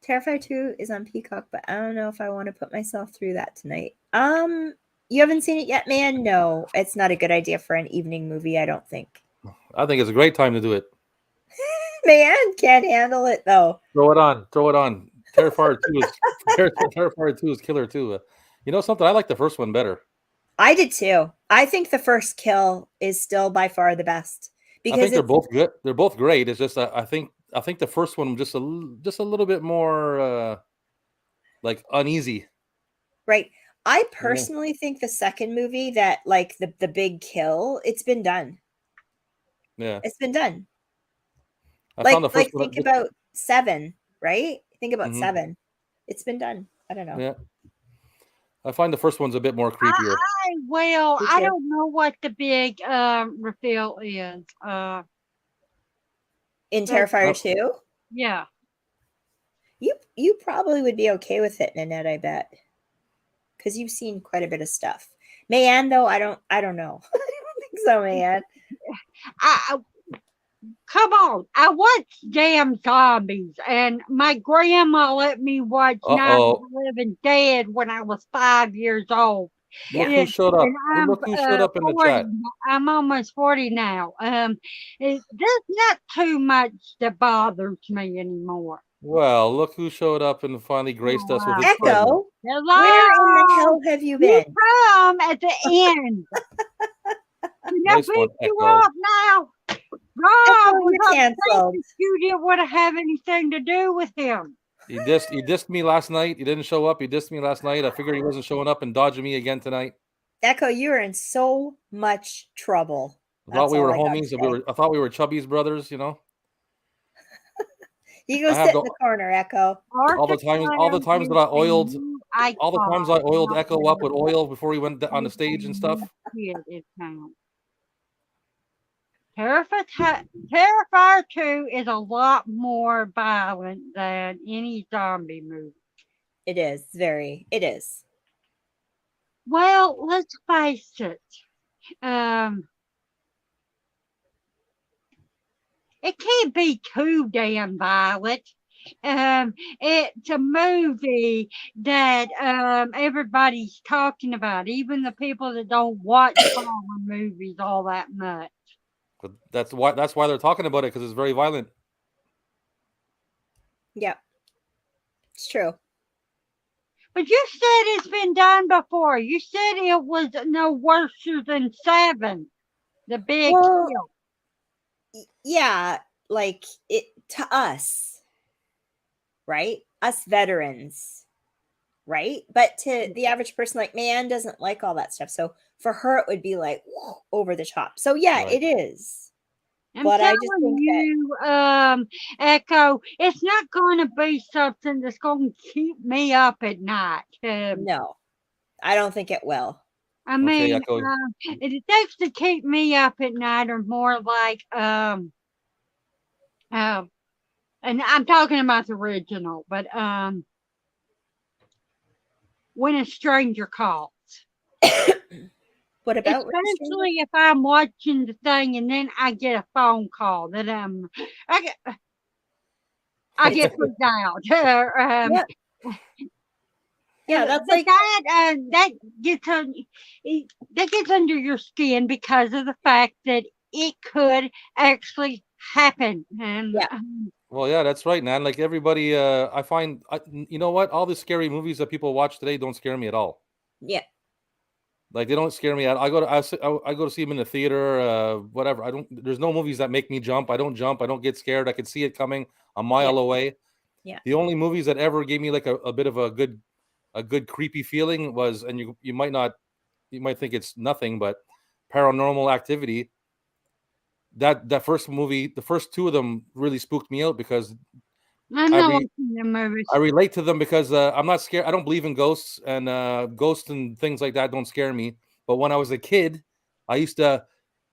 Terrifier 2 is on Peacock, but I don't know if I want to put myself through that tonight. You haven't seen it yet, man? No, it's not a good idea for an evening movie, I don't think. I think it's a great time to do it. Man, can't handle it though. Throw it on. Throw it on. Terrifier 2 is Terrifier 2 is killer too. You know something? I like the first one better. I did too. I think the first kill is still by far the best I because think they're both good. They're both great. It's just I think the first one just a little bit more like uneasy. right. I personally think the second movie, that like the big kill, it's been done. Yeah, It's been done. I found the first one. Think about 7, right? Think about Mhm. 7. It's been done. I don't know. Yeah, I find the first one's a bit more creepier. I don't know what the big reveal is. In Terrifier 2, Yeah. you probably would be okay with it, Nanette, I bet, because you've seen quite a bit of stuff. Mayanne, though, I don't know. I don't think so, Mayanne. Come on, I watched damn zombies, and my grandma let me watch Night of the Living Dead when I was 5 years old. Look who showed up. And Look who showed up in the 40, chat. I'm almost 40 now. There's not too much that bothers me anymore. Well, look who showed up and finally graced us with his presence. Echo, Hello? where in the hell have you been? You come at the end. Can I Nice one, pick you Echo. up now? Rob, Echo, was you're canceled. you didn't want to have anything to do with him. He dissed me last night. He didn't show up. He dissed me last night. I figured he wasn't showing up and dodging me again tonight. Echo, you are in so much trouble. I thought we were all I gotta homies. say. I thought we were Chubby's brothers. You know. You go I have sit in the corner, Echo. All the times that I oiled Echo up with oil before he went on the stage and stuff. Terrifier 2 is a lot more violent than any zombie movie. It is. It is. Well, let's face it. It can't be too damn violent. it's a movie that everybody's talking about, even the people that don't watch horror movies all that much. But that's why they're talking about it, because it's very violent. Yeah, it's true. But you said it's been done before. You said it was no worse than Seven, the big Well, kill. Yeah, like it to us, right? Us veterans, right? But to the average person, like man, doesn't like all that stuff. So for her, it would be like over the top. So yeah, Right. it is. I'm But I telling just think you, Echo, it's not going to be something that's going to keep me up at night. no, I don't think it will. I Okay, mean, Echo. the things that keep me up at night are more like, and I'm talking about the original, but when a stranger calls. What about Especially if I'm watching the thing and then I get a phone call that I get freaked out. Yeah. Yeah, that's but like that gets under your skin because of the fact that it could actually happen. And Yeah. Well, yeah, that's right, man. Like everybody, I find, you know what? All the scary movies that people watch today don't scare me at all. yeah. Like they don't scare me. I go to see them in the theater, whatever. I don't. There's no movies that make me jump. I don't jump. I don't get scared. I can see it coming a mile away. Yeah. The only movies that ever gave me like a bit of a good creepy feeling was, and you might think it's nothing, but Paranormal Activity. That first movie, the first two of them really spooked me out because I'm not watching the movies. I relate to them because I'm not scared. I don't believe in ghosts, and ghosts and things like that don't scare me. But when I was a kid, I used to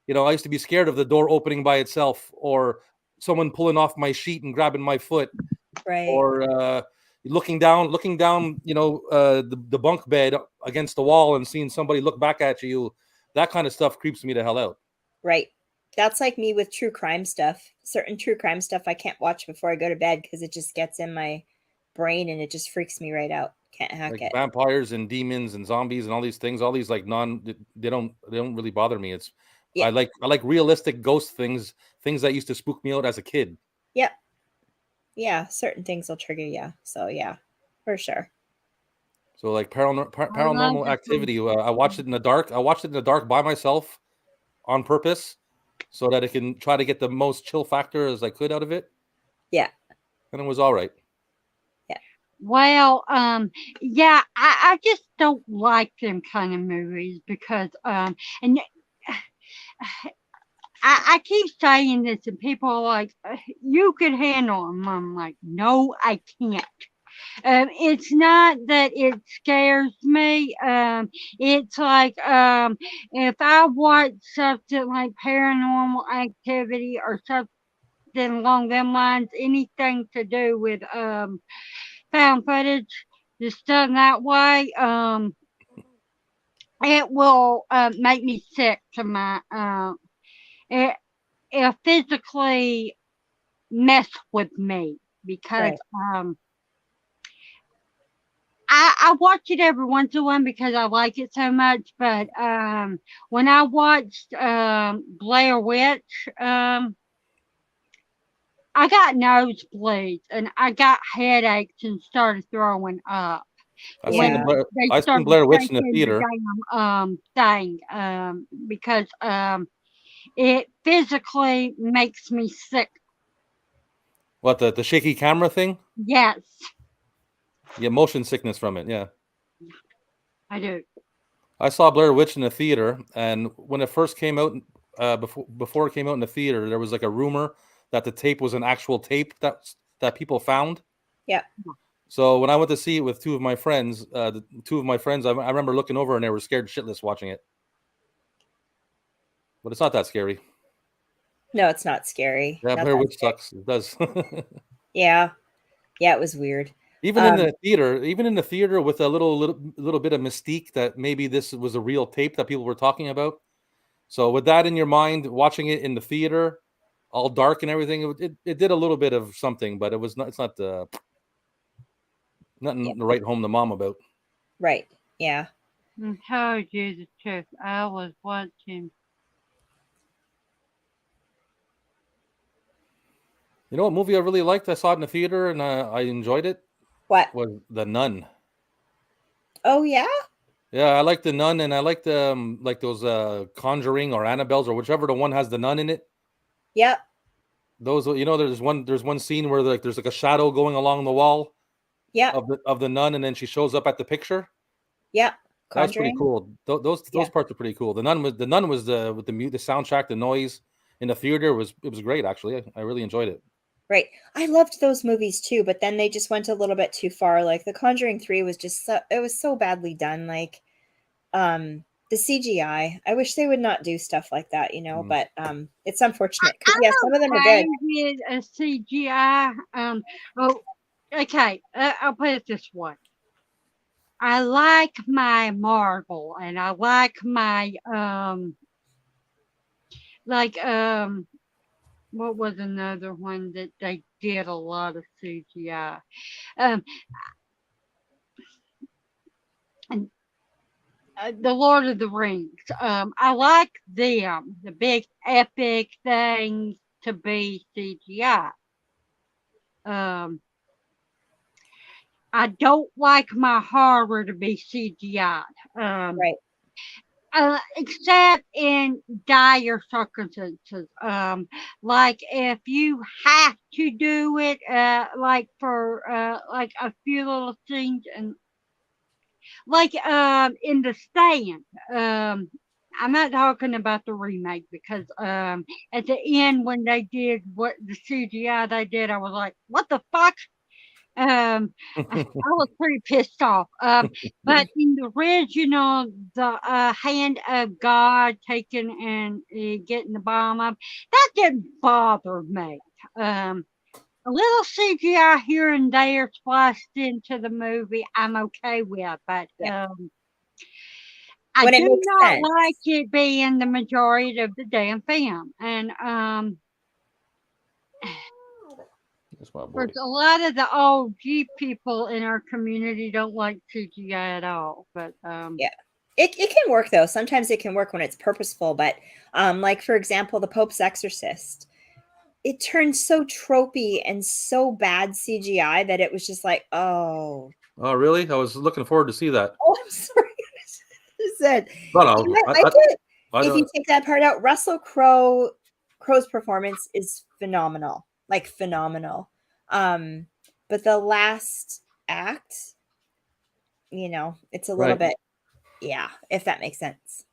be scared of the door opening by itself, or someone pulling off my sheet and grabbing my foot, Right. or looking down, the bunk bed against the wall and seeing somebody look back at you. That kind of stuff creeps me the hell out. Right. That's like me with true crime stuff. Certain true crime stuff I can't watch before I go to bed because it just gets in my brain and it just freaks me right out. Can't hack Like it. vampires and demons and zombies and all these things, all these like they don't really bother me. It's I like realistic ghost things that used to spook me out as a kid. Yep. Yeah, certain things will trigger you. So yeah, for sure. So like Paranormal Activity, I watched it in the dark. I watched it in the dark by myself on purpose so that I can try to get the most chill factor as I could out of it. Yeah. And it was all right. Yeah. Well, yeah, I just don't like them kind of movies because, and I keep saying this and people are like, you could handle them. I'm like, no, I can't. It's not that it scares me. It's like if I watch something like Paranormal Activity or something along them lines, anything to do with found footage that's done that way, it will make me sick to my it physically mess with me because I watch it every once in a while because I like it so much. But when I watched Blair Witch, I got nosebleeds and I got headaches and started throwing up. I seen Blair Witch in the theater. Thing, because it physically makes me sick. What, the shaky camera thing? Yes. Yeah, motion sickness from it. Yeah, I do. I saw Blair Witch in the theater, and when it first came out, before it came out in the theater, there was like a rumor that the tape was an actual tape that people found. Yeah. So when I went to see it with two of my friends, I remember looking over and they were scared shitless watching it. But it's not that scary. No, it's not scary. Yeah, Blair Witch sucks. It does. Yeah. Yeah, it was weird. Even in the theater with a little bit of mystique that maybe this was a real tape that people were talking about. So with that in your mind, watching it in the theater, all dark and everything. It did a little bit of something, but it's not nothing to write home to mom about. Right. Yeah. I told you the truth. I was watching. You know what movie I really liked? I saw it in the theater and I enjoyed it. What? Was The Nun. Oh yeah. Yeah, I like The Nun, and I like the like those Conjuring or Annabelle's or whichever the one has the nun in it. Yep. Those, you know, there's one scene where there's like a shadow going along the wall. Yep. Of the nun, and then she shows up at the picture. Yep. That's pretty Conjuring. cool. Those parts are pretty cool. The nun was with the soundtrack, the noise in the theater was great. Actually, I really enjoyed it. Right. I loved those movies too, but then they just went a little bit too far. Like The Conjuring 3 was just it was so badly done. Like the CGI. I wish they would not do stuff like that, you know, but it's unfortunate because yeah, some of them are good. With a CGI. Oh, okay. I'll put it this way. I like my Marvel, and I like my what was another one that they did a lot of CGI? And The Lord of the Rings. I like them, the big epic things, to be CGI. I don't like my horror to be CGI. Right. Except in dire circumstances. Like if you have to do it, like for like a few little scenes, and like in The Stand. I'm not talking about the remake, because at the end when they did what the CGI they did, I was like, what the fuck? I was pretty pissed off. But in the original, the hand of God taking and getting the bomb up, that didn't bother me. A little CGI here and there spliced into the movie, I'm okay with, but I do not like it being the majority of the damn film. And there's a lot of the OG people in our community don't like CGI at all. But yeah, it can work though. Sometimes it can work when it's purposeful. But like for example, the Pope's Exorcist, it turned so tropey and so bad CGI that it was just like, oh. Oh really? I was looking forward to see that. Oh, I'm sorry. Said, if you take that part out, Russell Crowe's performance is phenomenal, like phenomenal. But the last act, you know, it's a little bit, yeah, if that makes sense.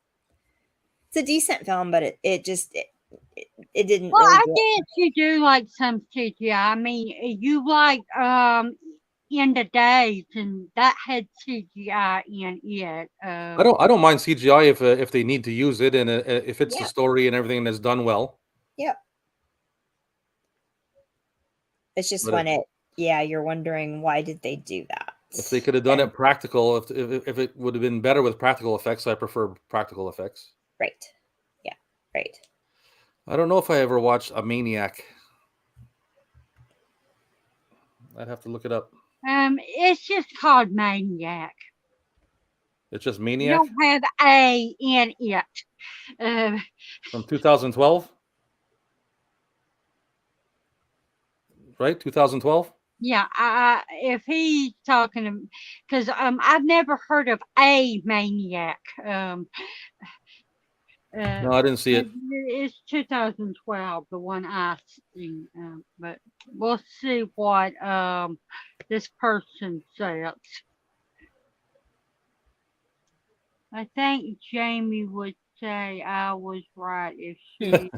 It's a decent film, but it didn't. Well, really I guess you do like some CGI. I mean, you like In the Days, and that had CGI in it. I don't mind CGI if they need to use it, and if it's the story and everything that's done well. Yep. It's just when you're wondering why did they do that? If they could have done it practical, if it would have been better with practical effects, I prefer practical effects. Right. Yeah. Right. I don't know if I ever watched A Maniac. I'd have to look it up. It's just called Maniac. It's just Maniac? You don't have A in it. From 2012? Right? 2012? Yeah, if he's talking, because I've never heard of A Maniac. No, I didn't see it. It's 2012, the one I seen. But we'll see what this person says. I think Jamie would say I was right if she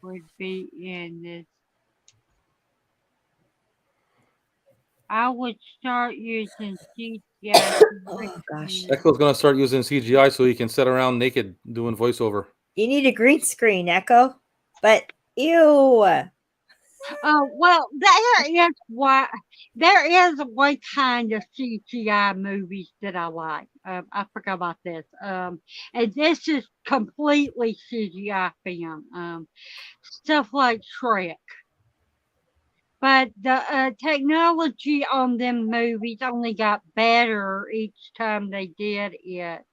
would be in this. I would start using CGI. Oh gosh. Echo's gonna start using CGI so he can sit around naked doing voiceover. You need a green screen, Echo. But ew. Well, there is one kind of CGI movies that I like. I forgot about this. And this is completely CGI film. Stuff like Shrek. But the technology on them movies only got better each time they did it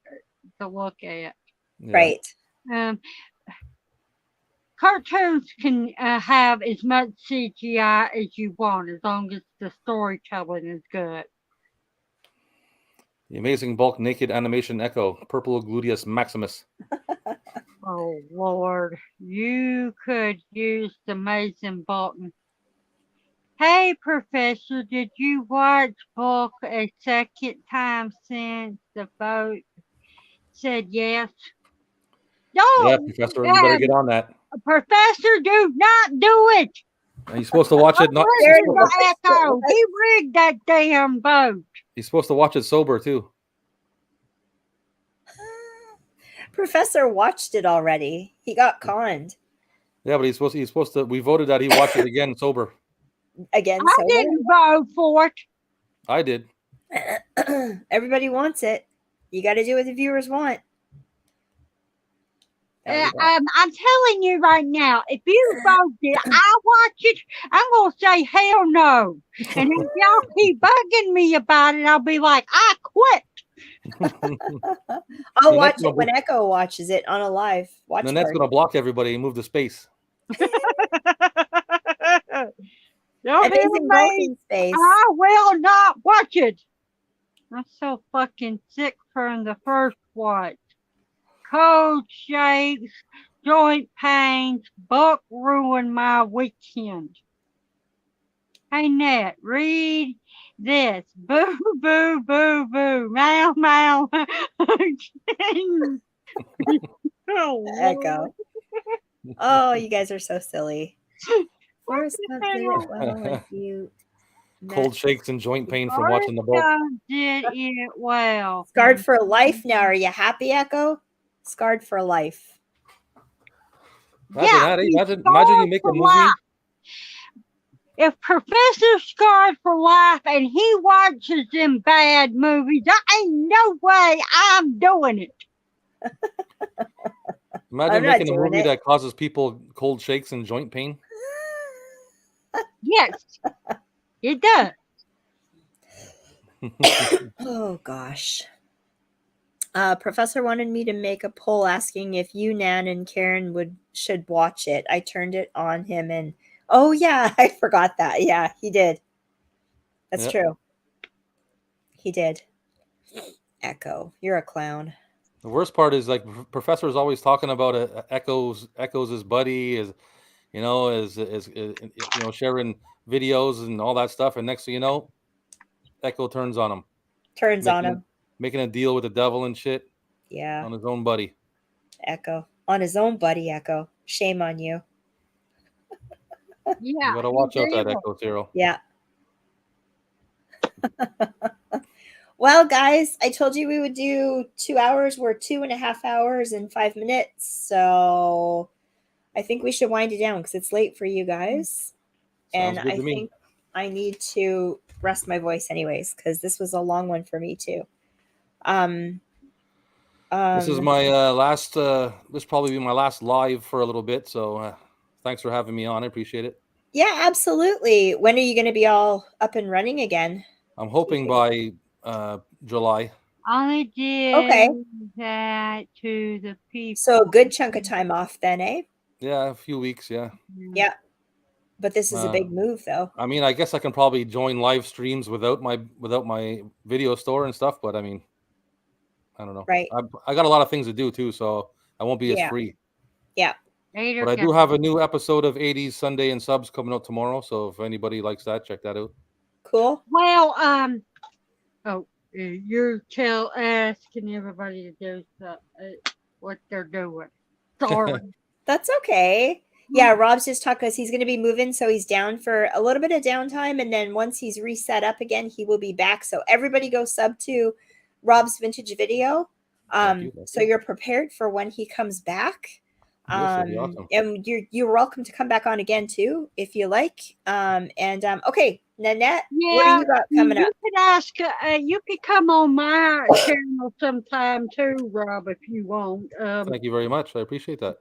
to look at. Yeah. Right. Cartoons can have as much CGI as you want, as long as the storytelling is good. The amazing bulk naked animation Echo, purple gluteus maximus. Oh Lord, you could use the amazing button. Hey, Professor, did you watch Bulk a second time since the vote said yes? No, Yeah, Professor, you better get on that. Professor, do not do it. Are you supposed to watch it? Not. Listen to Echo. He rigged that damn vote. You're supposed to watch it sober too. Professor watched it already. He got conned. Yeah, but he's supposed to. We voted that he watched it again sober. Again, I didn't vote for it. I did. Everybody wants it. You got to do what the viewers want. I'm telling you right now, if you vote it, I watch it, I'm going to say hell no. And if y'all keep bugging me about it, I'll be like, I quit. I'll watch it when Echo watches it on a live watch. Nanette's going to block everybody and move to space. Amazing bulking space. I will not watch it. I'm so fucking sick from the first watch. Cold shakes, joint pains, Buck ruined my weekend. Hey, Nat, read this. Boo, boo, boo, boo. Meow, meow. Echo. Oh, you guys are so silly. Forrest Gump did it well with you. Cold shakes and joint pain from watching the Bulk. Did it well. Scarred for life now. Are you happy, Echo? Scarred for life. Imagine you make a movie. Life. If Professor Scarred for life and he watches them bad movies, there ain't no way I'm doing it. Imagine making a movie that causes people cold shakes and joint pain. Yes, it does. Oh, gosh. Professor wanted me to make a poll asking if you, Nan, and Karen should watch it. I turned it on him and oh yeah, I forgot that. Yeah, he did. That's true. He did. Echo, you're a clown. The worst part is like Professor is always talking about Echo's his buddy, is sharing videos and all that stuff, and next thing you know, Echo turns on him. Making a deal with the devil and shit. Yeah. On his own buddy. Echo. On his own buddy, Echo. Shame on you. Yeah. You gotta watch out that Echo, Cyril. Yeah. Well, guys, I told you we would do 2 hours. We're 2.5 hours and 5 minutes. So I think we should wind it down because it's late for you guys. And I think I need to rest my voice anyways, because this was a long one for me too. This is my last. This probably be my last live for a little bit. So thanks for having me on. I appreciate it. Yeah, absolutely. When are you going to be all up and running again? I'm hoping by July. I did that to the people. So a good chunk of time off then, eh? Yeah, a few weeks. Yeah. Yeah. But this is a big move, though. I mean, I guess I can probably join live streams without my video store and stuff. But I mean, I don't know. Right. I got a lot of things to do too, so I won't be as free. Yeah. But I do have a new episode of 80s Sunday and Subs coming out tomorrow. So if anybody likes that, check that out. Cool. Well, you're asking everybody to do what they're doing. Sorry. That's okay. Yeah, Rob's just talking because he's going to be moving, so he's down for a little bit of downtime, and then once he's reset up again, he will be back. So everybody go sub to Rob's Vintage Video, so you're prepared for when he comes back. Yes, that'd be awesome. And you're welcome to come back on again too if you like. Okay, Nanette, what do you got coming up? Could ask. You could come on my channel sometime too, Rob, if you want. Thank you very much. I appreciate that.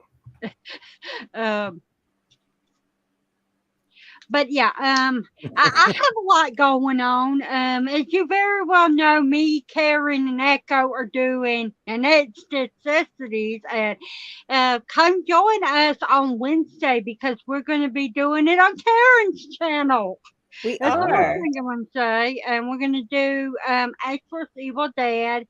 But yeah, I have a lot going on. As you very well know, me, Karen, and Echo are doing Annette's Necessities, and come join us on Wednesday because we're going to be doing it on Karen's channel. That's what I'm going to say, and we're going to do Actress Evil Dead,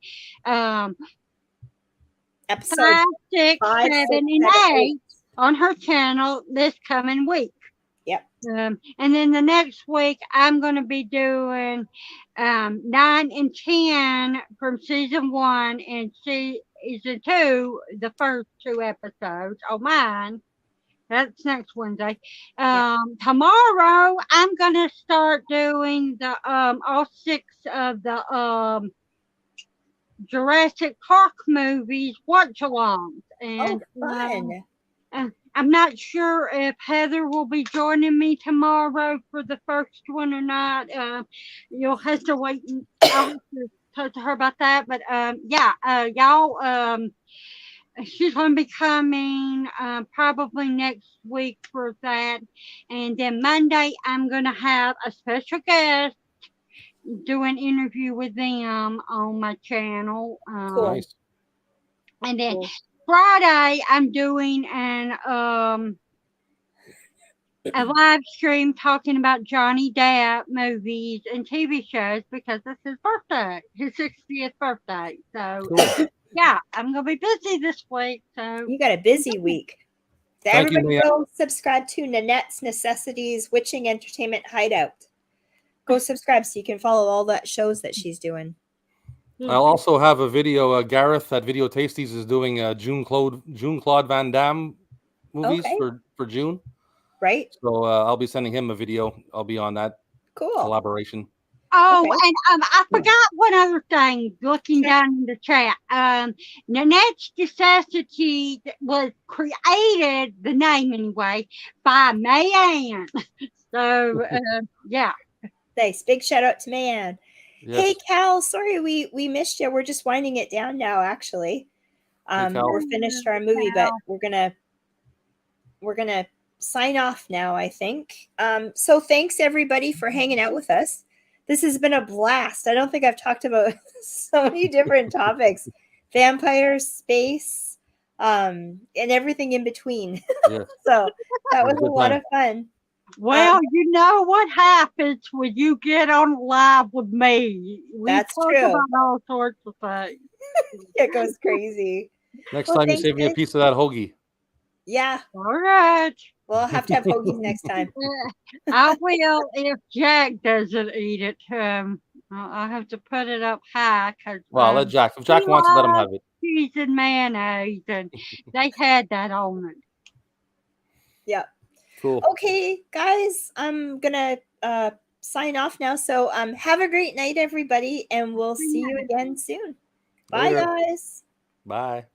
episode 5, 6, 7, and 8 on her channel this coming week. Yep. And then the next week, I'm going to be doing 9 and 10 from season 1 and season 2, the first 2 episodes on mine. That's next Wednesday. Tomorrow, I'm going to start doing the all 6 of the Jurassic Park movies watch-alongs. And fun. I'm not sure if Heather will be joining me tomorrow for the first one or not. You'll have to wait and I'll have to talk to her about that. But y'all, she's going to be coming probably next week for that. And then Monday, I'm going to have a special guest do an interview with them on my channel. Cool. Nice. And then Friday, I'm doing a live stream talking about Johnny Depp movies and TV shows because it's his birthday, his 60th birthday. So, yeah, I'm going to be busy this week. So you got a busy week. So Thank everybody you, go subscribe to Nanette's Necessities Witching Entertainment Hideout. Go subscribe so you can follow all the shows that she's doing. I'll also have a video. Gareth at Video Tasties is doing June Claude Van Damme movies for June. Right. So I'll be sending him a video. I'll be on that collaboration. Oh, and I forgot one other thing. Looking down in the chat, Nanette's Necessity was created, the name anyway, by Mayanne. So yeah. Thanks. Big shout out to Mayanne. Yes. Hey Cal, sorry we missed you. We're just winding it down now. Actually, we're finished our movie, but we're gonna sign off now. I think. So thanks everybody for hanging out with us. This has been a blast. I don't think I've talked about so many different topics: vampires, space, and everything in between. Yes. So that was a lot of fun. Well, you know what happens when you get on live with me. We That's talk true. about all sorts of things. It goes crazy. Next time you save me a piece of that hoagie. Yeah. All right. We'll have to have hoagies next time. I will if Jack doesn't eat it. I'll have to put it up high. Well, let Jack. If Jack wants to, let him have it. Cheese and mayonnaise, and they had that on it. Yep. Cool. Okay, guys, I'm gonna sign off now. So have a great night, everybody, and we'll see you again soon. Bye, guys. Bye.